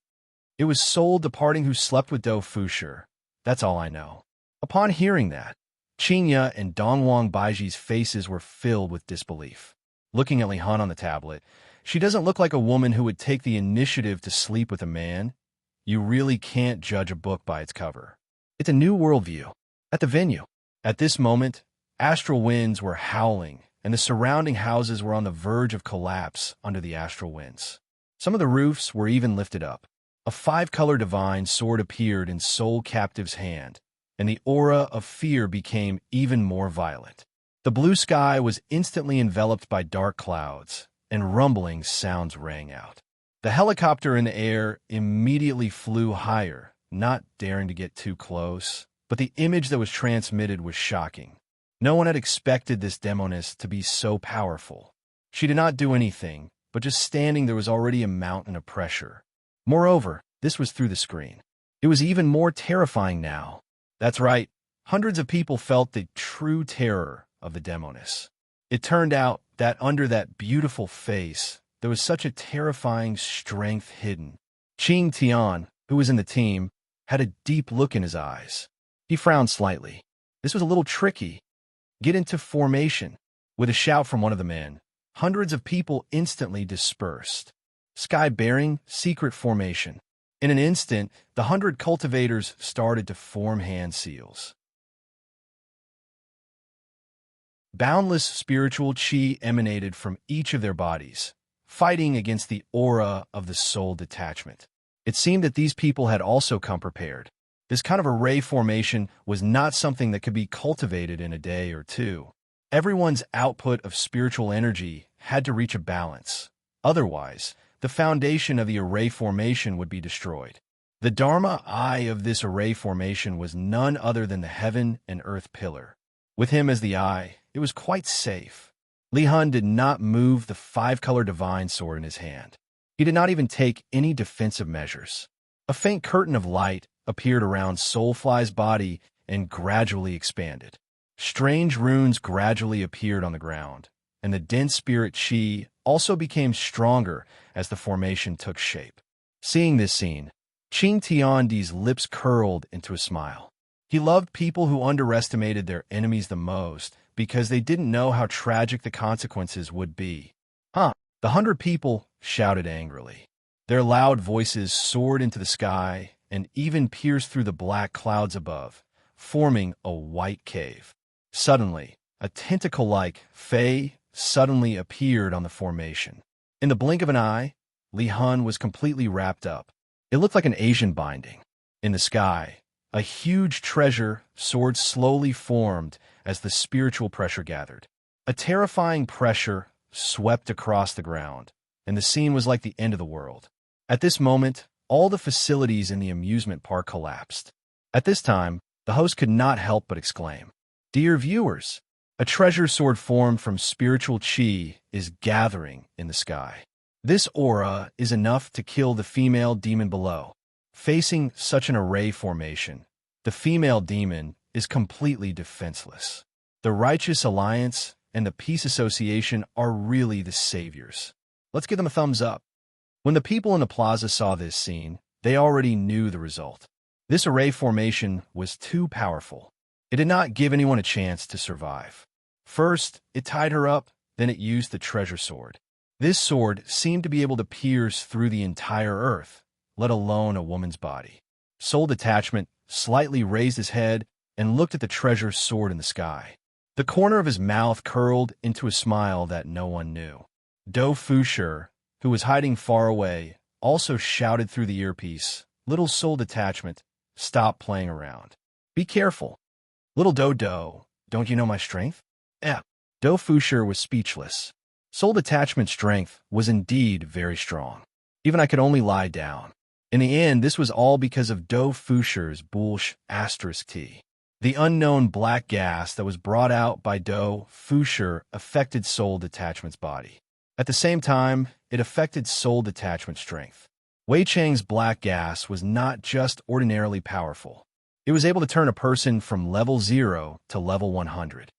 It was Soul Departing who slept with Do Fushi. That's all I know. Upon hearing that, Qinya and Dongwang Baiji's faces were filled with disbelief. Looking at Li Han on the tablet, she doesn't look like a woman who would take the initiative to sleep with a man. You really can't judge a book by its cover. It's a new worldview. At the venue, at this moment, astral winds were howling, and the surrounding houses were on the verge of collapse under the astral winds. Some of the roofs were even lifted up. A five-color divine sword appeared in Soul Captive's hand, and the aura of fear became even more violent. The blue sky was instantly enveloped by dark clouds, and rumbling sounds rang out. The helicopter in the air immediately flew higher, not daring to get too close, but the image that was transmitted was shocking. No one had expected this demoness to be so powerful. She did not do anything, but just standing there was already a mountain of pressure. Moreover, this was through the screen. It was even more terrifying now. That's right, hundreds of people felt the true terror of the demoness. It turned out that under that beautiful face, there was such a terrifying strength hidden. Qing Tian, who was in the team, had a deep look in his eyes. He frowned slightly. This was a little tricky. Get into formation. With a shout from one of the men, hundreds of people instantly dispersed. Sky bearing, secret formation. In an instant, the 100 cultivators started to form hand seals. Boundless spiritual chi emanated from each of their bodies, fighting against the aura of the soul detachment. It seemed that these people had also come prepared. This kind of array formation was not something that could be cultivated in a day or two. Everyone's output of spiritual energy had to reach a balance. Otherwise, the foundation of the array formation would be destroyed. The Dharma eye of this array formation was none other than the heaven and earth pillar. With him as the eye, it was quite safe. Li Hun did not move the five-color divine sword in his hand. He did not even take any defensive measures. A faint curtain of light appeared around Soulfly's body and gradually expanded. Strange runes gradually appeared on the ground, and the dense spirit chi also became stronger as the formation took shape. Seeing this scene, Qing Tiandi's lips curled into a smile. He loved people who underestimated their enemies the most because they didn't know how tragic the consequences would be. Huh? The 100 people shouted angrily. Their loud voices soared into the sky and even pierced through the black clouds above, forming a white cave. Suddenly, a tentacle-like Fey suddenly appeared on the formation. In the blink of an eye, Li Hun was completely wrapped up. It looked like an Asian binding. In the sky, a huge treasure sword slowly formed as the spiritual pressure gathered. A terrifying pressure swept across the ground, and the scene was like the end of the world. At this moment, all the facilities in the amusement park collapsed. At this time, the host could not help but exclaim, "Dear viewers, a treasure sword formed from spiritual chi is gathering in the sky. This aura is enough to kill the female demon below." Facing such an array formation, the female demon is completely defenseless. The Righteous Alliance and the Peace Association are really the saviors. Let's give them a thumbs up. When the people in the plaza saw this scene, they already knew the result. This array formation was too powerful. It did not give anyone a chance to survive. First, it tied her up, then it used the treasure sword. This sword seemed to be able to pierce through the entire earth, let alone a woman's body. Soul Detachment slightly raised his head and looked at the treasure sword in the sky. The corner of his mouth curled into a smile that no one knew. Do Fusher, who was hiding far away, also shouted through the earpiece, "Little Soul Detachment, stop playing around. Be careful. Little Do, don't you know my strength?" Do Fusher was speechless. Soul Detachment's strength was indeed very strong. Even I could only lie down. In the end, this was all because of Do Fusher's bulsh *T. The unknown black gas that was brought out by Do Fusher affected Soul Detachment's body. At the same time, it affected Soul Detachment's strength. Wei Chang's black gas was not just ordinarily powerful. It was able to turn a person from level 0 to level 100.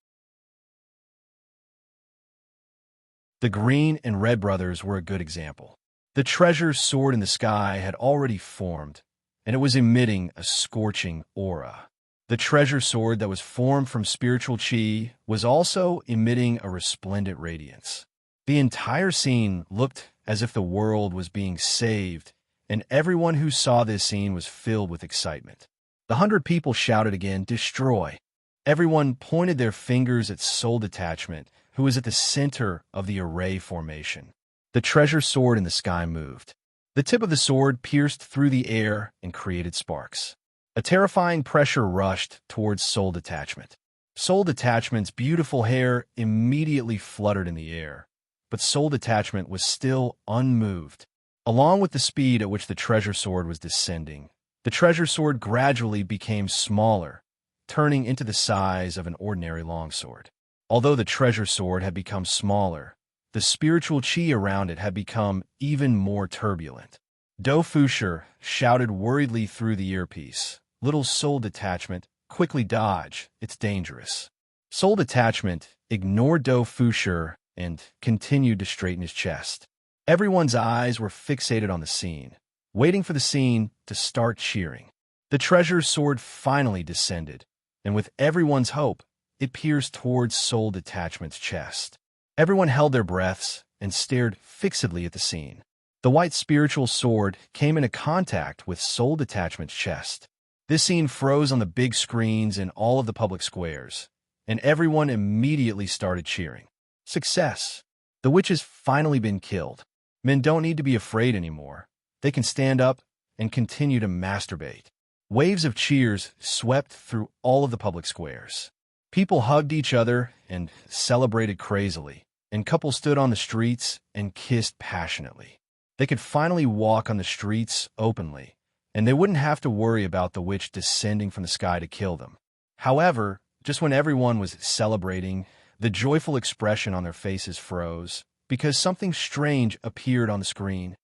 The Green and Red brothers were a good example. The treasure sword in the sky had already formed, and it was emitting a scorching aura. The treasure sword that was formed from spiritual chi was also emitting a resplendent radiance. The entire scene looked as if the world was being saved, and everyone who saw this scene was filled with excitement. The 100 people shouted again, "Destroy!" Everyone pointed their fingers at Soul Detachment, who was at the center of the array formation. The treasure sword in the sky moved. The tip of the sword pierced through the air and created sparks. A terrifying pressure rushed towards Soul Detachment. Soul Detachment's beautiful hair immediately fluttered in the air, but Soul Detachment was still unmoved. Along with the speed at which the treasure sword was descending, the treasure sword gradually became smaller, turning into the size of an ordinary longsword. Although the treasure sword had become smaller, the spiritual chi around it had become even more turbulent. Do Fusher shouted worriedly through the earpiece, "Little Soul Detachment, quickly dodge, it's dangerous." Soul Detachment ignored Do Fusher and continued to straighten his chest. Everyone's eyes were fixated on the scene, waiting for the scene to start cheering. The treasure sword finally descended, and with everyone's hope, it pierced towards Soul Detachment's chest. Everyone held their breaths and stared fixedly at the scene. The white spiritual sword came into contact with Soul Detachment's chest. This scene froze on the big screens in all of the public squares, and everyone immediately started cheering. Success! The witch has finally been killed. Men don't need to be afraid anymore. They can stand up and continue to masturbate. Waves of cheers swept through all of the public squares. People hugged each other and celebrated crazily, and couples stood on the streets and kissed passionately. They could finally walk on the streets openly, and they wouldn't have to worry about the witch descending from the sky to kill them. However, just when everyone was celebrating, the joyful expression on their faces froze because something strange appeared on the screen.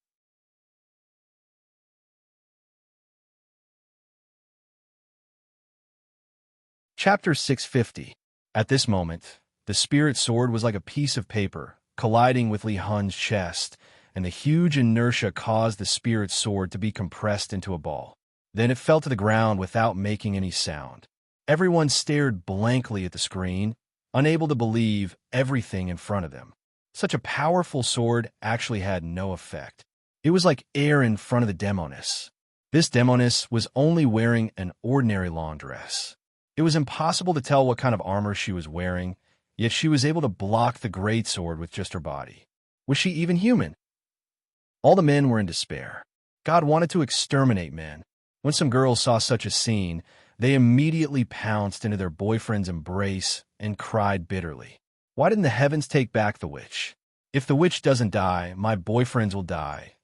Chapter 650. At this moment, the spirit sword was like a piece of paper, colliding with Li Hun's chest, and the huge inertia caused the spirit sword to be compressed into a ball. Then it fell to the ground without making any sound. Everyone stared blankly at the screen, unable to believe everything in front of them. Such a powerful sword actually had no effect. It was like air in front of the demoness. This demoness was only wearing an ordinary long dress. It was impossible to tell what kind of armor she was wearing, yet she was able to block the greatsword with just her body. Was she even human? All the men were in despair. God wanted to exterminate men. When some girls saw such a scene, they immediately pounced into their boyfriend's embrace and cried bitterly. Why didn't the heavens take back the witch? If the witch doesn't die, my boyfriends will die.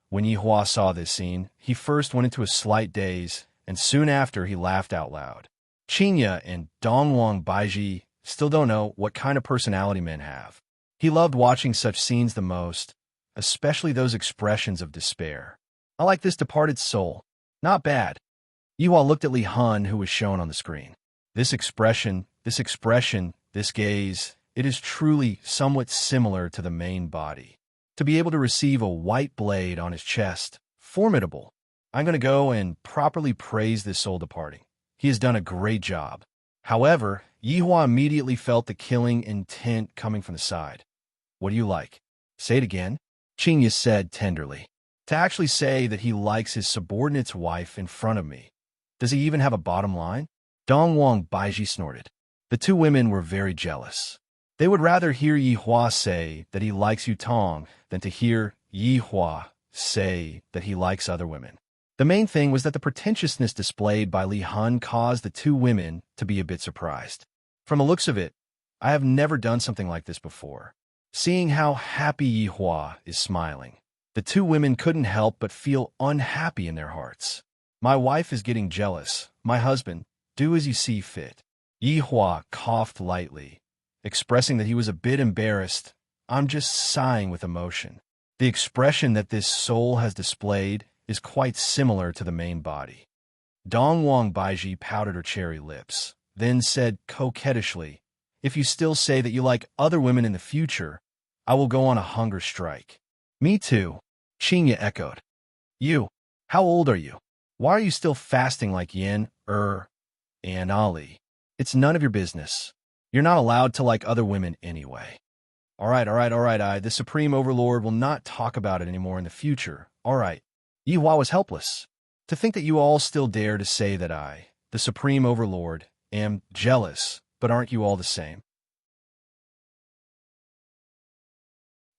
When Yihua saw this scene, he first went into a slight daze, and soon after he laughed out loud. Qinya and Dongwang Baiji still don't know what kind of personality men have. He loved watching such scenes the most, especially those expressions of despair. I like this departed soul. Not bad. Yihua looked at Li Hun, who was shown on the screen. This expression, this gaze, it is truly somewhat similar to the main body. To be able to receive a white blade on his chest, formidable. I'm going to go and properly praise this soul departing. He has done a great job. However, Yihua immediately felt the killing intent coming from the side. What do you like? Say it again. Qinya said tenderly. To actually say that he likes his subordinate's wife in front of me. Does he even have a bottom line? Dongwang Baiji snorted. The two women were very jealous. They would rather hear Yihua say that he likes Yutong than to hear Yihua say that he likes other women. The main thing was that the pretentiousness displayed by Li Hun caused the two women to be a bit surprised. From the looks of it, I have never done something like this before. Seeing how happy Yihua is smiling, the two women couldn't help but feel unhappy in their hearts. My wife is getting jealous. My husband, do as you see fit. Yihua coughed lightly, expressing that he was a bit embarrassed. I'm just sighing with emotion. The expression that this soul has displayed is quite similar to the main body. Dongwang Baiji pouted her cherry lips, then said coquettishly, if you still say that you like other women in the future, I will go on a hunger strike. Me too, Qinya echoed. You, how old are you? Why are you still fasting like Yin, and Ali? It's none of your business. You're not allowed to like other women anyway. All right, the Supreme Overlord will not talk about it anymore in the future. All right. Yihua was helpless. To think that you all still dare to say that I, the Supreme Overlord, am jealous, but aren't you all the same?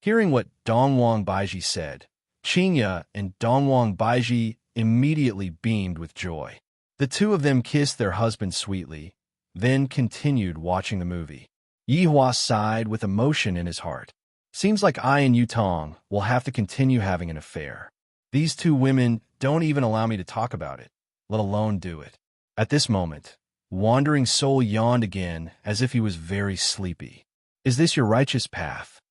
Hearing what Dongwang Baiji said, Qinya and Dongwang Baiji immediately beamed with joy. The two of them kissed their husband sweetly, then continued watching the movie. Yihua sighed with emotion in his heart. Seems like I and Yutong will have to continue having an affair. These two women don't even allow me to talk about it, let alone do it. At this moment, Wandering Soul yawned again as if he was very sleepy. Is this your righteous path?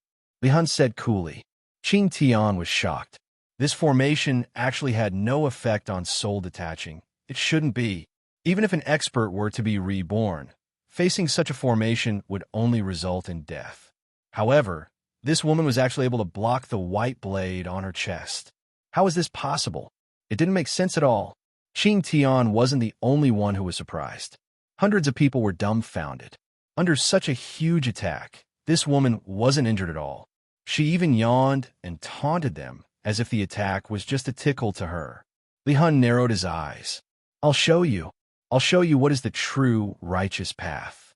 Li Hun said coolly. Qing Tian was shocked. This formation actually had no effect on soul detaching. It shouldn't be. Even if an expert were to be reborn, facing such a formation would only result in death. However, this woman was actually able to block the white blade on her chest. How is this possible? It didn't make sense at all. Qing Tian wasn't the only one who was surprised. Hundreds of people were dumbfounded. Under such a huge attack, this woman wasn't injured at all. She even yawned and taunted them, as if the attack was just a tickle to her. Li Hun narrowed his eyes. I'll show you what is the true righteous path.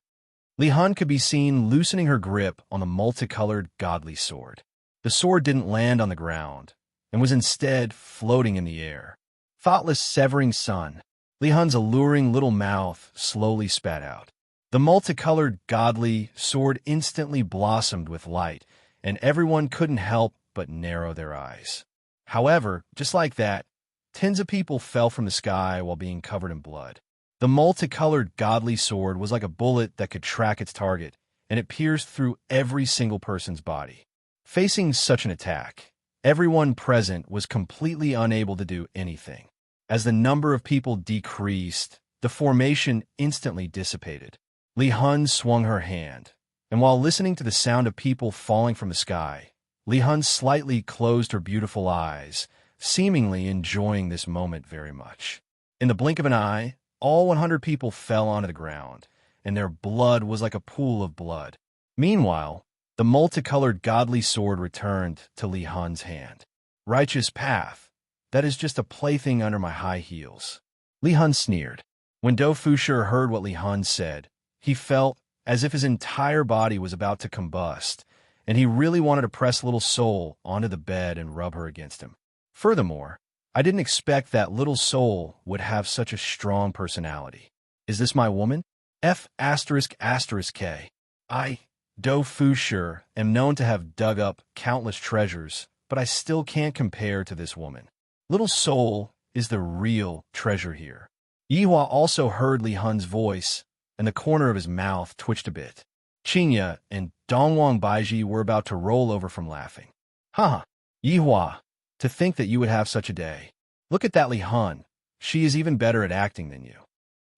Li Hun could be seen loosening her grip on the multicolored godly sword. The sword didn't land on the ground, and was instead floating in the air. Thoughtless severing sun. Li Hun's alluring little mouth slowly spat out. The multicolored godly sword instantly blossomed with light, and everyone couldn't help but narrow their eyes. However, just like that, tens of people fell from the sky while being covered in blood. The multicolored godly sword was like a bullet that could track its target, and it pierced through every single person's body. Facing such an attack, everyone present was completely unable to do anything. As the number of people decreased, the formation instantly dissipated. Li Hun swung her hand, and while listening to the sound of people falling from the sky, Li Hun slightly closed her beautiful eyes, seemingly enjoying this moment very much. In the blink of an eye, all 100 people fell onto the ground, and their blood was like a pool of blood. Meanwhile, the multicolored godly sword returned to Li Hun's hand. Righteous path. That is just a plaything under my high heels. Li Hun sneered. When Do Fushi heard what Li Hun said, he felt as if his entire body was about to combust, and he really wanted to press little soul onto the bed and rub her against him. Furthermore, I didn't expect that little soul would have such a strong personality. Is this my woman? F***K. I, Do Fushi, am known to have dug up countless treasures, but I still can't compare to this woman. Little soul is the real treasure here. Yihua also heard Li Hun's voice, and the corner of his mouth twitched a bit. Qingya and Dongwang Baiji were about to roll over from laughing. Haha, Yihua, to think that you would have such a day. Look at that Li Hun. She is even better at acting than you.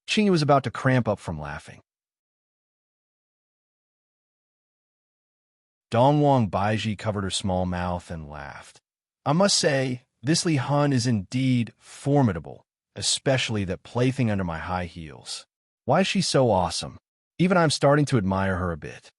Qingya was about to cramp up from laughing. Dongwang Baiji covered her small mouth and laughed. I must say, this Li Hun is indeed formidable, especially that plaything under my high heels. Why is she so awesome? Even I'm starting to admire her a bit.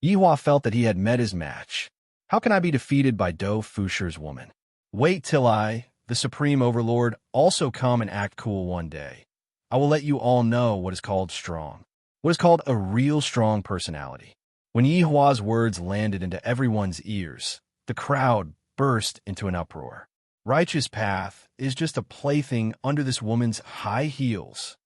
Yihua felt that he had met his match. How can I be defeated by Do Fushi's woman? Wait till I, the Supreme Overlord, also come and act cool one day. I will let you all know what is called strong. What is called a real strong personality. When Yihua's words landed into everyone's ears, the crowd burst into an uproar. Righteous path is just a plaything under this woman's high heels.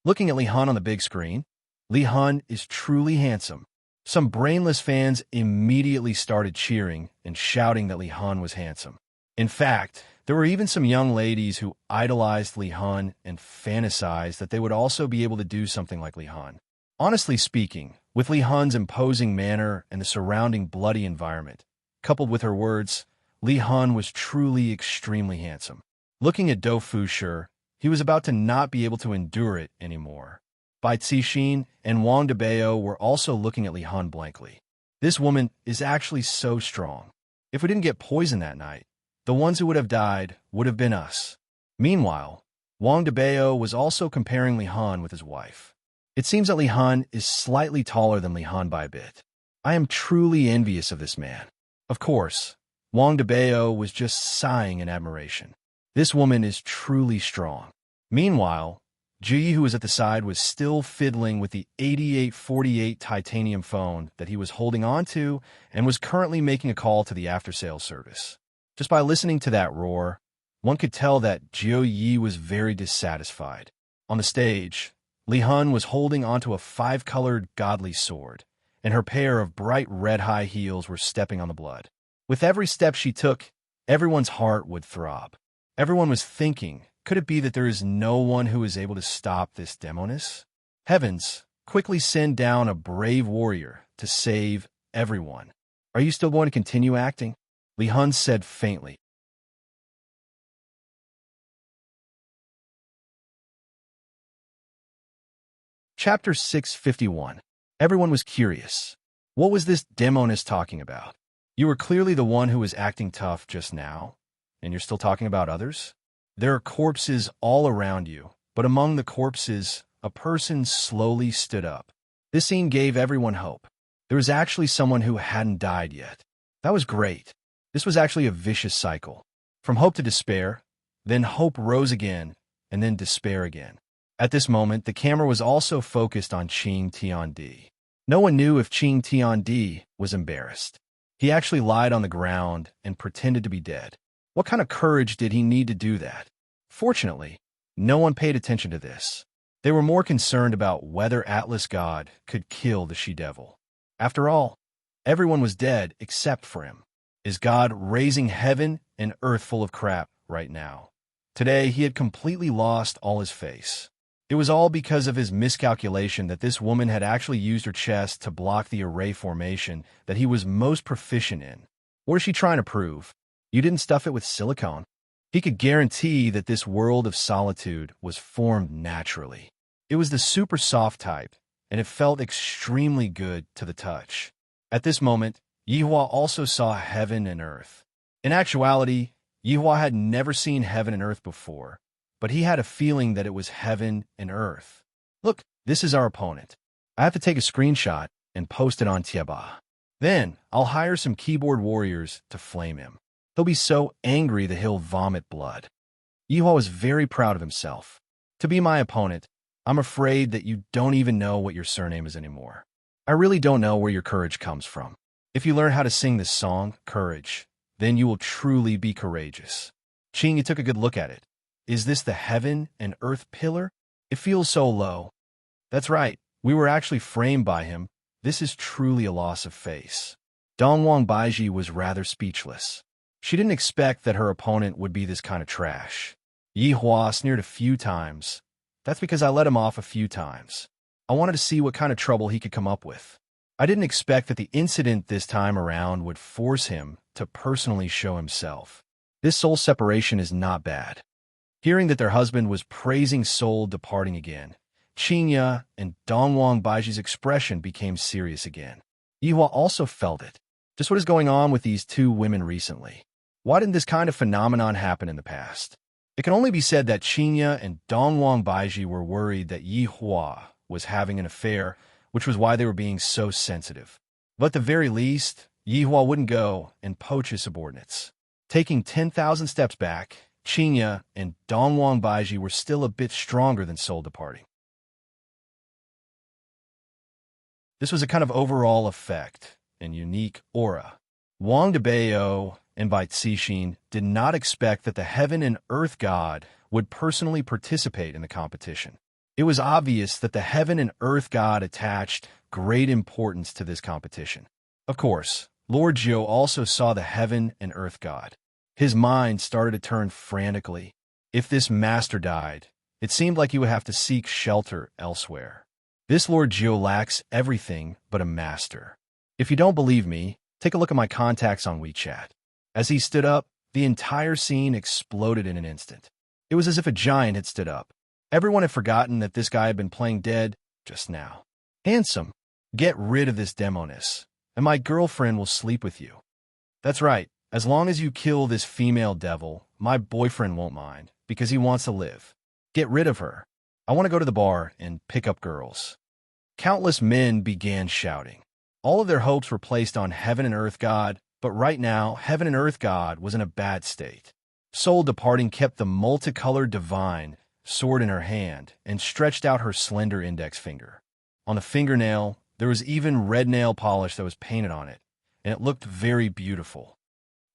Looking at Li Hun on the big screen, Li Hun is truly handsome. Some brainless fans immediately started cheering and shouting that Li Hun was handsome. In fact, there were even some young ladies who idolized Li Hun and fantasized that they would also be able to do something like Li Hun. Honestly speaking, with Li Hun's imposing manner and the surrounding bloody environment, coupled with her words, Li Hun was truly extremely handsome. Looking at Do Fushi, he was about to not be able to endure it anymore. Bai Cixin and Wang Debao were also looking at Li Hun blankly. This woman is actually so strong. If we didn't get poisoned that night, the ones who would have died would have been us. Meanwhile, Wang Debao was also comparing Li Hun with his wife. It seems that Li Hun is slightly taller than Li Hun by a bit. I am truly envious of this man. Of course, Wang Debao was just sighing in admiration. This woman is truly strong. Meanwhile, Ji, who was at the side, was still fiddling with the 8848 titanium phone that he was holding on to and was currently making a call to the after-sales service. Just by listening to that roar, one could tell that Jiu Yi was very dissatisfied. On the stage, Li Hun was holding onto a 5-colored godly sword, and her pair of bright red high heels were stepping on the blood. With every step she took, everyone's heart would throb. Everyone was thinking, could it be that there is no one who is able to stop this demoness? Heavens, quickly send down a brave warrior to save everyone. Are you still going to continue acting? Li Hun said faintly. Chapter 651. Everyone was curious. What was this demoness talking about? You were clearly the one who was acting tough just now, and you're still talking about others? There are corpses all around you, but among the corpses, a person slowly stood up. This scene gave everyone hope. There was actually someone who hadn't died yet. That was great. This was actually a vicious cycle. From hope to despair, then hope rose again, and then despair again. At this moment, the camera was also focused on Qing Tiandi. No one knew if Qing Tiandi was embarrassed. He actually lied on the ground and pretended to be dead. What kind of courage did he need to do that? Fortunately, no one paid attention to this. They were more concerned about whether Atlas God could kill the she-devil. After all, everyone was dead except for him. Is God raising heaven and earth full of crap right now? Today, he had completely lost all his face. It was all because of his miscalculation that this woman had actually used her chest to block the array formation that he was most proficient in. What is she trying to prove? You didn't stuff it with silicone? He could guarantee that this world of solitude was formed naturally. It was the super soft type, and it felt extremely good to the touch. At this moment, Yihua also saw heaven and earth. In actuality, Yihua had never seen heaven and earth before, but he had a feeling that it was heaven and earth. Look, this is our opponent. I have to take a screenshot and post it on Tieba. Then, I'll hire some keyboard warriors to flame him. He'll be so angry that he'll vomit blood. Yihua was very proud of himself. To be my opponent, I'm afraid that you don't even know what your surname is anymore. I really don't know where your courage comes from. If you learn how to sing this song, Courage, then you will truly be courageous. Qing, you took a good look at it. Is this the heaven and earth pillar? It feels so low. That's right, we were actually framed by him. This is truly a loss of face. Dongwang Baiji was rather speechless. She didn't expect that her opponent would be this kind of trash. Yihua sneered a few times. That's because I let him off a few times. I wanted to see what kind of trouble he could come up with. I didn't expect that the incident this time around would force him to personally show himself. This soul separation is not bad. Hearing that their husband was praising soul departing again, Qingya and Dongwang Baiji's expression became serious again. Yihua also felt it. Just what is going on with these two women recently? Why didn't this kind of phenomenon happen in the past? It can only be said that Qingya and Dongwang Baiji were worried that Yihua was having an affair, which was why they were being so sensitive. But at the very least, Yihua wouldn't go and poach his subordinates. Taking 10,000 steps back, Qingya and Dongwang Baiji were still a bit stronger than soul departing. This was a kind of overall effect and unique aura. Wang Debao and Bai Cixin did not expect that the heaven and earth god would personally participate in the competition. It was obvious that the heaven and earth god attached great importance to this competition. Of course, Lord Jiu also saw the heaven and earth god. His mind started to turn frantically. If this master died, it seemed like he would have to seek shelter elsewhere. This Lord Jiu lacks everything but a master. If you don't believe me, take a look at my contacts on WeChat. As he stood up, the entire scene exploded in an instant. It was as if a giant had stood up. Everyone had forgotten that this guy had been playing dead just now. Handsome, get rid of this demoness, and my girlfriend will sleep with you. That's right, as long as you kill this female devil, my boyfriend won't mind, because he wants to live. Get rid of her. I want to go to the bar and pick up girls. Countless men began shouting. All of their hopes were placed on heaven and earth god, but right now, heaven and earth god was in a bad state. Soul departing kept the multicolored divine sword in her hand and stretched out her slender index finger. On the fingernail, there was even red nail polish that was painted on it, and it looked very beautiful.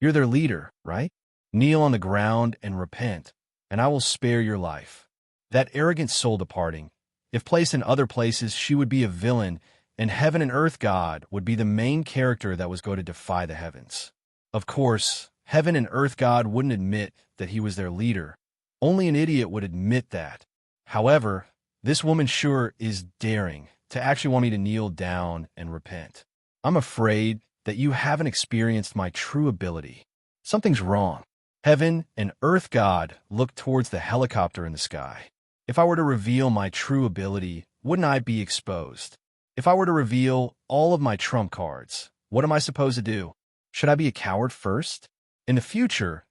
You're their leader, right? Kneel on the ground and repent, and I will spare your life. That arrogant soul departing, if placed in other places, she would be a villain, and heaven and earth god would be the main character that was going to defy the heavens. Of course, heaven and earth god wouldn't admit that he was their leader. Only an idiot would admit that. However, this woman sure is daring to actually want me to kneel down and repent. I'm afraid that you haven't experienced my true ability. Something's wrong. Heaven and earth god looked towards the helicopter in the sky. If I were to reveal my true ability, wouldn't I be exposed? If I were to reveal all of my trump cards, what am I supposed to do? Should I be a coward first? In the future,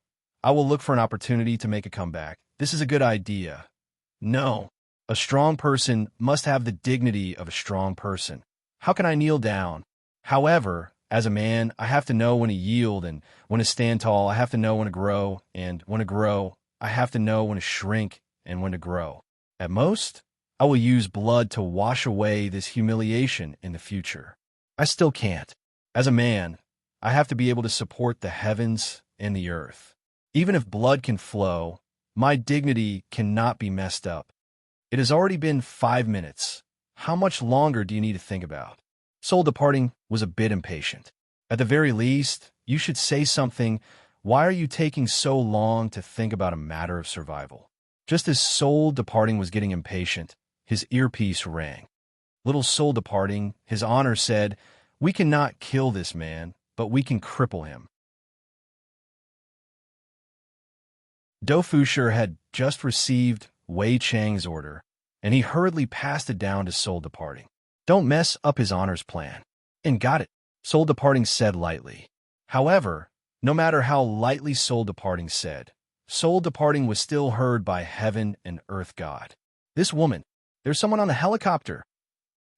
I will look for an opportunity to make a comeback. This is a good idea. No, a strong person must have the dignity of a strong person. How can I kneel down? However, as a man, I have to know when to yield and when to stand tall. I have to know when to grow, and when to grow, I have to know when to shrink and when to grow. At most, I will use blood to wash away this humiliation in the future. I still can't. As a man, I have to be able to support the heavens and the earth. Even if blood can flow, My dignity cannot be messed up. It has already been 5 minutes. How much longer do you need to think about? Soul Departing was a bit impatient. At the very least, you should say something. Why are you taking so long to think about a matter of survival? Just as Soul Departing was getting impatient, his earpiece rang. Little Soul Departing, his honor said, "We cannot kill this man, but we can cripple him." Do Fusher had just received Wei Chang's order, and he hurriedly passed it down to Soul Departing. "Don't mess up his honor's plan." "And got it," Soul Departing said lightly. However, no matter how lightly Soul Departing said, Soul Departing was still heard by heaven and earth God. "This woman, there's someone on the helicopter."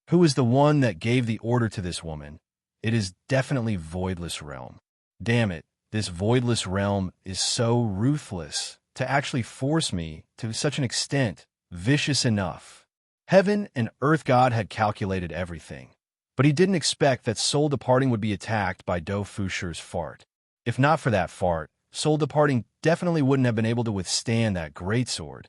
"Who is the one that gave the order to this woman?" "It is definitely Voidless Realm." "Damn it, this Voidless Realm is so ruthless to actually force me to such an extent, vicious enough." Heaven and earth God had calculated everything, but he didn't expect that Soul Departing would be attacked by Do Fusher's fart. If not for that fart, Soul Departing definitely wouldn't have been able to withstand that greatsword,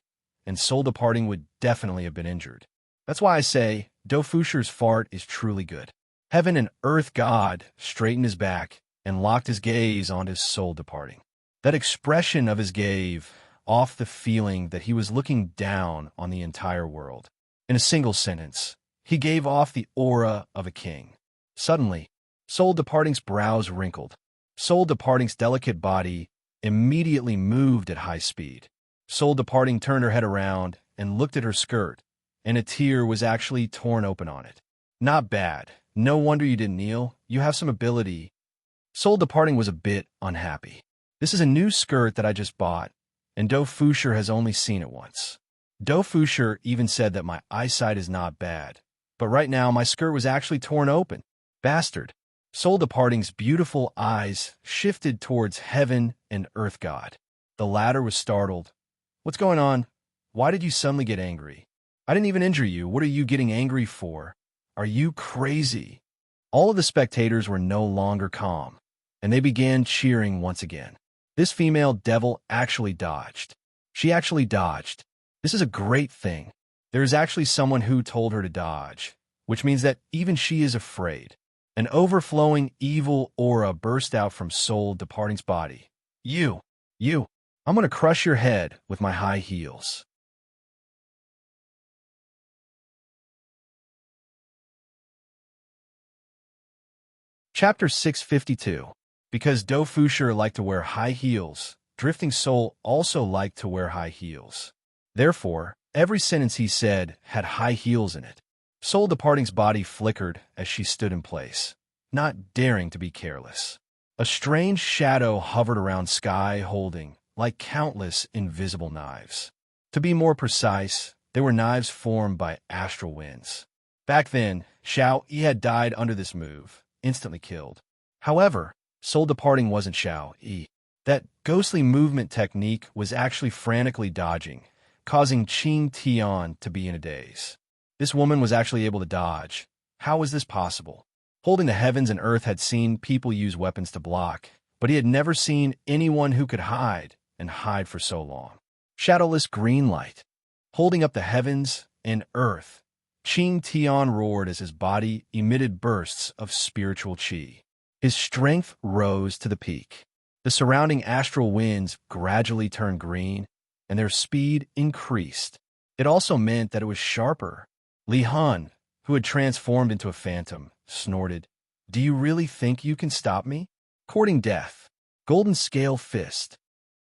and Soul Departing would definitely have been injured. That's why I say Do Fusher's fart is truly good. Heaven and earth God straightened his back and locked his gaze on his Soul Departing. That expression of his gave off the feeling that he was looking down on the entire world. In a single sentence, he gave off the aura of a king. Suddenly, Soul Departing's brows wrinkled. Soul Departing's delicate body immediately moved at high speed. Soul Departing turned her head around and looked at her skirt, and a tear was actually torn open on it. "Not bad. No wonder you didn't kneel. You have some ability." Soul Departing was a bit unhappy. "This is a new skirt that I just bought, and Do Fusher has only seen it once. Do Fusher even said that my eyesight is not bad, but right now my skirt was actually torn open. Bastard." Soul Departing's beautiful eyes shifted towards heaven and earth God. The latter was startled. "What's going on? Why did you suddenly get angry? I didn't even injure you. What are you getting angry for? Are you crazy?" All of the spectators were no longer calm, and they began cheering once again. This female devil actually dodged. She actually dodged. This is a great thing. There is actually someone who told her to dodge, which means that even she is afraid. An overflowing evil aura burst out from Soul Departing's body. You, I'm going to crush your head with my high heels." Chapter 652. Because Do Fusher liked to wear high heels, Drifting Soul also liked to wear high heels. Therefore, every sentence he said had high heels in it. Soul Departing's body flickered as she stood in place, not daring to be careless. A strange shadow hovered around Sky, holding, like countless invisible knives. To be more precise, they were knives formed by astral winds. Back then, Xiao Yi had died under this move, instantly killed. However, Soul Departing wasn't Xiao Yi. That ghostly movement technique was actually frantically dodging, causing Qing Tian to be in a daze. This woman was actually able to dodge. How was this possible? Holding the heavens and earth had seen people use weapons to block, but he had never seen anyone who could hide and hide for so long. Shadowless green light. Holding up the heavens and earth, Qing Tian roared as his body emitted bursts of spiritual qi. His strength rose to the peak. The surrounding astral winds gradually turned green, and their speed increased. It also meant that it was sharper. Li Han, who had transformed into a phantom, snorted, "Do you really think you can stop me?" Courting death. Golden scale fist.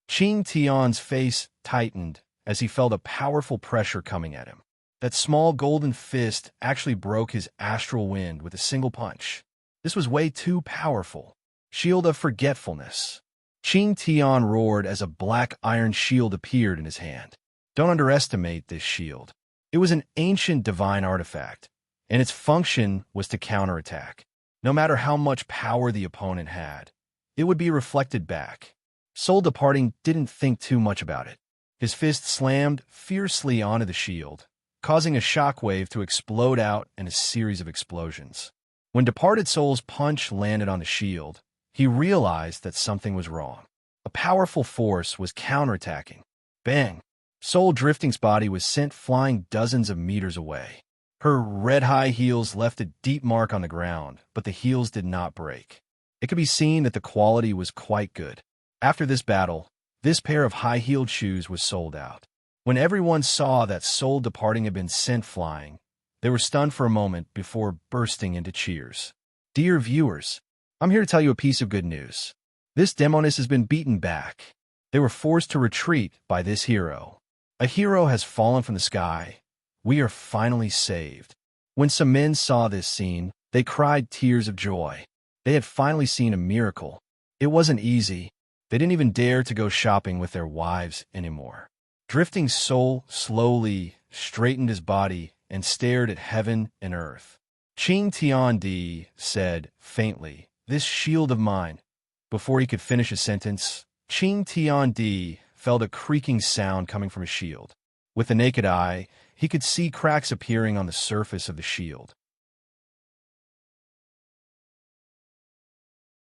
Qing Tian's face tightened as he felt a powerful pressure coming at him. That small golden fist actually broke his astral wind with a single punch. This was way too powerful. Shield of Forgetfulness. Qing Tian roared as a black iron shield appeared in his hand. Don't underestimate this shield. It was an ancient divine artifact, and its function was to counterattack. No matter how much power the opponent had, it would be reflected back. Soul Departing didn't think too much about it. His fist slammed fiercely onto the shield, causing a shockwave to explode out in a series of explosions. When Departed Soul's punch landed on the shield, he realized that something was wrong. A powerful force was counterattacking. Bang! Soul Drifting's body was sent flying dozens of meters away. Her red high heels left a deep mark on the ground, but the heels did not break. It could be seen that the quality was quite good. After this battle, this pair of high-heeled shoes was sold out. When everyone saw that Soul Departing had been sent flying, they were stunned for a moment before bursting into cheers. Dear viewers, I'm here to tell you a piece of good news. This demoness has been beaten back. They were forced to retreat by this hero. A hero has fallen from the sky. We are finally saved. When some men saw this scene, they cried tears of joy. They had finally seen a miracle. It wasn't easy. They didn't even dare to go shopping with their wives anymore. Drifting Soul slowly straightened his body and stared at heaven and earth. Ching Tian Di said faintly, "This shield of mine." Before he could finish his sentence, Ching Tian Di felt a creaking sound coming from his shield. With the naked eye, he could see cracks appearing on the surface of the shield.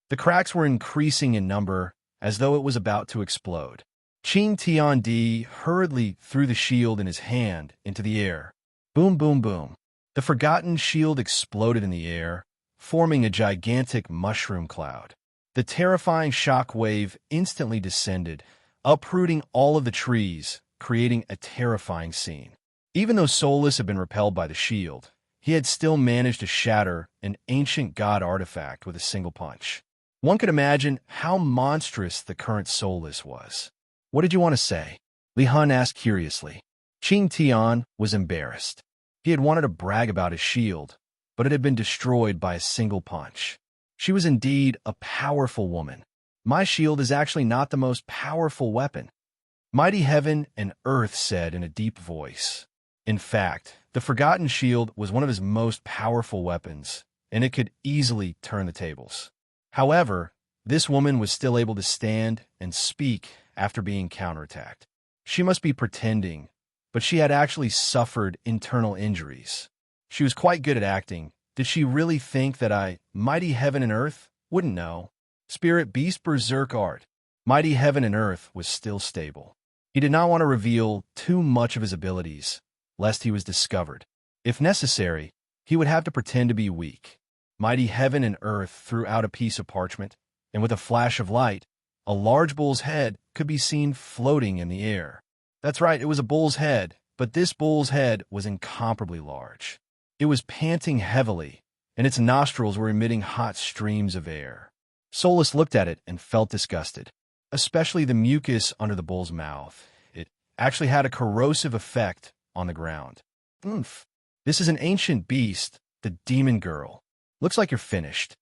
The cracks were increasing in number, as though it was about to explode. Ching Tian Di hurriedly threw the shield in his hand into the air. Boom, boom, boom. The forgotten shield exploded in the air, forming a gigantic mushroom cloud. The terrifying shock wave instantly descended, uprooting all of the trees, creating a terrifying scene. Even though Soulless had been repelled by the shield, he had still managed to shatter an ancient god artifact with a single punch. One could imagine how monstrous the current Soulless was. "What did you want to say?" Li Hun asked curiously. Ching Tian was embarrassed. He had wanted to brag about his shield, but it had been destroyed by a single punch. She was indeed a powerful woman. "My shield is actually not the most powerful weapon," Mighty Heaven and Earth said in a deep voice. In fact, the Forgotten Shield was one of his most powerful weapons, and it could easily turn the tables. However, this woman was still able to stand and speak after being counterattacked. She must be pretending, but she had actually suffered internal injuries. She was quite good at acting. Did she really think that Mighty Heaven and Earth, wouldn't know? Spirit Beast Berserk Art. Mighty Heaven and Earth was still stable. He did not want to reveal too much of his abilities, lest he was discovered. If necessary, he would have to pretend to be weak. Mighty Heaven and Earth threw out a piece of parchment, and with a flash of light, a large bull's head could be seen floating in the air. That's right, it was a bull's head, but this bull's head was incomparably large. It was panting heavily, and its nostrils were emitting hot streams of air. Soulless looked at it and felt disgusted, especially the mucus under the bull's mouth. It actually had a corrosive effect on the ground. "Oomph. This is an ancient beast, the demon girl. Looks like you're finished."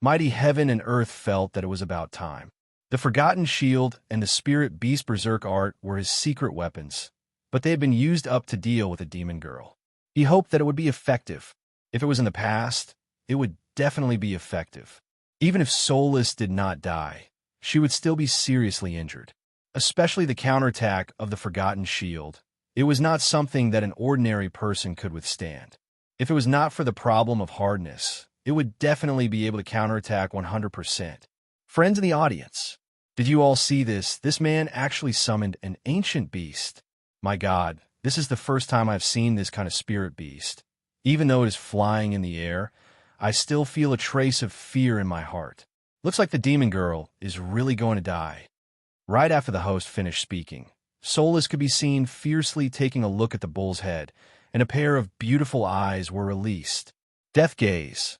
Mighty Heaven and Earth felt that it was about time. The Forgotten Shield and the Spirit Beast Berserk Art were his secret weapons, but they had been used up to deal with the demon girl. He hoped that it would be effective. If it was in the past, it would definitely be effective. Even if Soulless did not die, she would still be seriously injured. Especially the counterattack of the Forgotten Shield. It was not something that an ordinary person could withstand. If it was not for the problem of hardness, it would definitely be able to counterattack 100%. Friends in the audience, did you all see this? This man actually summoned an ancient beast. My God, this is the first time I've seen this kind of spirit beast. Even though it is flying in the air, I still feel a trace of fear in my heart. Looks like the demon girl is really going to die. Right after the host finished speaking, Soulless could be seen fiercely taking a look at the bull's head, and a pair of beautiful eyes were released. Death gaze.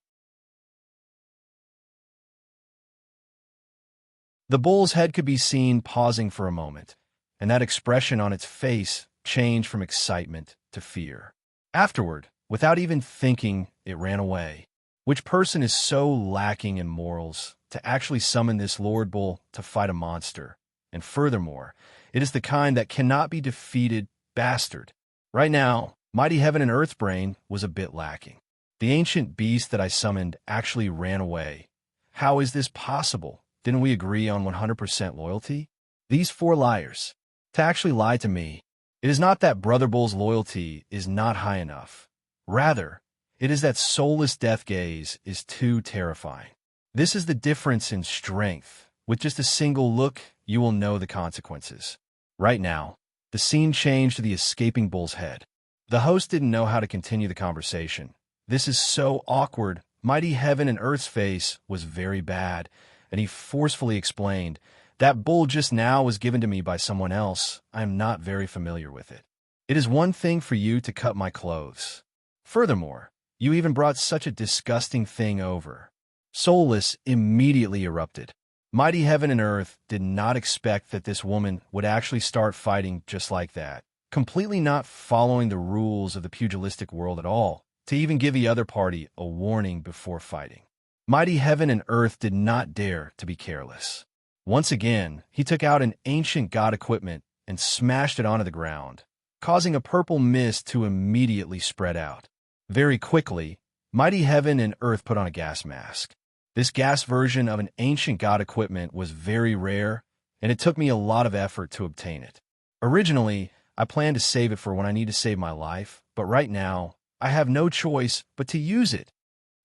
The bull's head could be seen pausing for a moment, and that expression on its face changed from excitement to fear. Afterward, without even thinking, it ran away. Which person is so lacking in morals to actually summon this Lord Bull to fight a monster? And furthermore, it is the kind that cannot be defeated bastard. Right now, Mighty Heaven and Earth Brain was a bit lacking. The ancient beast that I summoned actually ran away. How is this possible? Didn't we agree on 100% loyalty? These four liars. To actually lie to me. It is not that Brother Bull's loyalty is not high enough. Rather, it is that Soulless death gaze is too terrifying. This is the difference in strength. With just a single look, you will know the consequences. Right now, The scene changed to the escaping bull's head. The host didn't know how to continue the conversation. This is so awkward. Mighty Heaven and Earth's face was very bad, and he forcefully explained, "That bull just now was given to me by someone else. I am not very familiar with it. It is one thing for you to cut my clothes. Furthermore, you even brought such a disgusting thing over." Soulless immediately erupted. Mighty Heaven and Earth did not expect that this woman would actually start fighting just like that, completely not following the rules of the pugilistic world at all, to even give the other party a warning before fighting. Mighty Heaven and Earth did not dare to be careless. Once again, he took out an ancient god equipment and smashed it onto the ground, causing a purple mist to immediately spread out. Very quickly, Mighty Heaven and Earth put on a gas mask. This gas version of an ancient god equipment was very rare, and it took me a lot of effort to obtain it. Originally, I planned to save it for when I need to save my life, but right now, I have no choice but to use it.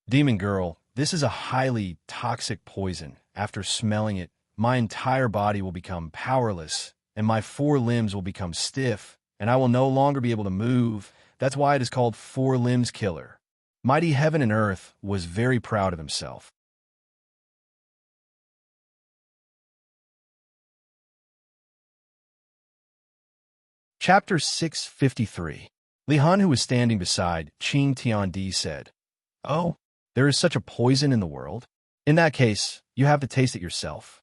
Demon Girl, this is a highly toxic poison. After smelling it, my entire body will become powerless, and my 4 limbs will become stiff, and I will no longer be able to move. That's why it is called 4 Limbs Killer. Mighty Heaven and Earth was very proud of himself. Chapter 653. Li Han, who was standing beside Qing Tiandi, said, "Oh, there is such a poison in the world? In that case, you have to taste it yourself."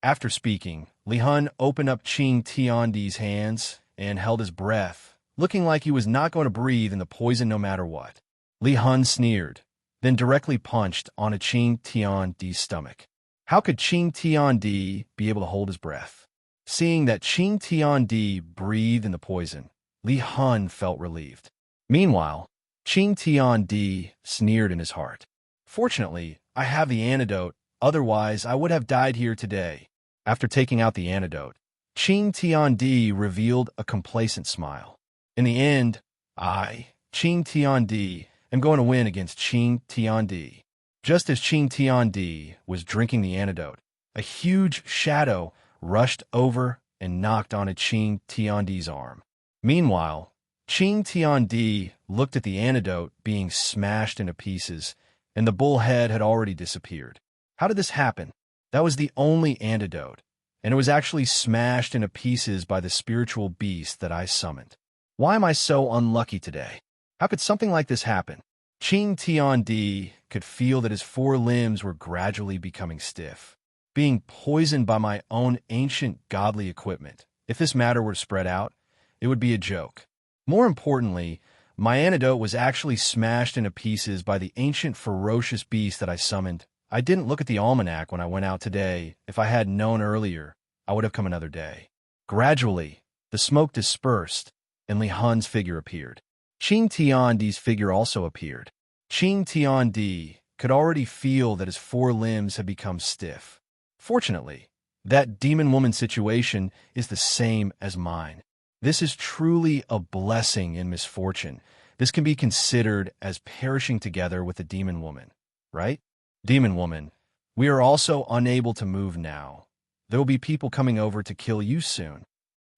After speaking, Li Han opened up Qing Tiandi's hands and held his breath, looking like he was not going to breathe in the poison no matter what. Li Han sneered, then directly punched onto Qing Tiandi's stomach. How could Qing Tiandi be able to hold his breath? Seeing that Qing Tiandi breathed in the poison, Li Han felt relieved. Meanwhile, Qing Tiandi sneered in his heart. "Fortunately, I have the antidote, otherwise I would have died here today." After taking out the antidote, Qing Tiandi revealed a complacent smile. In the end, I, Qing Tiandi, am going to win against Qing Tiandi. Just as Qing Tiandi was drinking the antidote, a huge shadow rushed over and knocked onto Qing Tiandi's arm. Meanwhile, Qing Tiandi looked at the antidote being smashed into pieces, and the bull head had already disappeared. How did this happen? That was the only antidote, and it was actually smashed into pieces by the spiritual beast that I summoned. Why am I so unlucky today? How could something like this happen? Qing Tiandi could feel that his 4 limbs were gradually becoming stiff, being poisoned by my own ancient godly equipment. If this matter were to spread out, it would be a joke. More importantly, my antidote was actually smashed into pieces by the ancient ferocious beast that I summoned. I didn't look at the almanac when I went out today. If I had known earlier, I would have come another day. Gradually, the smoke dispersed, and Li Han's figure appeared. Qing Tiandi's figure also appeared. Qing Tiandi could already feel that his 4 limbs had become stiff. Fortunately, that demon woman situation is the same as mine. This is truly a blessing in misfortune. This can be considered as perishing together with the demon woman, right? Demon woman, we are also unable to move now. There will be people coming over to kill you soon.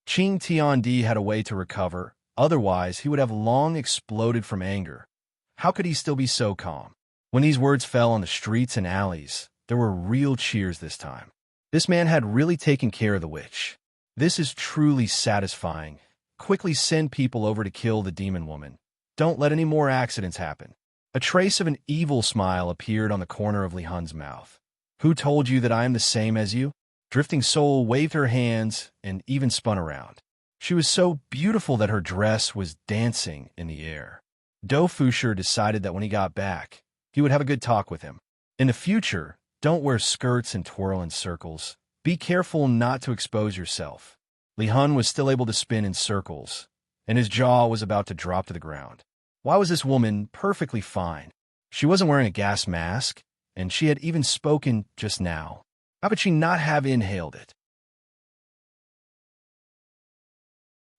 Qing Tiandi had a way to recover, otherwise he would have long exploded from anger. How could he still be so calm? When these words fell on the streets and alleys, there were real cheers this time. This man had really taken care of the witch. This is truly satisfying. Quickly send people over to kill the demon woman. Don't let any more accidents happen. A trace of an evil smile appeared on the corner of Li Han's mouth. Who told you that I am the same as you? Drifting Soul waved her hands and even spun around. She was so beautiful that her dress was dancing in the air. Do Fusher decided that when he got back, he would have a good talk with him. In the future, don't wear skirts and twirl in circles. Be careful not to expose yourself. Li Han was still able to spin in circles, and his jaw was about to drop to the ground. Why was this woman perfectly fine? She wasn't wearing a gas mask, and she had even spoken just now. How could she not have inhaled it?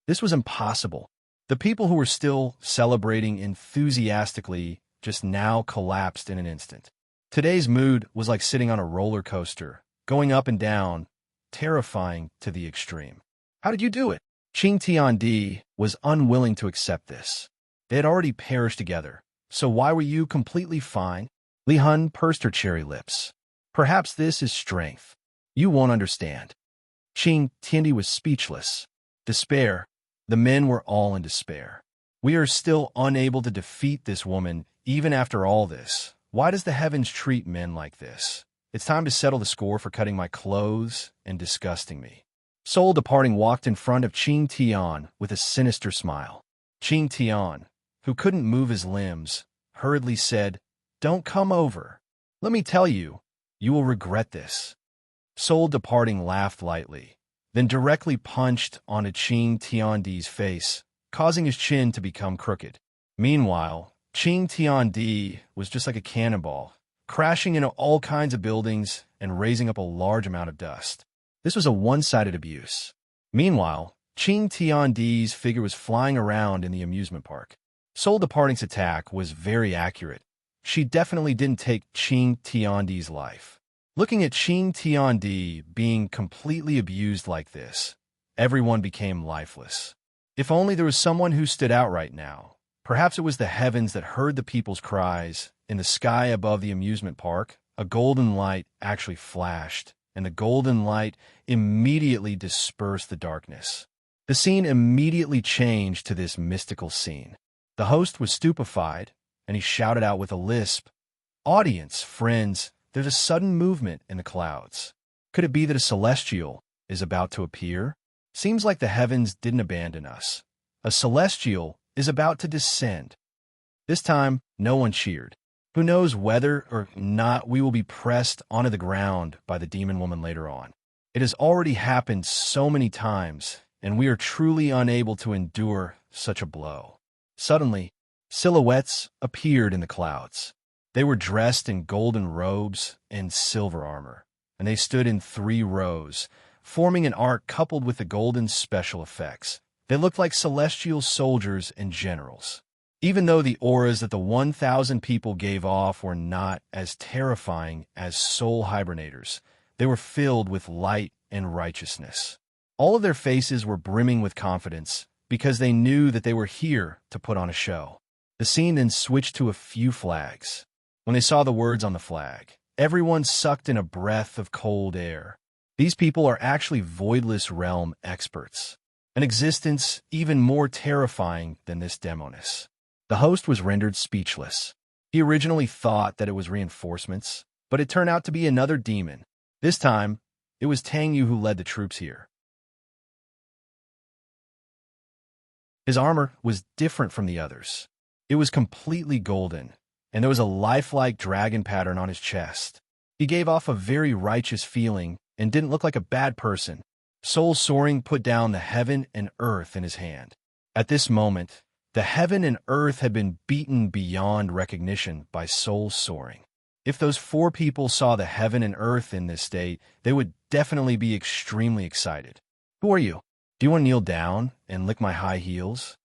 This was impossible. The people who were still celebrating enthusiastically just now collapsed in an instant. Today's mood was like sitting on a roller coaster, going up and down, terrifying to the extreme. How did you do it? Qing Tiandi was unwilling to accept this. They had already perished together, so why were you completely fine? Li Hun pursed her cherry lips. Perhaps this is strength. You won't understand. Qing Tiandi was speechless. Despair. The men were all in despair. We are still unable to defeat this woman, even after all this. Why does the heavens treat men like this? It's time to settle the score for cutting my clothes and disgusting me. Soul Departing walked in front of Qing Tian with a sinister smile. Qing Tian, who couldn't move his limbs, hurriedly said, "Don't come over. Let me tell you, you will regret this." Soul Departing laughed lightly, then directly punched onto Qing Tiandi's face, causing his chin to become crooked. Meanwhile, Qing Tiandi was just like a cannonball, crashing into all kinds of buildings and raising up a large amount of dust. This was a one-sided abuse. Meanwhile, Qing Tiandi's figure was flying around in the amusement park. Soul Departing's attack was very accurate. She definitely didn't take Qing Tiandi's life. Looking at Qing Tiandi being completely abused like this, everyone became lifeless. If only there was someone who stood out right now. Perhaps it was the heavens that heard the people's cries. In the sky above the amusement park, a golden light actually flashed, and the golden light immediately dispersed the darkness. The scene immediately changed to this mystical scene. The host was stupefied, and he shouted out with a lisp, "Audience, friends, there's a sudden movement in the clouds. Could it be that a celestial is about to appear? Seems like the heavens didn't abandon us. A celestial is about to descend." This time, no one cheered. Who knows whether or not we will be pressed onto the ground by the demon woman later on. It has already happened so many times, and we are truly unable to endure such a blow. Suddenly, silhouettes appeared in the clouds. They were dressed in golden robes and silver armor, and they stood in 3 rows, forming an arc coupled with the golden special effects. They looked like celestial soldiers and generals. Even though the auras that the 1,000 people gave off were not as terrifying as soul hibernators, they were filled with light and righteousness. All of their faces were brimming with confidence because they knew that they were here to put on a show. The scene then switched to a few flags. When they saw the words on the flag, everyone sucked in a breath of cold air. These people are actually voidless realm experts, an existence even more terrifying than this demoness. The host was rendered speechless. He originally thought that it was reinforcements, but it turned out to be another demon. This time, it was Tang Yu who led the troops here. His armor was different from the others. It was completely golden, and there was a lifelike dragon pattern on his chest. He gave off a very righteous feeling and didn't look like a bad person. Soul Soaring put down the heaven and earth in his hand. At this moment, the heaven and earth had been beaten beyond recognition by Soul Soaring. If those 4 people saw the heaven and earth in this state, they would definitely be extremely excited. "Who are you? Do you want to kneel down and lick my high heels?"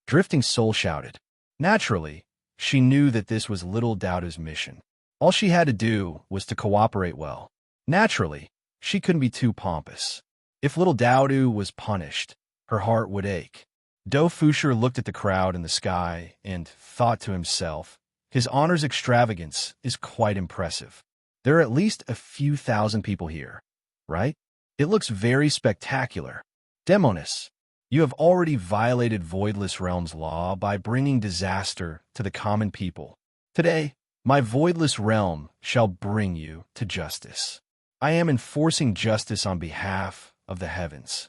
Drifting Soul shouted. Naturally, she knew that this was Little Dowda's mission. All she had to do was to cooperate well. Naturally, she couldn't be too pompous. If Little Dowda was punished, her heart would ache. Do Fusher looked at the crowd in the sky and thought to himself, his honor's extravagance is quite impressive. There are at least a few thousand people here, right? It looks very spectacular. Demoness, you have already violated Voidless Realm's law by bringing disaster to the common people. Today, my Voidless Realm shall bring you to justice. I am enforcing justice on behalf of the heavens.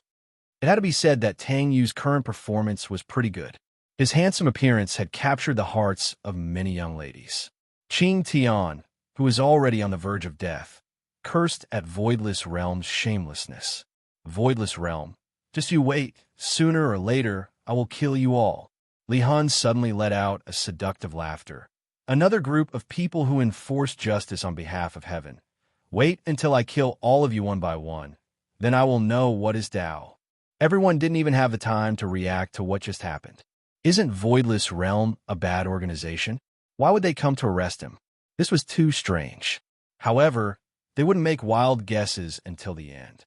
It had to be said that Tang Yu's current performance was pretty good. His handsome appearance had captured the hearts of many young ladies. Qing Tian, who was already on the verge of death, cursed at Voidless Realm's shamelessness. Voidless Realm, just you wait. Sooner or later, I will kill you all. Li Hun suddenly let out a seductive laughter. Another group of people who enforce justice on behalf of heaven. Wait until I kill all of you one by one. Then I will know what is Tao. Everyone didn't even have the time to react to what just happened. Isn't Voidless Realm a bad organization? Why would they come to arrest him? This was too strange. However, they wouldn't make wild guesses until the end.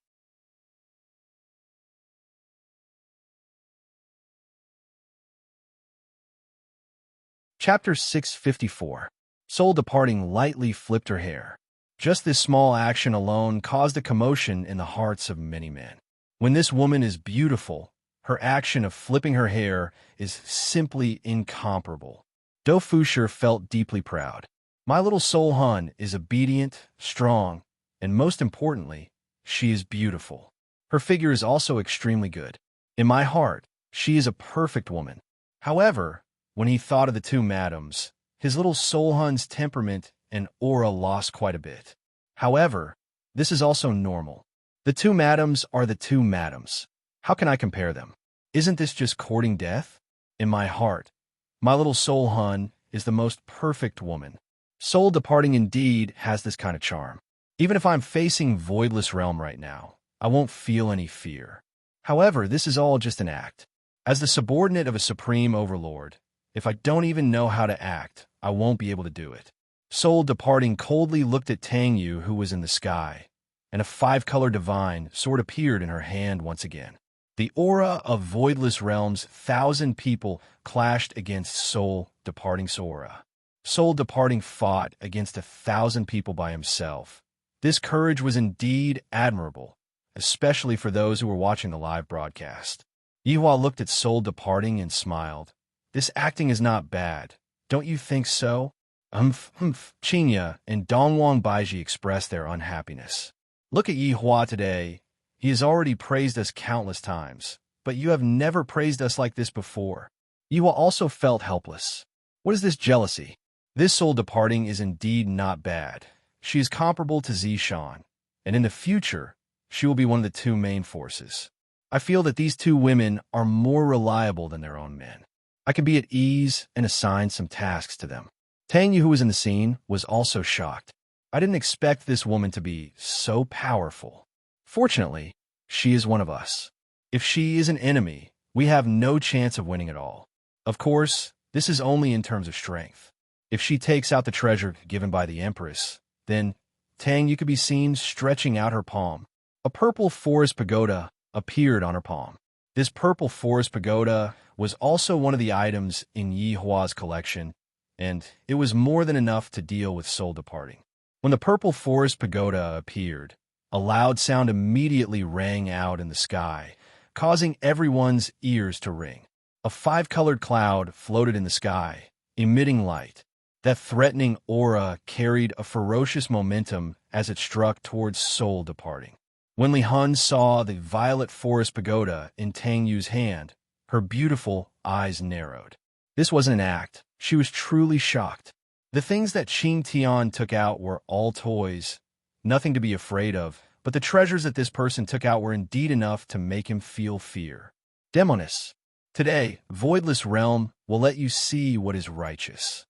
Chapter 654. Soul departing lightly flipped her hair. Just this small action alone caused a commotion in the hearts of many men. When this woman is beautiful, her action of flipping her hair is simply incomparable. Do Fusher felt deeply proud. My little soul hun is obedient, strong, and most importantly, she is beautiful. Her figure is also extremely good. In my heart, she is a perfect woman. However, when he thought of the two madams, his little soul hun's temperament and aura lost quite a bit. However, this is also normal. The two madams are the two madams. How can I compare them? Isn't this just courting death? In my heart, my little soul hun is the most perfect woman. Soul departing indeed has this kind of charm. Even if I'm facing voidless realm right now, I won't feel any fear. However, this is all just an act. As the subordinate of a supreme overlord, if I don't even know how to act, I won't be able to do it. Soul departing coldly looked at Tang Yu, who was in the sky, and a five-color divine sword appeared in her hand once again. The aura of voidless realms, 1,000 people clashed against Soul departing's aura. Soul departing fought against 1,000 people by himself. This courage was indeed admirable, especially for those who were watching the live broadcast. Yihua looked at Soul departing and smiled. This acting is not bad. Don't you think so? Qinya and Dongwang Baiji expressed their unhappiness. Look at Yihua today. He has already praised us countless times, but you have never praised us like this before. Yihua also felt helpless. What is this jealousy? This soul departing is indeed not bad. She is comparable to Zishan, and in the future, she will be one of the two main forces. I feel that these two women are more reliable than their own men. I can be at ease and assign some tasks to them. Tang Yu, who was in the scene, was also shocked. I didn't expect this woman to be so powerful. Fortunately, she is one of us. If she is an enemy, we have no chance of winning at all. Of course, this is only in terms of strength. If she takes out the treasure given by the Empress, then Tang Yu could be seen stretching out her palm. A purple forest pagoda appeared on her palm. This purple forest pagoda was also one of the items in Yihua's collection, and it was more than enough to deal with soul departing. When the purple forest pagoda appeared, a loud sound immediately rang out in the sky, causing everyone's ears to ring. A five-colored cloud floated in the sky, emitting light. That threatening aura carried a ferocious momentum as it struck towards soul departing. When Li Hun saw the violet forest pagoda in Tang Yu's hand, her beautiful eyes narrowed. This wasn't an act. She was truly shocked. The things that Qing Tian took out were all toys, nothing to be afraid of, but the treasures that this person took out were indeed enough to make him feel fear. Demoness. Today, Voidless Realm will let you see what is righteous.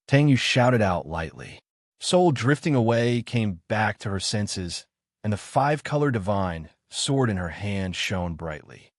Tang Yu shouted out lightly. Soul drifting away came back to her senses, and the five-color divine sword in her hand shone brightly.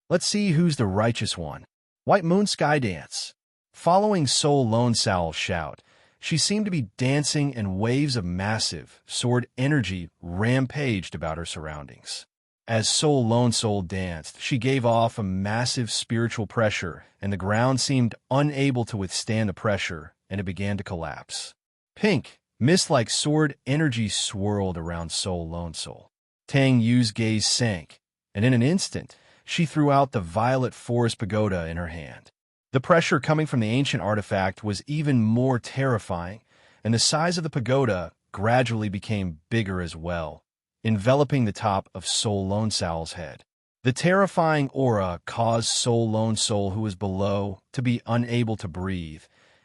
Let's see who's the righteous one. White Moon Sky Dance. Following Soul Lone Sowl's shout, she seemed to be dancing, and waves of massive sword energy rampaged about her surroundings. As Soul Lone Soul danced, she gave off a massive spiritual pressure, and the ground seemed unable to withstand the pressure, and it began to collapse. Pink, mist-like sword energy swirled around Soul Lone Soul. Tang Yu's gaze sank, and in an instant, she threw out the violet forest pagoda in her hand. The pressure coming from the ancient artifact was even more terrifying, and the size of the pagoda gradually became bigger as well, enveloping the top of Soul Lone Sowl's head. The terrifying aura caused Soul Lone Soul, who was below, to be unable to breathe,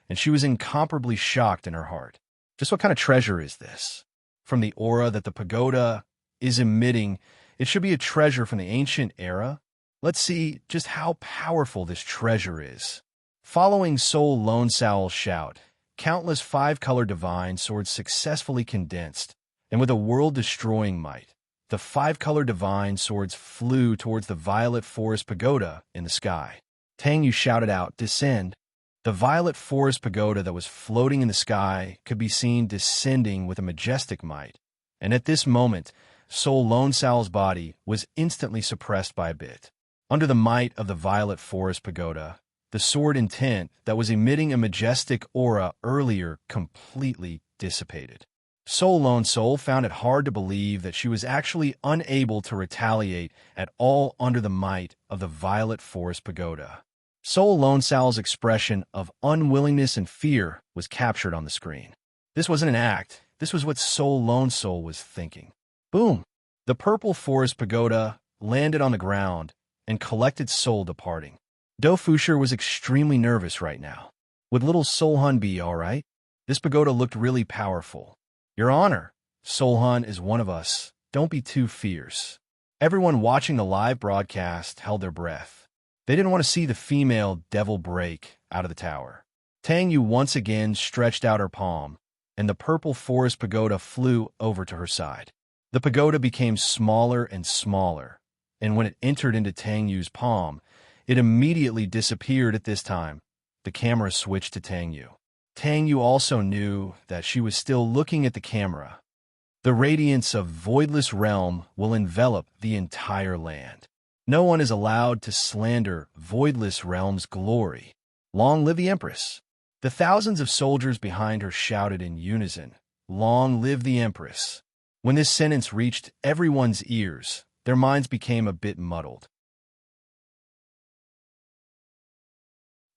and she was incomparably shocked in her heart. Just what kind of treasure is this? From the aura that the pagoda is emitting, it should be a treasure from the ancient era? Let's see just how powerful this treasure is. Following Soul Lone Sowl's shout, countless five-color divine swords successfully condensed, and with a world-destroying might, the five-color divine swords flew towards the violet forest pagoda in the sky. Tang Yu shouted out, "Descend!" The violet forest pagoda that was floating in the sky could be seen descending with a majestic might, and at this moment, Soul Lone Sowl's body was instantly suppressed by a bit. Under the might of the Violet Forest Pagoda, the sword intent that was emitting a majestic aura earlier completely dissipated. Soul Lone Soul found it hard to believe that she was actually unable to retaliate at all under the might of the Violet Forest Pagoda. Soul Lone Soul's expression of unwillingness and fear was captured on the screen. This wasn't an act. This was what Soul Lone Soul was thinking. Boom! The Purple Forest Pagoda landed on the ground and collected Soul departing. Dofusher was extremely nervous right now. Would little Soulhun be all right? This pagoda looked really powerful. Your Honor, Soulhun is one of us. Don't be too fierce. Everyone watching the live broadcast held their breath. They didn't want to see the female devil break out of the tower. Tang Yu once again stretched out her palm, and the Purple Forest Pagoda flew over to her side. The pagoda became smaller and smaller, and when it entered into Tang Yu's palm, it immediately disappeared. At this time, the camera switched to Tang Yu. Tang Yu also knew that she was still looking at the camera. The radiance of Voidless Realm will envelop the entire land. No one is allowed to slander Voidless Realm's glory. Long live the Empress! The thousands of soldiers behind her shouted in unison, "Long live the Empress!" When this sentence reached everyone's ears, their minds became a bit muddled.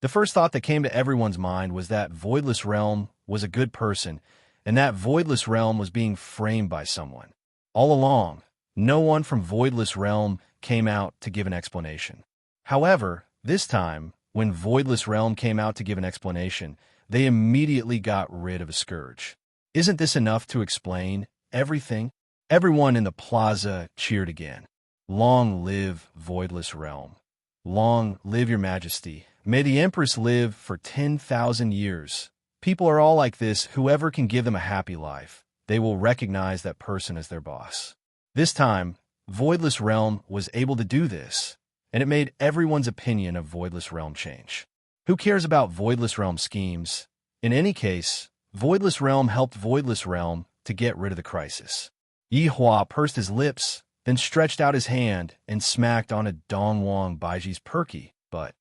The first thought that came to everyone's mind was that Voidless Realm was a good person, and that Voidless Realm was being framed by someone. All along, no one from Voidless Realm came out to give an explanation. However, this time, when Voidless Realm came out to give an explanation, they immediately got rid of a scourge. Isn't this enough to explain everything? Everyone in the plaza cheered again. Long live Voidless Realm. Long live your majesty. May the Empress live for 10,000 years. People are all like this. Whoever can give them a happy life, they will recognize that person as their boss. This time, Voidless Realm was able to do this, and it made everyone's opinion of Voidless Realm change. Who cares about Voidless Realm schemes? In any case, Voidless Realm helped Voidless Realm to get rid of the crisis. Yi Hua pursed his lips, then stretched out his hand and smacked on a Dongwang Baiji's perky butt.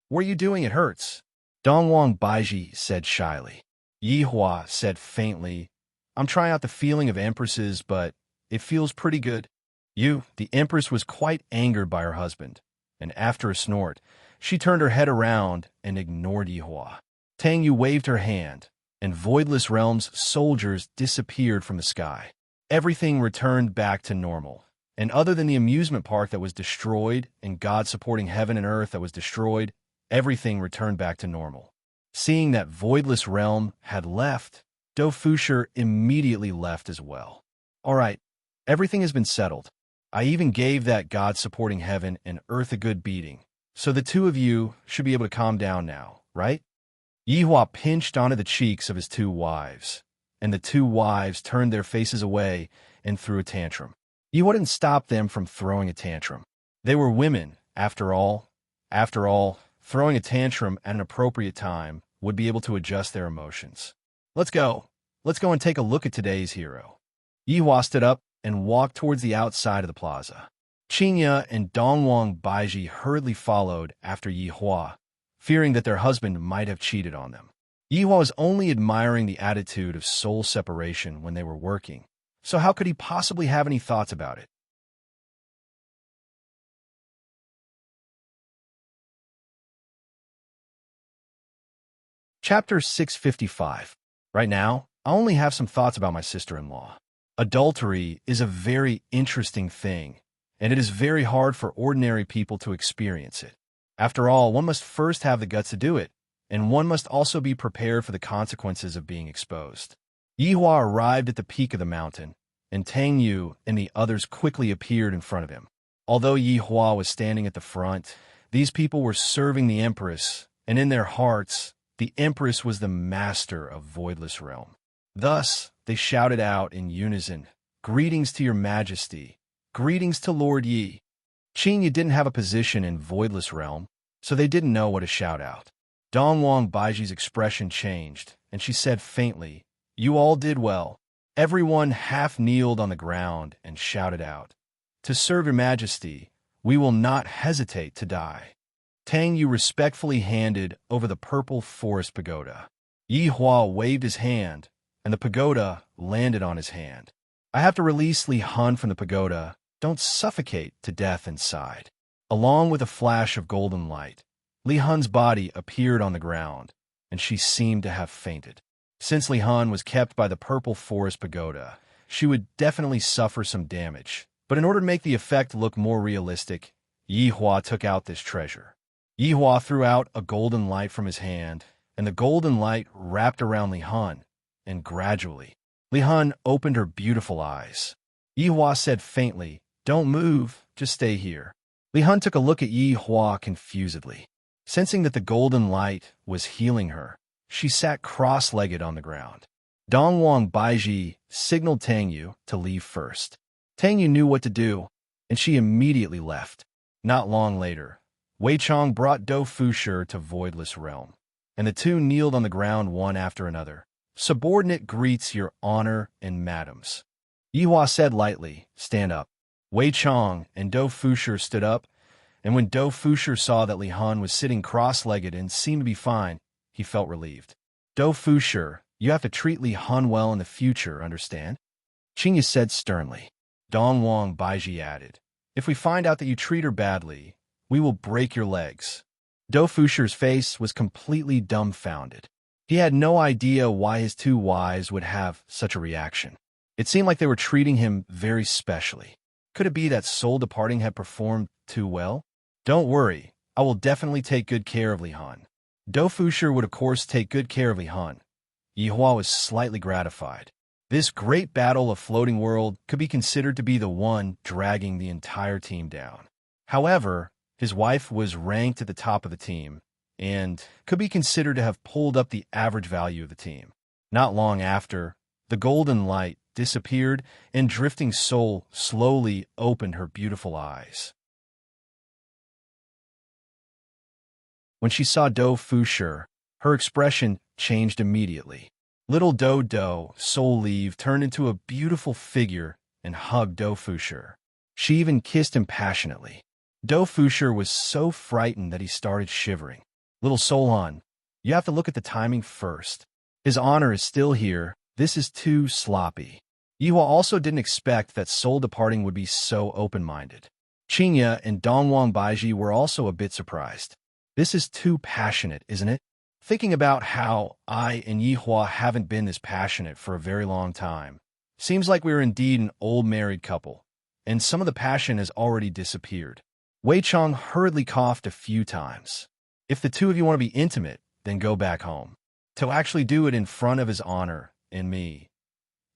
"What are you doing? It hurts." Dongwang Baiji said shyly. Yi Hua said faintly, "I'm trying out the feeling of Empresses, but it feels pretty good." The Empress was quite angered by her husband, and after a snort, she turned her head around and ignored Yi Hua. Tang Yu waved her hand, and Voidless Realm's soldiers disappeared from the sky. Everything returned back to normal, and other than the amusement park that was destroyed and God supporting heaven and earth that was destroyed, everything returned back to normal. Seeing that Voidless Realm had left, Dofusher immediately left as well. All right, everything has been settled. I even gave that God supporting heaven and earth a good beating, so the two of you should be able to calm down now, right? Yi Hua pinched onto the cheeks of his two wives, and the two wives turned their faces away and threw a tantrum. Yi Hua didn't stop them from throwing a tantrum. They were women, after all. After all, throwing a tantrum at an appropriate time would be able to adjust their emotions. Let's go. Let's go and take a look at today's hero. Yi Hua stood up and walked towards the outside of the plaza. Qinya and Dongwang Baiji hurriedly followed after Yi Hua, fearing that their husband might have cheated on them. Yi Hua was only admiring the attitude of soul separation when they were working, so how could he possibly have any thoughts about it? Chapter 655. Right now, I only have some thoughts about my sister-in-law. Adultery is a very interesting thing, and it is very hard for ordinary people to experience it. After all, one must first have the guts to do it, and one must also be prepared for the consequences of being exposed. Yi Hua arrived at the peak of the mountain, and Tang Yu and the others quickly appeared in front of him. Although Yi Hua was standing at the front, these people were serving the Empress, and in their hearts, the Empress was the master of Voidless Realm. Thus, they shouted out in unison, "Greetings to your majesty. Greetings to Lord Yi." Qinya didn't have a position in Voidless Realm, so they didn't know what to shout out. Dongwang Baiji's expression changed, and she said faintly, "You all did well." Everyone half kneeled on the ground and shouted out, "To serve your majesty, we will not hesitate to die. Tang Yu respectfully handed over the purple forest pagoda. Yi Hua waved his hand, and the pagoda landed on his hand. I have to release Li Han from the pagoda. Don't suffocate to death inside. Along with a flash of golden light, Li Han's body appeared on the ground, and she seemed to have fainted. Since Li Han was kept by the purple forest pagoda, she would definitely suffer some damage. But in order to make the effect look more realistic, Yi Hua took out this treasure. Yi Hua threw out a golden light from his hand, and the golden light wrapped around Li Han, and gradually, Li Han opened her beautiful eyes. Yi Hua said faintly, "Don't move, just stay here." Li Han took a look at Yi Hua confusedly. Sensing that the golden light was healing her, she sat cross-legged on the ground. Dongwang Baiji signaled Tang Yu to leave first. Tang Yu knew what to do, and she immediately left. Not long later, Wei Chong brought Do Fushi to Voidless Realm, and the two kneeled on the ground one after another. "Subordinate greets your honor and madams." Yi Hua said lightly, "Stand up." Wei Chong and Do Fushi stood up, and when Do Fushi saw that Li Han was sitting cross-legged and seemed to be fine, he felt relieved. "Do Fushi, you have to treat Li Han well in the future, understand?" Qingya said sternly. Dongwang Baiji added, "If we find out that you treat her badly, we will break your legs." Do Fushi's face was completely dumbfounded. He had no idea why his two wives would have such a reaction. It seemed like they were treating him very specially. Could it be that Soul Departing had performed too well? "Don't worry, I will definitely take good care of Li Han." Do Fushi would of course take good care of Li Han. Yi Hua was slightly gratified. This great battle of Floating World could be considered to be the one dragging the entire team down. However, his wife was ranked at the top of the team, and could be considered to have pulled up the average value of the team. Not long after, the golden light disappeared, and Drifting Soul slowly opened her beautiful eyes. When she saw Do Fushi, her expression changed immediately. Little Do Soul Leave turned into a beautiful figure and hugged Do Fushi. She even kissed him passionately. Do Fushi was so frightened that he started shivering. "Little Solon, you have to look at the timing first. His honor is still here. This is too sloppy." Yi Hua also didn't expect that Soul Departing would be so open-minded. Qingya and Dongwang Baiji were also a bit surprised. "This is too passionate, isn't it?" Thinking about how I and Yi Hua haven't been this passionate for a very long time, seems like we're indeed an old married couple, and some of the passion has already disappeared. Wei Chong hurriedly coughed a few times. "If the two of you want to be intimate, then go back home. To actually do it in front of his honor and me."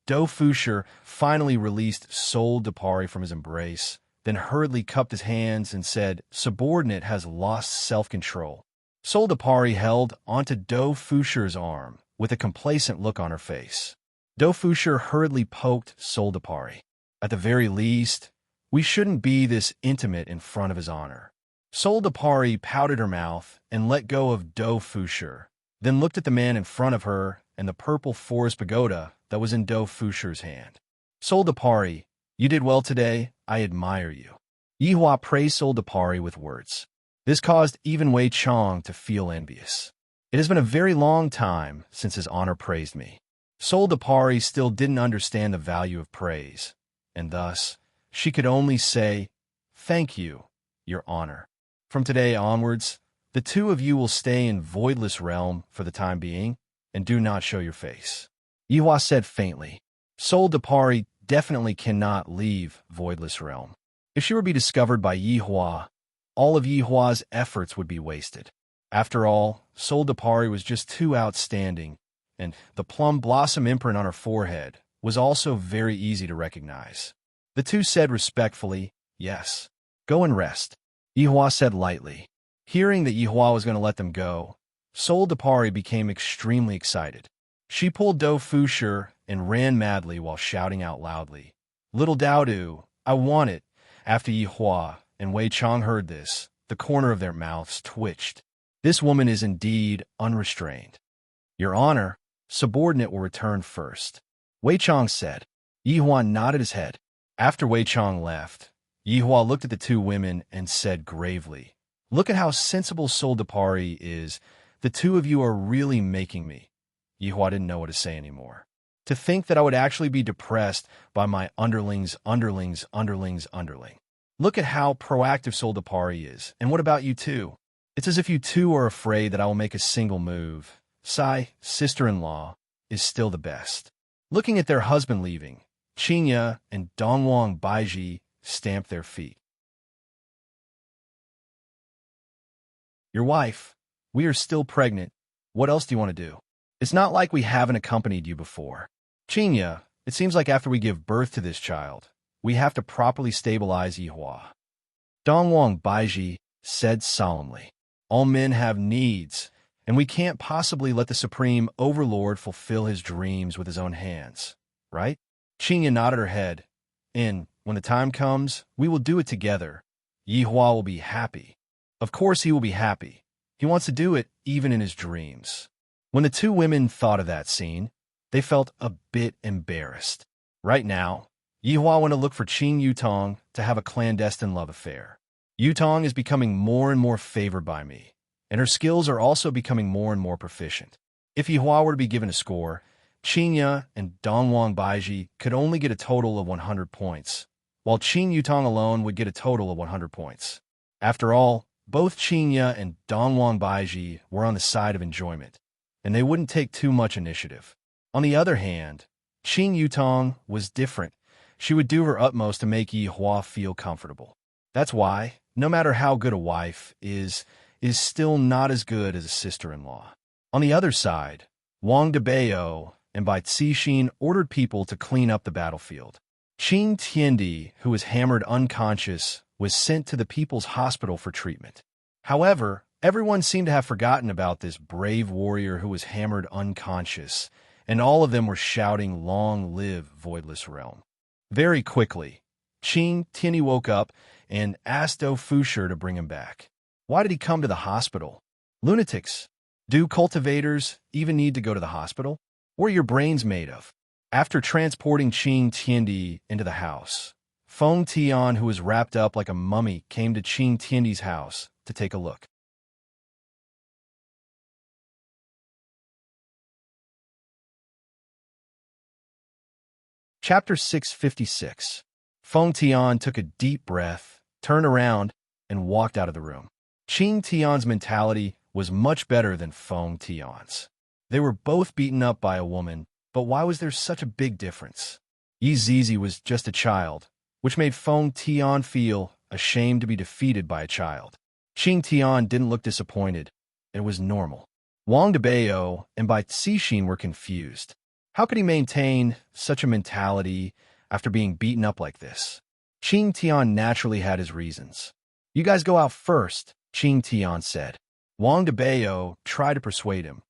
Do Fushi finally released Soul Depari from his embrace, then hurriedly cupped his hands and said, "Subordinate has lost self-control." Soul Depari held onto Do Fushi's arm with a complacent look on her face. Do Fushi hurriedly poked Soul Depari. "At the very least, we shouldn't be this intimate in front of his honor." Soul Depari pouted her mouth and let go of Do Fushi, then looked at the man in front of her and the purple forest pagoda that was in Do Fushi's hand. "Soul Depari, you did well today. I admire you." Yi Hua praised Soul Depari with words. This caused even Wei Chong to feel envious. "It has been a very long time since his honor praised me." Soul Depari still didn't understand the value of praise, and thus, she could only say, "Thank you, your honor. From today onwards, the two of you will stay in Voidless Realm for the time being, and do not show your face." Yi Hua said faintly. Soul Depari definitely cannot leave Voidless Realm. If she were to be discovered by Yi Hua, all of Yi Hua's efforts would be wasted. After all, Soul Depari was just too outstanding, and the plum blossom imprint on her forehead was also very easy to recognize. The two said respectfully, "Yes. Go and rest." Yi Hua said lightly. Hearing that Yi Hua was going to let them go, Soul Depari became extremely excited. She pulled Do Fushi and ran madly while shouting out loudly, "Little Daodu, I want it." After Yi Hua and Wei Chong heard this, the corner of their mouths twitched. This woman is indeed unrestrained. "Your honor, subordinate will return first," Wei Chong said. Yi Hua nodded his head. After Wei Chong left, Yihua looked at the two women and said gravely, "Look at how sensible Soldapari is. The two of you are really making me." Yihua didn't know what to say anymore. To think that I would actually be depressed by my underlings. Look at how proactive Soldapari is. And what about you two? It's as if you two are afraid that I will make a single move. Sai, sister-in-law, is still the best. Looking at their husband leaving, Qinya and Dongwang Baiji stamped their feet. "Your wife, we are still pregnant. What else do you want to do? It's not like we haven't accompanied you before. Qinya, it seems like after we give birth to this child, we have to properly stabilize Yihua." Dongwang Baiji said solemnly, "All men have needs, and we can't possibly let the Supreme Overlord fulfill his dreams with his own hands, right?" Qinya nodded her head. "And when the time comes, we will do it together. Yihua will be happy." Of course he will be happy. He wants to do it even in his dreams. When the two women thought of that scene, they felt a bit embarrassed. Right now, Yihua went to look for Qing Yutong to have a clandestine love affair. Yutong is becoming more and more favored by me, and her skills are also becoming more and more proficient. If Yihua were to be given a score, Qinya and Dongwang Baiji could only get a total of 100 points, while Qing Yutong alone would get a total of 100 points. After all, both Qinya and Dongwang Baiji were on the side of enjoyment, and they wouldn't take too much initiative. On the other hand, Qing Yutong was different. She would do her utmost to make Yihua feel comfortable. That's why, no matter how good a wife is still not as good as a sister-in-law. On the other side, Wang Debao and Bai Cixin ordered people to clean up the battlefield. Qing Tiandi, who was hammered unconscious, was sent to the People's Hospital for treatment. However, everyone seemed to have forgotten about this brave warrior who was hammered unconscious, and all of them were shouting, "Long live Voidless Realm." Very quickly, Qing Tiandi woke up and asked Do Fusher to bring him back. Why did he come to the hospital? Lunatics. Do cultivators even need to go to the hospital? What are your brains made of? After transporting Qing Tiandi into the house, Feng Tian, who was wrapped up like a mummy, came to Qing Tiandi's house to take a look. Chapter 656. Feng Tian took a deep breath, turned around, and walked out of the room. Qing Tian's mentality was much better than Feng Tian's. They were both beaten up by a woman, but why was there such a big difference? Yi Zizi was just a child, which made Feng Tian feel ashamed to be defeated by a child. Qing Tian didn't look disappointed. It was normal. Wang Debao and Bai Cixin were confused. How could he maintain such a mentality after being beaten up like this? Qing Tian naturally had his reasons. "You guys go out first," Qing Tian said. Wang Debao tried to persuade him.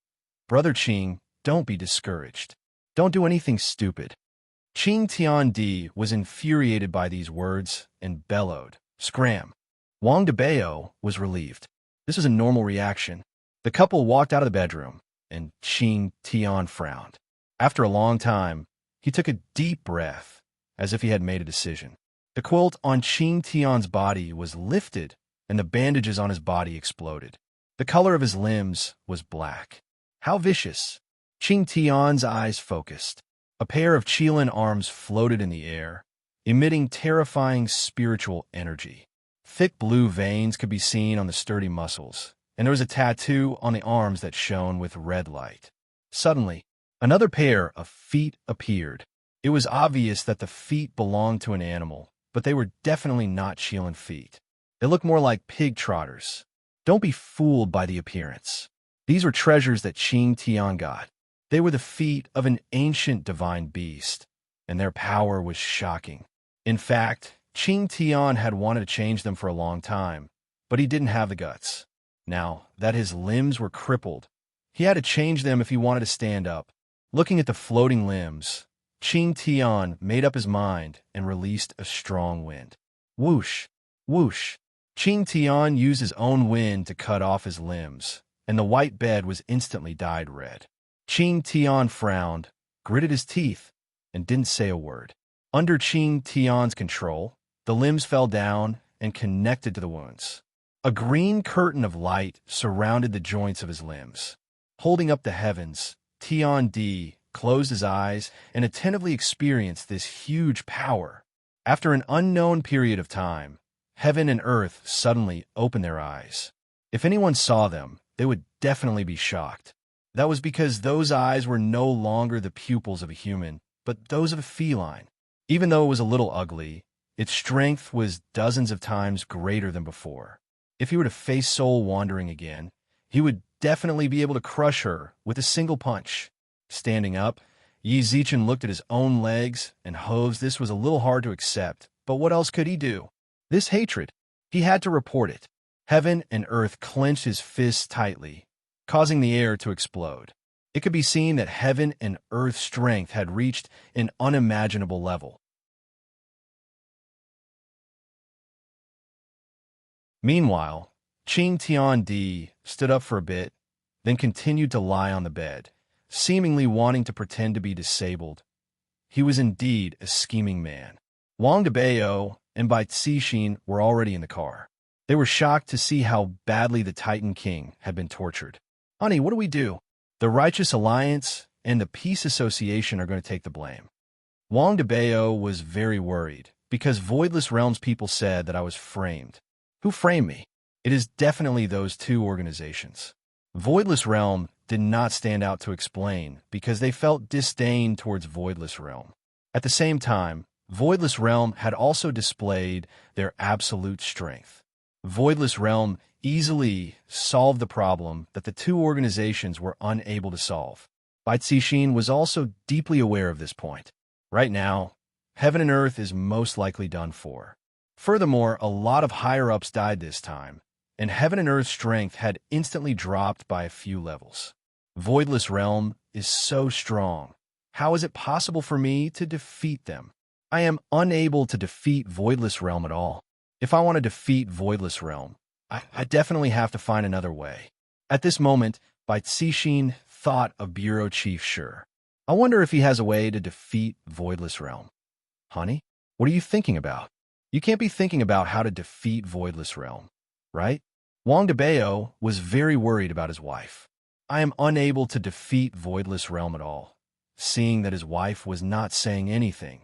"Brother Qing, don't be discouraged. Don't do anything stupid." Qing Tiandi was infuriated by these words and bellowed, "Scram!" Wang Debao was relieved. This was a normal reaction. The couple walked out of the bedroom, and Qing Tian frowned. After a long time, he took a deep breath, as if he had made a decision. The quilt on Qing Tian's body was lifted, and the bandages on his body exploded. The color of his limbs was black. How vicious! Qing Tian's eyes focused. A pair of Qilin arms floated in the air, emitting terrifying spiritual energy. Thick blue veins could be seen on the sturdy muscles, and there was a tattoo on the arms that shone with red light. Suddenly, another pair of feet appeared. It was obvious that the feet belonged to an animal, but they were definitely not Qilin feet. They looked more like pig trotters. Don't be fooled by the appearance. These were treasures that Qing Tian got. They were the feet of an ancient divine beast, and their power was shocking. In fact, Qing Tian had wanted to change them for a long time, but he didn't have the guts. Now that his limbs were crippled, he had to change them if he wanted to stand up. Looking at the floating limbs, Qing Tian made up his mind and released a strong wind. Whoosh! Whoosh! Qing Tian used his own wind to cut off his limbs, and the white bed was instantly dyed red. Qing Tian frowned, gritted his teeth, and didn't say a word. Under Qing Tian's control, the limbs fell down and connected to the wounds. A green curtain of light surrounded the joints of his limbs. Holding up the heavens, Tian closed his eyes and attentively experienced this huge power. After an unknown period of time, heaven and earth suddenly opened their eyes. If anyone saw them, they would definitely be shocked. That was because those eyes were no longer the pupils of a human, but those of a feline. Even though it was a little ugly, its strength was dozens of times greater than before. If he were to face Soul Wandering again, he would definitely be able to crush her with a single punch. Standing up, Yi Zichen looked at his own legs and hooves. This was a little hard to accept, but what else could he do? This hatred, he had to report it. Heaven and earth clenched his fists tightly, causing the air to explode. It could be seen that heaven and earth's strength had reached an unimaginable level. Meanwhile, Qing Tiandi stood up for a bit, then continued to lie on the bed, seemingly wanting to pretend to be disabled. He was indeed a scheming man. Wang Debao and Bai Cixin were already in the car. They were shocked to see how badly the Titan King had been tortured. "Honey, what do we do?" "The Righteous Alliance and the Peace Association are going to take the blame." Wang Debao was very worried, because Voidless Realms people said that I was framed. Who framed me? It is definitely those two organizations. Voidless Realm did not stand out to explain because they felt disdain towards Voidless Realm. At the same time, Voidless Realm had also displayed their absolute strength. Voidless Realm easily solved the problem that the two organizations were unable to solve. Bai Cixin was also deeply aware of this point. Right now, heaven and earth is most likely done for. Furthermore, a lot of higher-ups died this time, and heaven and earth's strength had instantly dropped by a few levels. Voidless Realm is so strong. How is it possible for me to defeat them? I am unable to defeat Voidless Realm at all. If I want to defeat Voidless Realm, I definitely have to find another way. At this moment, Bai Cixin thought of Bureau Chief Sure. I wonder if he has a way to defeat Voidless Realm. Honey, what are you thinking about? You can't be thinking about how to defeat Voidless Realm, right? Wang Debao was very worried about his wife. I am unable to defeat Voidless Realm at all. Seeing that his wife was not saying anything,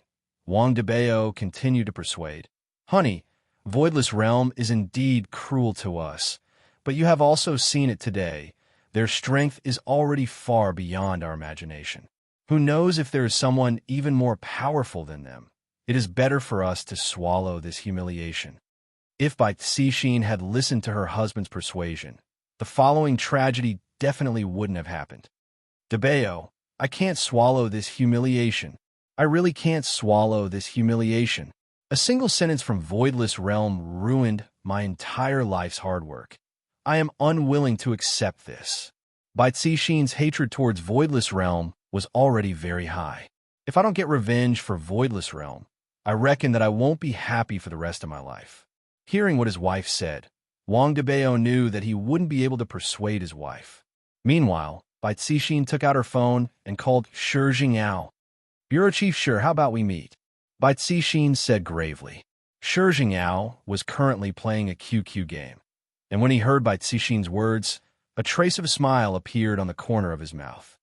Wang Debao continued to persuade. Honey, Voidless Realm is indeed cruel to us, but you have also seen it today. Their strength is already far beyond our imagination. Who knows if there is someone even more powerful than them? It is better for us to swallow this humiliation. If Bai Cixin had listened to her husband's persuasion, the following tragedy definitely wouldn't have happened. Debao, I can't swallow this humiliation. I really can't swallow this humiliation. A single sentence from Voidless Realm ruined my entire life's hard work. I am unwilling to accept this. Bai Cixin's hatred towards Voidless Realm was already very high. If I don't get revenge for Voidless Realm, I reckon that I won't be happy for the rest of my life. Hearing what his wife said, Wang Debao knew that he wouldn't be able to persuade his wife. Meanwhile, Bai Cixin took out her phone and called Shi Jingyao. Bureau Chief Sure, how about we meet? Bai Cixin said gravely. Shi Jingyao was currently playing a QQ game, and when he heard Bai Cixin's words, a trace of a smile appeared on the corner of his mouth.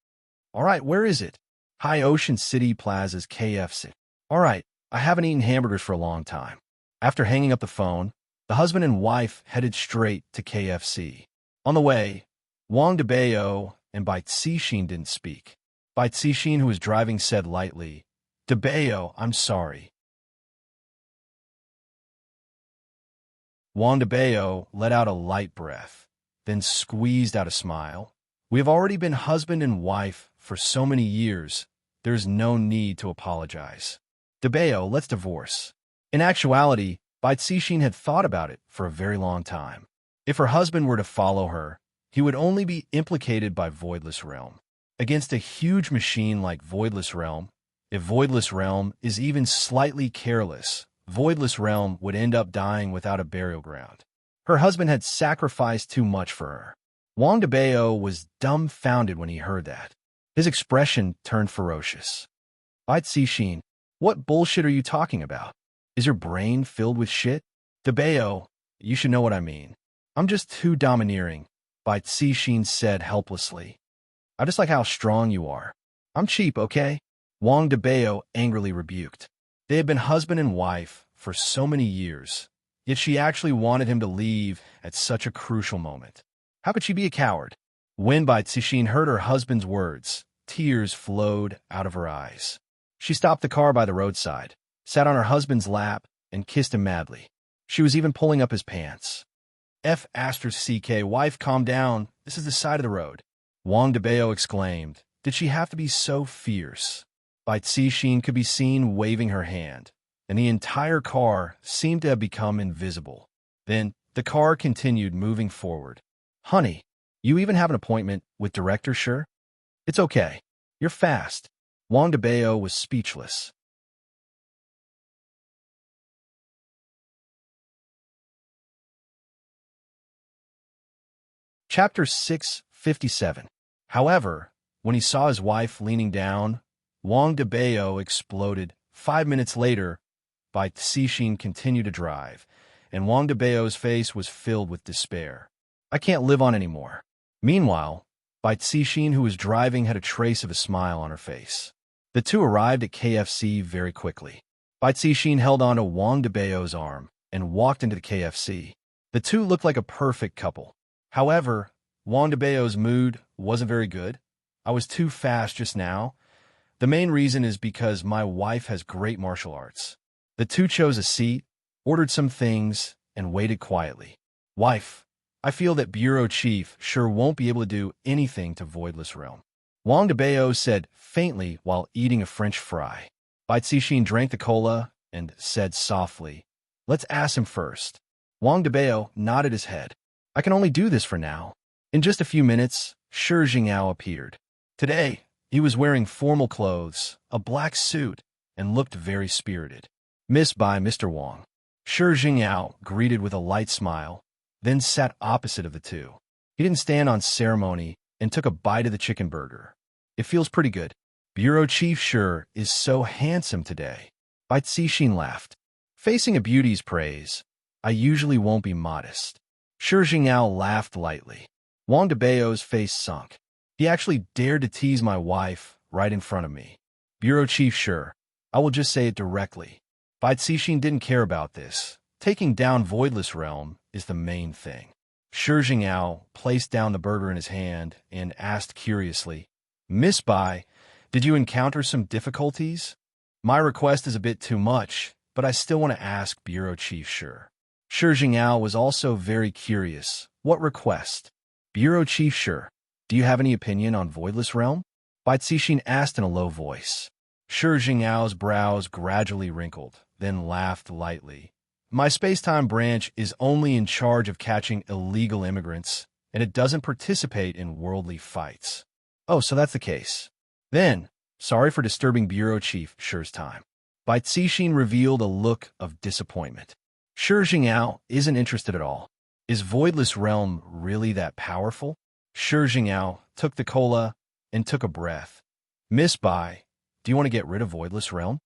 All right, where is it? High Ocean City Plaza's KFC. All right, I haven't eaten hamburgers for a long time. After hanging up the phone, the husband and wife headed straight to KFC. On the way, Wang Debao and Bai Cixin didn't speak. Bai Cixin, who was driving, said lightly, Debao, I'm sorry. Wang Debao let out a light breath, then squeezed out a smile. We have already been husband and wife for so many years, there's no need to apologize. Debao, let's divorce. In actuality, Bai Cixin had thought about it for a very long time. If her husband were to follow her, he would only be implicated by Voidless Realm. Against a huge machine like Voidless Realm, if Voidless Realm is even slightly careless, Voidless Realm would end up dying without a burial ground. Her husband had sacrificed too much for her. Wang Debao was dumbfounded when he heard that. His expression turned ferocious. Bai Cixin, what bullshit are you talking about? Is your brain filled with shit? DeBeo, you should know what I mean. I'm just too domineering, Bai Cixin said helplessly. I just like how strong you are. I'm cheap, okay? Wang DeBeo angrily rebuked. They had been husband and wife for so many years, yet she actually wanted him to leave at such a crucial moment. How could she be a coward? When Bai Cixin heard her husband's words, tears flowed out of her eyes. She stopped the car by the roadside, sat on her husband's lap, and kissed him madly. She was even pulling up his pants. F***, wife, calm down. This is the side of the road. Wang DeBeo exclaimed. Did she have to be so fierce? Bai Cixin could be seen waving her hand, and the entire car seemed to have become invisible. Then, the car continued moving forward. Honey, you even have an appointment with Director Sure? It's okay. You're fast. Wang DeBeo was speechless. Chapter 657. However, when he saw his wife leaning down, Wang DeBeo exploded. 5 minutes later, Bai Cixin continued to drive, and Wang DeBeo's face was filled with despair. I can't live on anymore. Meanwhile, Bai Cixin, who was driving, had a trace of a smile on her face. The two arrived at KFC very quickly. Bai Cixin held onto Wang DeBeo's arm and walked into the KFC. The two looked like a perfect couple. However, Wang DeBeo's mood wasn't very good. I was too fast just now. The main reason is because my wife has great martial arts. The two chose a seat, ordered some things, and waited quietly. Wife, I feel that Bureau Chief sure won't be able to do anything to Voidless Realm. Wang DeBeo said faintly while eating a French fry. Bai Cixin drank the cola and said softly, Let's ask him first. Wang DeBeo nodded his head. I can only do this for now. In just a few minutes, Shi Jingao appeared. Today, he was wearing formal clothes, a black suit, and looked very spirited. Miss by Mr. Wang. Shi Jingao greeted with a light smile, then sat opposite of the two. He didn't stand on ceremony and took a bite of the chicken burger. It feels pretty good. Bureau Chief Shi is so handsome today. Bai Cixin laughed. Facing a beauty's praise, I usually won't be modest. Shi Jingao laughed lightly. Wang DeBeo's face sunk. He actually dared to tease my wife right in front of me. Bureau Chief Shi, I will just say it directly. Bai Cixin didn't care about this. Taking down Voidless Realm is the main thing. Shi Jingao placed down the burger in his hand and asked curiously, Miss Bai, did you encounter some difficulties? My request is a bit too much, but I still want to ask Bureau Chief Shi. Shi Jingao was also very curious. What request? Bureau Chief Shi, do you have any opinion on Voidless Realm? Bai Cixin asked in a low voice. Shi Jingao's brows gradually wrinkled, then laughed lightly. My space-time branch is only in charge of catching illegal immigrants, and it doesn't participate in worldly fights. Oh, so that's the case. Then, sorry for disturbing Bureau Chief Shi's time. Bai Cixin revealed a look of disappointment. Shi Jingao isn't interested at all. Is Voidless Realm really that powerful? Shi Jingao took the cola and took a breath. Miss Bai, do you want to get rid of Voidless Realm?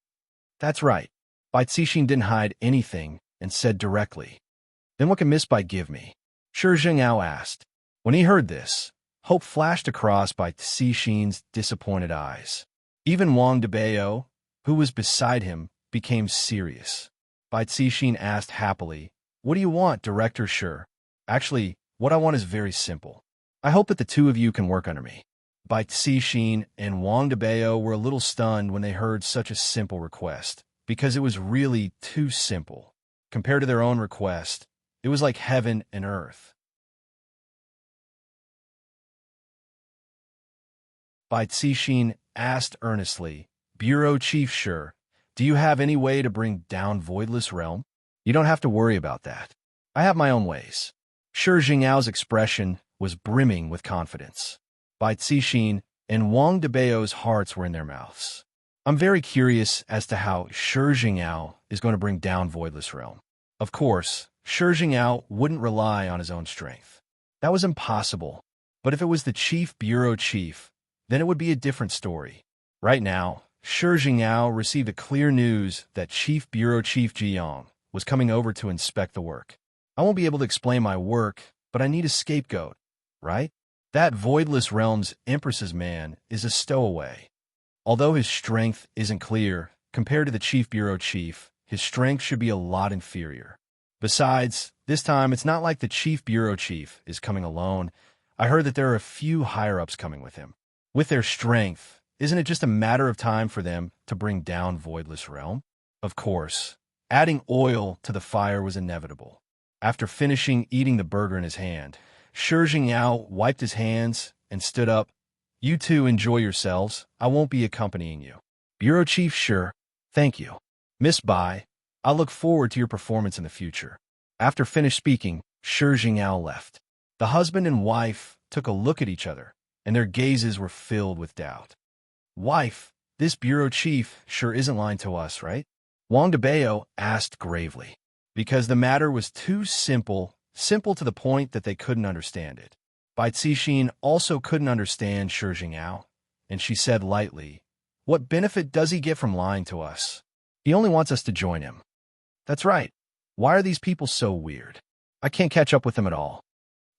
That's right. Bai Cixin didn't hide anything and said directly. Then what can Miss Bai give me? Shi Jingao asked. When he heard this, hope flashed across Bai Cixin's disappointed eyes. Even Wang DeBeo, who was beside him, became serious. Bai Cixin asked happily, What do you want, Director Shi? Actually, what I want is very simple. I hope that the two of you can work under me. Bai Cixin and Wang DeBeo were a little stunned when they heard such a simple request, because it was really too simple. Compared to their own request, it was like heaven and earth. Bai Cixin asked earnestly, Bureau Chief Shi, do you have any way to bring down Voidless Realm? You don't have to worry about that. I have my own ways. Shi Jingao's expression was brimming with confidence. Bai Cixin and Wang DeBeo's hearts were in their mouths. I'm very curious as to how Shi Jingao is going to bring down Voidless Realm. Of course, Shi Jingao wouldn't rely on his own strength. That was impossible. But if it was the Chief Bureau Chief, then it would be a different story. Right now, Shi Jingyao received a clear news that Chief Bureau Chief Jiang was coming over to inspect the work. I won't be able to explain my work, but I need a scapegoat, right? That Voidless Realm's Empress's man is a stowaway. Although his strength isn't clear, compared to the Chief Bureau Chief, his strength should be a lot inferior. Besides, this time it's not like the Chief Bureau Chief is coming alone. I heard that there are a few higher-ups coming with him. With their strength, isn't it just a matter of time for them to bring down Voidless Realm? Of course, adding oil to the fire was inevitable. After finishing eating the burger in his hand, Shi Jingyao wiped his hands and stood up. You two enjoy yourselves. I won't be accompanying you. Bureau Chief, sure. Thank you. Miss Bai, I look forward to your performance in the future. After finished speaking, Shi Jingyao left. The husband and wife took a look at each other, and their gazes were filled with doubt. Wife, this bureau chief sure isn't lying to us, right? Wang Debao asked gravely, because the matter was too simple to the point that they couldn't understand it. Bai Cixin also couldn't understand Shi Jingyao, and she said lightly, what benefit does he get from lying to us? He only wants us to join him. That's right. Why are these people so weird? I can't catch up with them at all.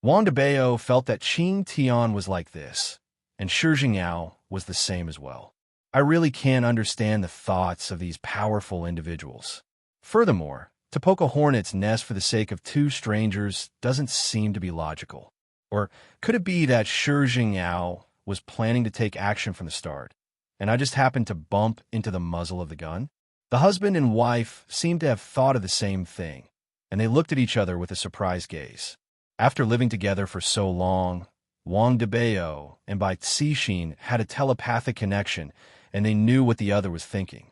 Wang Debao felt that Qing Tian was like this, and Shi Jingyao was the same as well. I really can't understand the thoughts of these powerful individuals. Furthermore, to poke a hornet's nest for the sake of two strangers doesn't seem to be logical. Or could it be that Shi Jingyao was planning to take action from the start, and I just happened to bump into the muzzle of the gun? The husband and wife seemed to have thought of the same thing, and they looked at each other with a surprised gaze. After living together for so long, Wang Debao and Bai Cixin had a telepathic connection, and they knew what the other was thinking.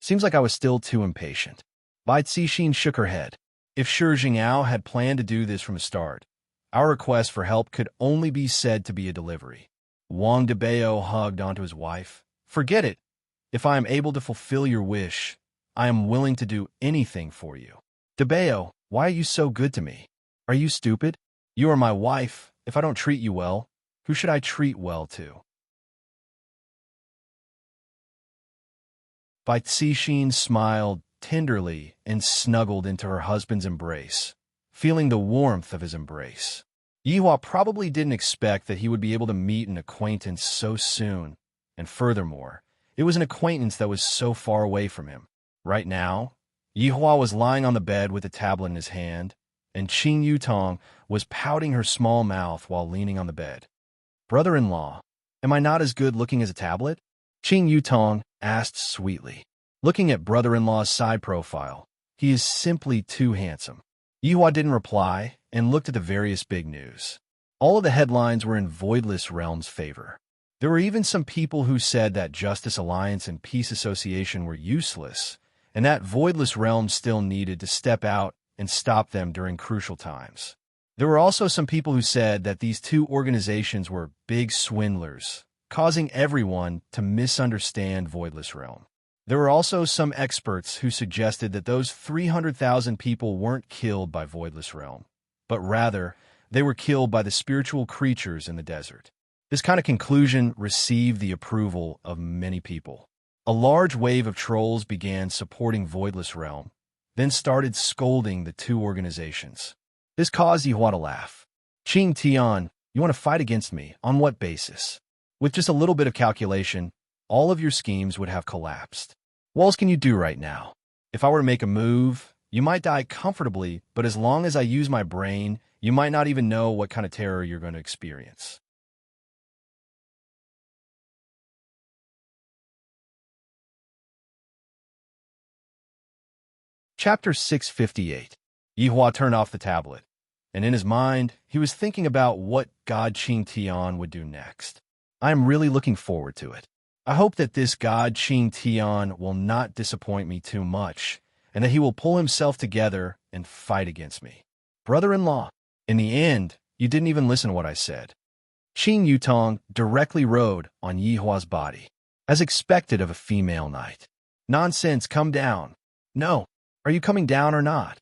Seems like I was still too impatient. Bai Cixin shook her head. If Shi Jingyao had planned to do this from the start, our request for help could only be said to be a delivery. Wang Debao hugged onto his wife. Forget it. If I am able to fulfill your wish, I am willing to do anything for you. Debao, why are you so good to me? Are you stupid? You are my wife. If I don't treat you well, who should I treat well to? Bai Cixin smiled tenderly and snuggled into her husband's embrace, feeling the warmth of his embrace. Yihua probably didn't expect that he would be able to meet an acquaintance so soon, and furthermore, it was an acquaintance that was so far away from him. Right now, Yihua was lying on the bed with a tablet in his hand, and Qing Yutong was pouting her small mouth while leaning on the bed. Brother-in-law, am I not as good-looking as a tablet? Qing Yutong asked sweetly. Looking at brother-in-law's side profile, he is simply too handsome. Yihua didn't reply and looked at the various big news. All of the headlines were in Voidless Realm's favor. There were even some people who said that Justice Alliance and Peace Association were useless, and that Voidless Realm still needed to step out and stop them during crucial times. There were also some people who said that these two organizations were big swindlers, causing everyone to misunderstand Voidless Realm. There were also some experts who suggested that those 300,000 people weren't killed by Voidless Realm, but rather they were killed by the spiritual creatures in the desert. This kind of conclusion received the approval of many people. A large wave of trolls began supporting Voidless Realm, then started scolding the two organizations. This caused Yihua to laugh. Qing Tian, you want to fight against me? On what basis? With just a little bit of calculation, all of your schemes would have collapsed. What else can you do right now? If I were to make a move, you might die comfortably, but as long as I use my brain, you might not even know what kind of terror you're going to experience. Chapter 658. Yihua turned off the tablet, and in his mind, he was thinking about what God Qing Tian would do next. I am really looking forward to it. I hope that this God Qing Tian will not disappoint me too much, and that he will pull himself together and fight against me. Brother-in-law, in the end, you didn't even listen to what I said. Qing Yutong directly rode on Yihua's body, as expected of a female knight. Nonsense, come down. No. Are you coming down or not?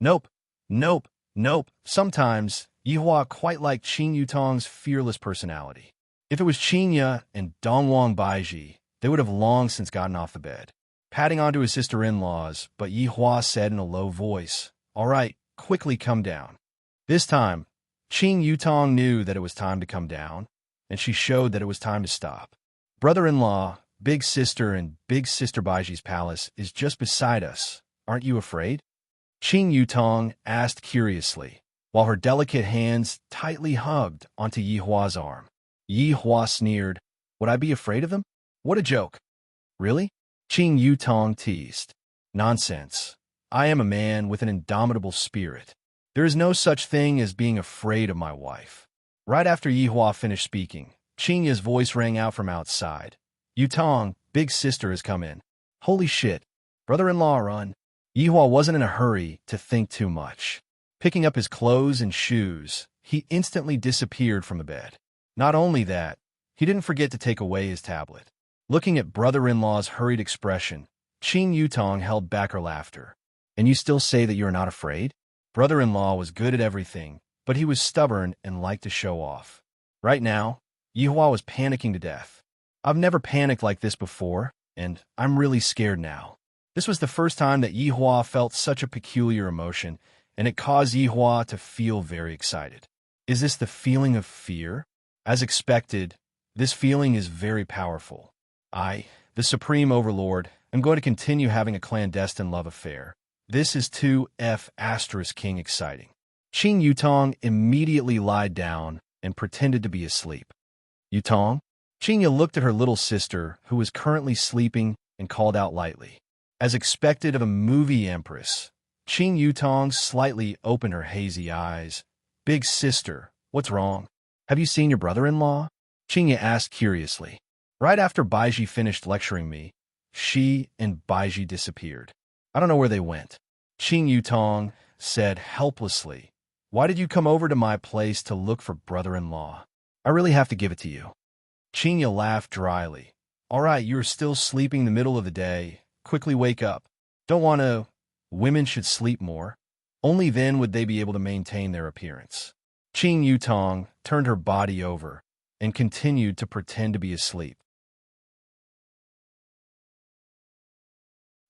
Nope. Nope. Nope. Sometimes, Yihua quite liked Qing Yutong's fearless personality. If it was Qingya and Dongwang Baiji, they would have long since gotten off the bed, patting onto his sister-in-laws, but Yi Hua said in a low voice, "All right, quickly come down." This time, Qing Yutong knew that it was time to come down, and she showed that it was time to stop. Brother-in-law, big sister, and big sister Baiji's palace is just beside us. Aren't you afraid? Qing Yutong asked curiously, while her delicate hands tightly hugged onto Yi Hua's arm. Yi Hua sneered, "Would I be afraid of them? What a joke." "Really?" Qing Yutong teased. "Nonsense. I am a man with an indomitable spirit. There is no such thing as being afraid of my wife." Right after Yi Hua finished speaking, Qingya's voice rang out from outside. "Yutong, big sister has come in." "Holy shit. Brother-in-law, run." Yi Hua wasn't in a hurry to think too much. Picking up his clothes and shoes, he instantly disappeared from the bed. Not only that, he didn't forget to take away his tablet. Looking at brother-in-law's hurried expression, Qing Yutong held back her laughter. "And you still say that you are not afraid?" Brother-in-law was good at everything, but he was stubborn and liked to show off. Right now, Yi Hua was panicking to death. "I've never panicked like this before, and I'm really scared now." This was the first time that Yi Hua felt such a peculiar emotion, and it caused Yi Hua to feel very excited. Is this the feeling of fear? As expected, this feeling is very powerful. I, the Supreme Overlord, am going to continue having a clandestine love affair. This is too King exciting. Qing Yutong immediately lied down and pretended to be asleep. "Yutong?" Qingya looked at her little sister, who was currently sleeping, and called out lightly. As expected of a movie empress, Qing Yutong slightly opened her hazy eyes. "Big sister, what's wrong? Have you seen your brother-in-law?" Qingya asked curiously. "Right after Baiji finished lecturing me, she and Baiji disappeared. I don't know where they went." Qing Yutong said helplessly, "Why did you come over to my place to look for brother-in-law? I really have to give it to you." Qingya laughed dryly. "All right, you're still sleeping in the middle of the day. Quickly wake up. Don't want to. Women should sleep more. Only then would they be able to maintain their appearance." Qing Yutong turned her body over and continued to pretend to be asleep.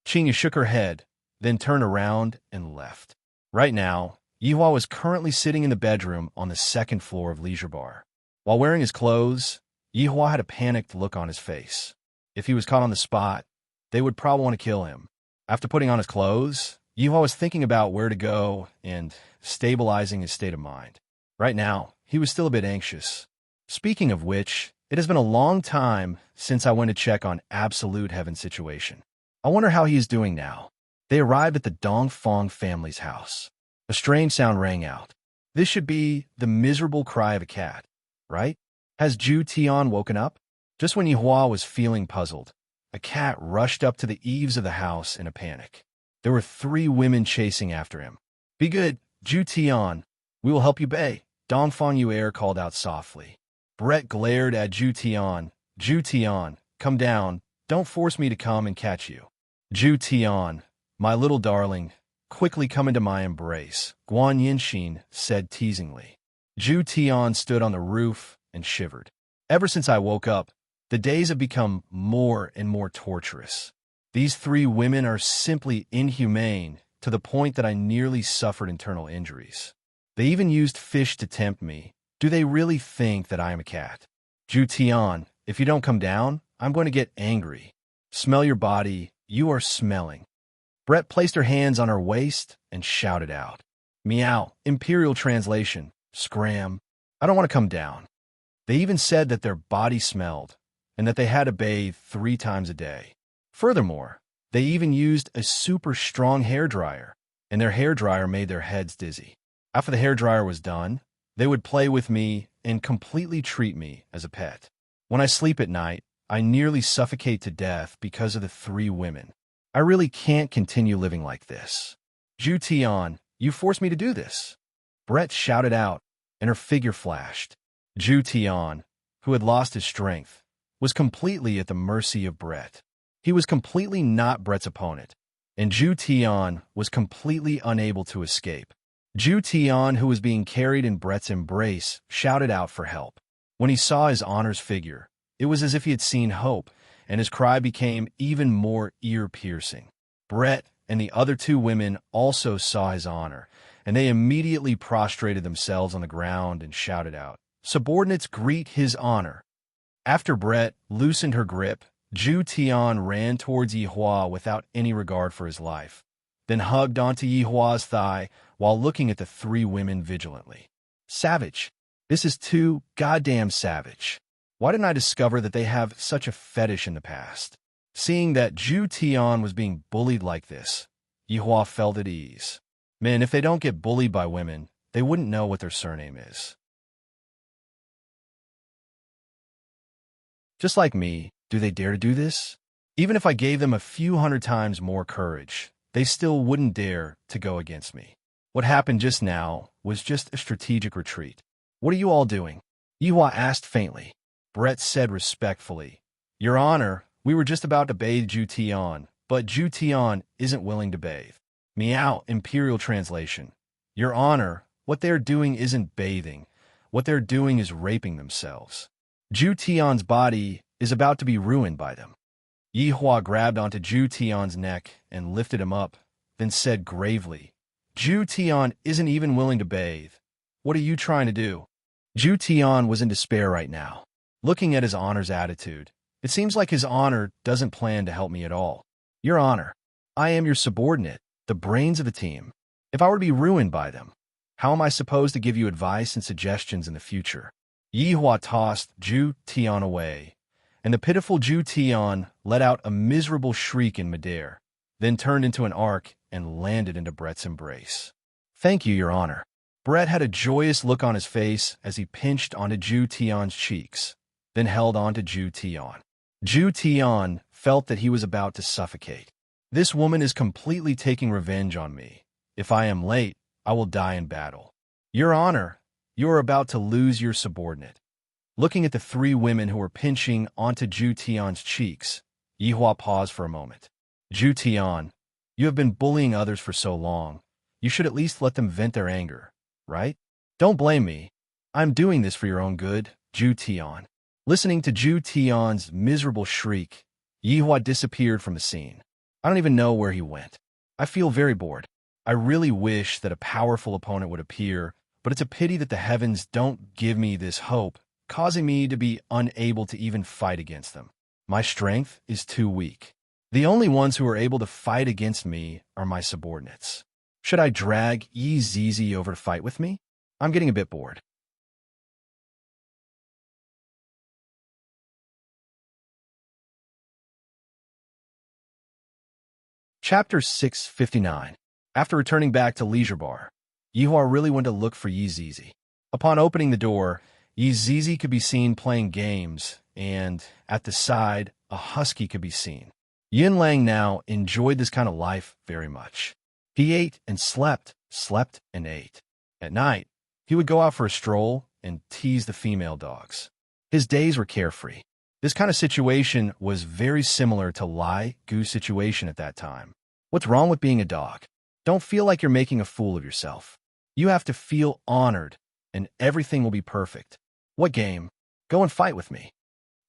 Qingya shook her head, then turned around and left. Right now, Yi Hua was currently sitting in the bedroom on the second floor of Leisure Bar. While wearing his clothes, Yi Hua had a panicked look on his face. If he was caught on the spot, they would probably want to kill him. After putting on his clothes, Yi Hua was thinking about where to go and stabilizing his state of mind. Right now, he was still a bit anxious. Speaking of which, it has been a long time since I went to check on Absolute Heaven's situation. I wonder how he is doing now. They arrived at the Dongfang family's house. A strange sound rang out. This should be the miserable cry of a cat, right? Has Zhu Tian woken up? Just when Yi Hua was feeling puzzled, a cat rushed up to the eaves of the house in a panic. There were 3 women chasing after him. "Be good, Zhu Tian. We will help you bay," Dongfang Yu'er called out softly. Brett glared at Zhu Tian. "Zhu Tian, come down. Don't force me to come and catch you." "Zhu Tian, my little darling, quickly come into my embrace," Guan Yinxin said teasingly. Zhu Tian stood on the roof and shivered. "Ever since I woke up, the days have become more and more torturous. These 3 women are simply inhumane to the point that I nearly suffered internal injuries. They even used fish to tempt me. Do they really think that I am a cat? Zhu Tian, if you don't come down, I'm going to get angry. Smell your body, you are smelling." Brett placed her hands on her waist and shouted out. "Meow, Imperial translation, scram. I don't want to come down." They even said that their body smelled and that they had to bathe 3 times a day. Furthermore, they even used a super strong hairdryer, and their hairdryer made their heads dizzy. After the hairdryer was done, they would play with me and completely treat me as a pet. When I sleep at night, I nearly suffocate to death because of the 3 women. I really can't continue living like this. Zhu Tian, you forced me to do this." Brett shouted out, and her figure flashed. Zhu Tian, who had lost his strength, was completely at the mercy of Brett. He was completely not Brett's opponent, and Zhu Tian was completely unable to escape. Zhu Tian, who was being carried in Brett's embrace, shouted out for help. When he saw his honor's figure, it was as if he had seen hope, and his cry became even more ear-piercing. Brett and the other two women also saw his honor, and they immediately prostrated themselves on the ground and shouted out, "Subordinates, greet his honor." After Brett loosened her grip, Zhu Tian ran towards Yihua without any regard for his life, then hugged onto Yihua's thigh while looking at the three women vigilantly. Savage. This is too goddamn savage. Why didn't I discover that they have such a fetish in the past? Seeing that Zhu Tian was being bullied like this, Yihua felt at ease. Men, if they don't get bullied by women, they wouldn't know what their surname is. Just like me, do they dare to do this? Even if I gave them a few hundred times more courage, they still wouldn't dare to go against me. What happened just now was just a strategic retreat. What are you all doing? Yihua asked faintly. Brett said respectfully, Your Honor, we were just about to bathe Zhu Tian, but Zhu Tian isn't willing to bathe. Meow, Imperial translation. Your Honor, what they're doing isn't bathing. What they're doing is raping themselves. Zhu Tian's body is about to be ruined by them. Yihua grabbed onto Zhu Tian's neck and lifted him up, then said gravely, Zhu Tian isn't even willing to bathe. What are you trying to do? Zhu Tian was in despair right now. Looking at his honor's attitude, it seems like his honor doesn't plan to help me at all. Your Honor, I am your subordinate, the brains of the team. If I were to be ruined by them, how am I supposed to give you advice and suggestions in the future? Yihua tossed Zhu Tian away, and the pitiful Zhu Tian let out a miserable shriek in midair, then turned into an arc and landed into Brett's embrace. Thank you, Your Honor. Brett had a joyous look on his face as he pinched onto Zhu Tian's cheeks, then held on to Zhu Tian. Zhu Tian felt that he was about to suffocate. This woman is completely taking revenge on me. If I am late, I will die in battle. Your Honor, you are about to lose your subordinate. Looking at the three women who were pinching onto Zhu Tian's cheeks, Yihua paused for a moment. Zhu Tian, you have been bullying others for so long. You should at least let them vent their anger, right? Don't blame me. I'm doing this for your own good, Zhu Tian. Listening to Zhu Tian's miserable shriek, Yihua disappeared from the scene. I don't even know where he went. I feel very bored. I really wish that a powerful opponent would appear, but it's a pity that the heavens don't give me this hope, causing me to be unable to even fight against them. My strength is too weak. The only ones who are able to fight against me are my subordinates. Should I drag Yi Zizi over to fight with me? I'm getting a bit bored. Chapter 659. After returning back to Leisure Bar, Yihua really went to look for Yi Zizi. Upon opening the door, Yi Zizi could be seen playing games, and at the side, a husky could be seen. Yin Lang now enjoyed this kind of life very much. He ate and slept and ate. At night, he would go out for a stroll and tease the female dogs. His days were carefree. This kind of situation was very similar to Lai Gu's situation at that time. What's wrong with being a dog? Don't feel like you're making a fool of yourself. You have to feel honored, and everything will be perfect. What game? Go and fight with me.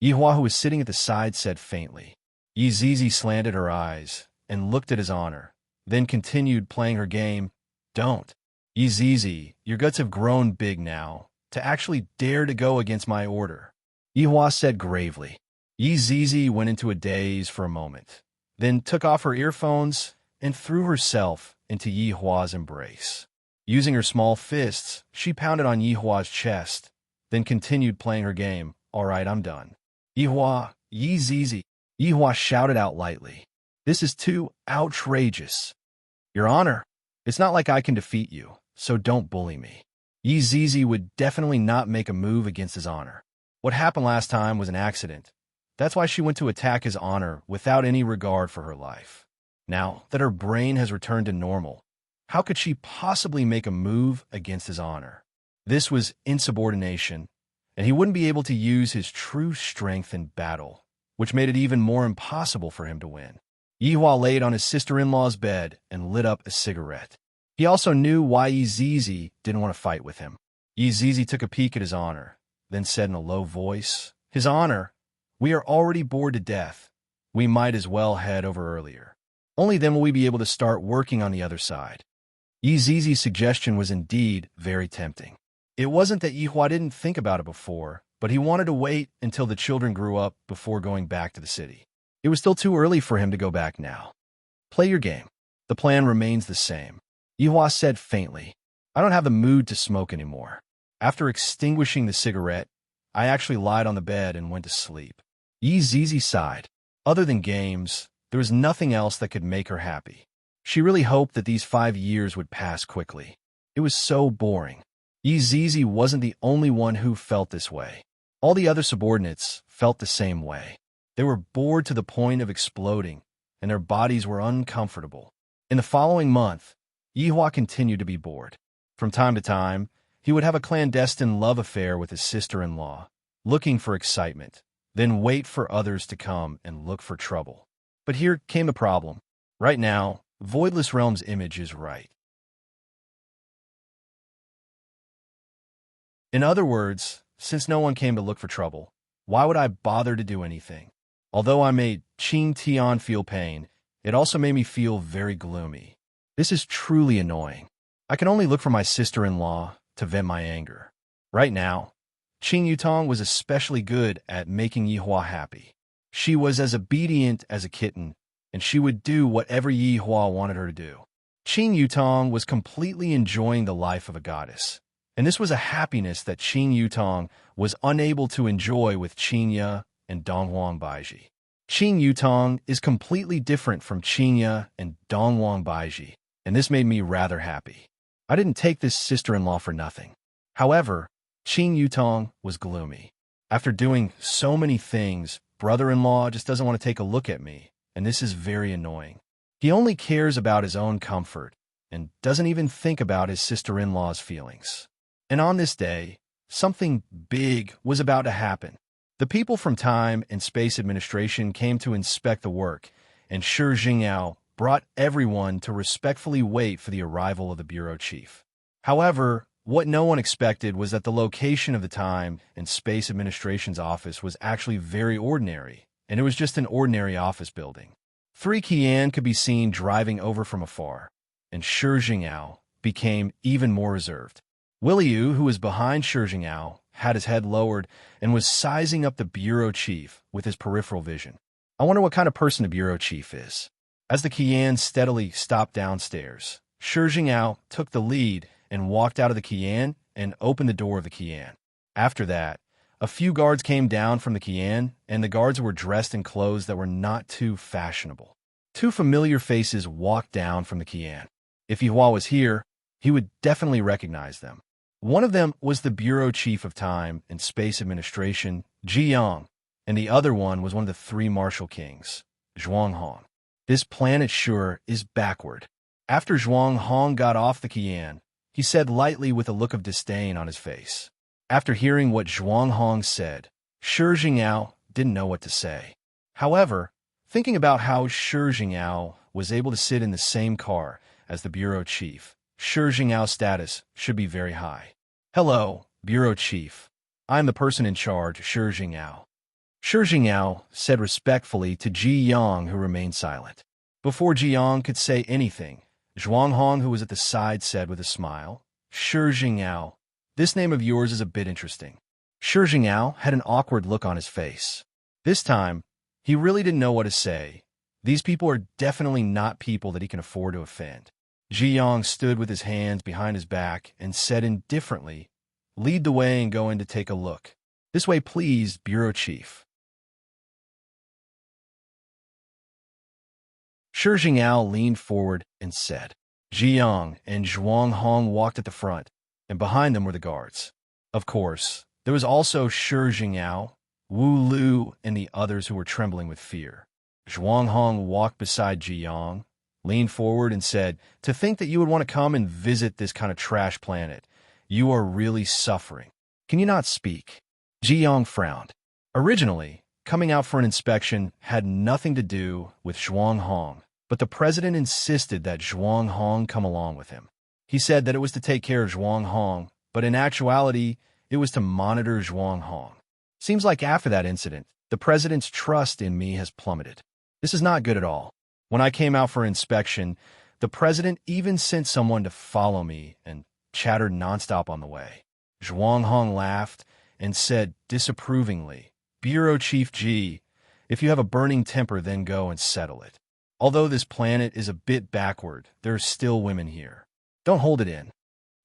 Yihua, who was sitting at the side, said faintly. Yi Zizi slanted her eyes and looked at his honor, then continued playing her game. Don't. Yi Zizi, your guts have grown big now, to actually dare to go against my order. Yihua said gravely. Yi Zizi went into a daze for a moment, then took off her earphones and threw herself into Yihua's embrace. Using her small fists, she pounded on Yihua's chest, then continued playing her game. All right, I'm done. Yihua, Yi Zizi. Yihua shouted out lightly. This is too outrageous. Your Honor, it's not like I can defeat you, so don't bully me. Yi Zizi would definitely not make a move against his honor. What happened last time was an accident. That's why she went to attack his honor without any regard for her life. Now that her brain has returned to normal, how could she possibly make a move against his honor? This was insubordination, and he wouldn't be able to use his true strength in battle, which made it even more impossible for him to win. Yihua laid on his sister-in-law's bed and lit up a cigarette. He also knew why Yi Zizi didn't want to fight with him. Yi Zizi took a peek at his honor, then said in a low voice, His Honor, We are already bored to death. We might as well head over earlier. Only then will we be able to start working on the other side. Yi Zizi's suggestion was indeed very tempting. It wasn't that Yihua didn't think about it before, but he wanted to wait until the children grew up before going back to the city. It was still too early for him to go back now. Play your game. The plan remains the same. Yihua said faintly, I don't have the mood to smoke anymore. After extinguishing the cigarette, I actually lied on the bed and went to sleep. Yi Zizi sighed. Other than games, there was nothing else that could make her happy. She really hoped that these 5 years would pass quickly. It was so boring. Yi Zizi wasn't the only one who felt this way. All the other subordinates felt the same way. They were bored to the point of exploding, and their bodies were uncomfortable. In the following month, Yihua continued to be bored. From time to time, he would have a clandestine love affair with his sister-in-law, looking for excitement, then wait for others to come and look for trouble. But here came the problem. Right now, Voidless Realm's image is right. In other words, since no one came to look for trouble, why would I bother to do anything? Although I made Qing Tian feel pain, it also made me feel very gloomy. This is truly annoying. I can only look for my sister-in-law to vent my anger. Right now, Qing Yutong was especially good at making Yihua happy. She was as obedient as a kitten, and she would do whatever Yihua wanted her to do. Qing Yutong was completely enjoying the life of a goddess, and this was a happiness that Qing Yutong was unable to enjoy with Qingya and Donghuang Baiji. Qing Yutong is completely different from Qingya and Donghuang Baiji, and this made me rather happy. I didn't take this sister-in-law for nothing. However, Qing Yutong was gloomy. After doing so many things, brother-in-law just doesn't want to take a look at me, and this is very annoying. He only cares about his own comfort and doesn't even think about his sister-in-law's feelings. And on this day, something big was about to happen. The people from Time and Space Administration came to inspect the work, and Shi Jingyao brought everyone to respectfully wait for the arrival of the bureau chief. However, what no one expected was that the location of the Time and Space Administration's office was actually very ordinary, and it was just an ordinary office building. 3 Qian could be seen driving over from afar, and Shi Jingyao became even more reserved. Willie Yu, who was behind Shi Jingyao, had his head lowered and was sizing up the bureau chief with his peripheral vision. I wonder what kind of person the bureau chief is. As the Qian steadily stopped downstairs, Shi Jingyao took the lead and walked out of the Qian and opened the door of the Qian. After that, a few guards came down from the Qian, and the guards were dressed in clothes that were not too fashionable. 2 familiar faces walked down from the Qian. If Yihua was here, he would definitely recognize them. One of them was the bureau chief of Time and Space Administration, Ji Yang, and the other one was one of the 3 martial kings, Zhuang Hong. This planet sure is backward. After Zhuang Hong got off the Qian, he said lightly with a look of disdain on his face. After hearing what Zhuang Hong said, Shi Jingyao didn't know what to say. However, thinking about how Shi Jingyao was able to sit in the same car as the bureau chief, Shi Jingyao's status should be very high. Hello, bureau chief. I'm the person in charge, Shi Jingyao. Shi Jingyao said respectfully to Ji Yang, who remained silent. Before Ji Yang could say anything, Zhuang Hong, who was at the side, said with a smile, Shi Jingyao, this name of yours is a bit interesting. Shi Jingyao had an awkward look on his face. This time, he really didn't know what to say. These people are definitely not people that he can afford to offend. Ji Yang stood with his hands behind his back and said indifferently, lead the way and go in to take a look. This way, please, bureau chief. Shi Jingyao leaned forward and said. Ji Yang and Zhuang Hong walked at the front, and behind them were the guards. Of course, there was also Shi Jingyao, Wu Lu, and the others who were trembling with fear. Zhuang Hong walked beside Ji Yang, leaned forward and said, to think that you would want to come and visit this kind of trash planet. You are really suffering. Can you not speak? Ji Yang frowned. Originally, coming out for an inspection had nothing to do with Zhuang Hong, but the president insisted that Zhuang Hong come along with him. He said that it was to take care of Zhuang Hong, but in actuality, it was to monitor Zhuang Hong. Seems like after that incident, The president's trust in me has plummeted. This is not good at all. When I came out for inspection, the president even sent someone to follow me and chattered nonstop on the way. Zhuang Hong laughed and said disapprovingly, "Bureau Chief G, if you have a burning temper, then go and settle it. Although this planet is a bit backward, there are still women here. Don't hold it in."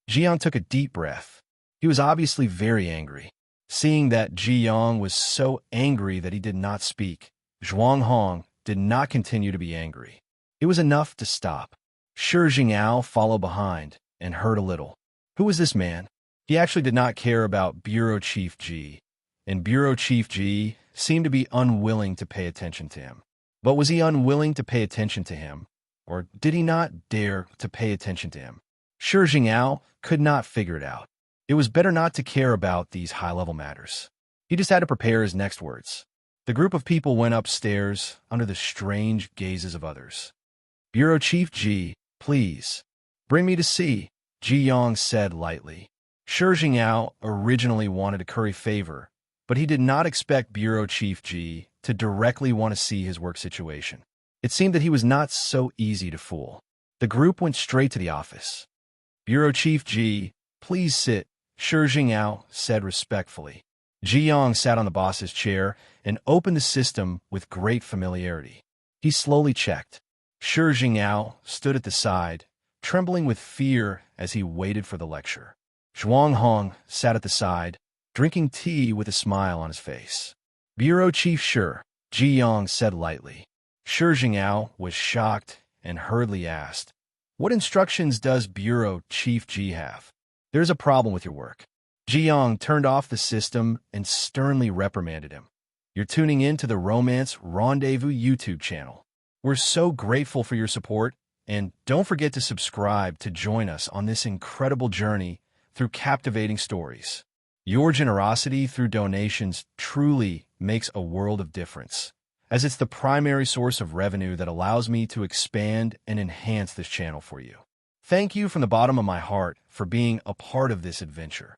Jiang took a deep breath. He was obviously very angry. Seeing that Jiang was so angry that he did not speak, Zhuang Hong did not continue to be angry. It was enough to stop. Shi Jingao followed behind and heard a little. Who was this man? He actually did not care about Bureau Chief G, and Bureau Chief G seemed to be unwilling to pay attention to him. But was he unwilling to pay attention to him, or did he not dare to pay attention to him? Shi Jingao could not figure it out. It was better not to care about these high-level matters. He just had to prepare his next words. The group of people went upstairs under the strange gazes of others. "Bureau Chief G, please, bring me to see," Ji Yong said lightly. Shi Jingao originally wanted to curry favor, but he did not expect Bureau Chief G to directly want to see his work situation. It seemed that he was not so easy to fool. The group went straight to the office. "Bureau Chief G, please sit," Shi Jingao said respectfully. Ji Yong sat on the boss's chair and opened the system with great familiarity. He slowly checked. Shi Jingao stood at the side, trembling with fear as he waited for the lecture. Zhuang Hong sat at the side, drinking tea with a smile on his face. "Bureau Chief Shi," Ji Yong said lightly. Shi Jingao was shocked and hurriedly asked, "What instructions does Bureau Chief G have?" "There's a problem with your work." Ji Yong turned off the system and sternly reprimanded him. "You're tuning in to the Romance Rendezvous YouTube channel. We're so grateful for your support, and don't forget to subscribe to join us on this incredible journey through captivating stories. Your generosity through donations truly makes a world of difference, as it's the primary source of revenue that allows me to expand and enhance this channel for you. Thank you from the bottom of my heart for being a part of this adventure.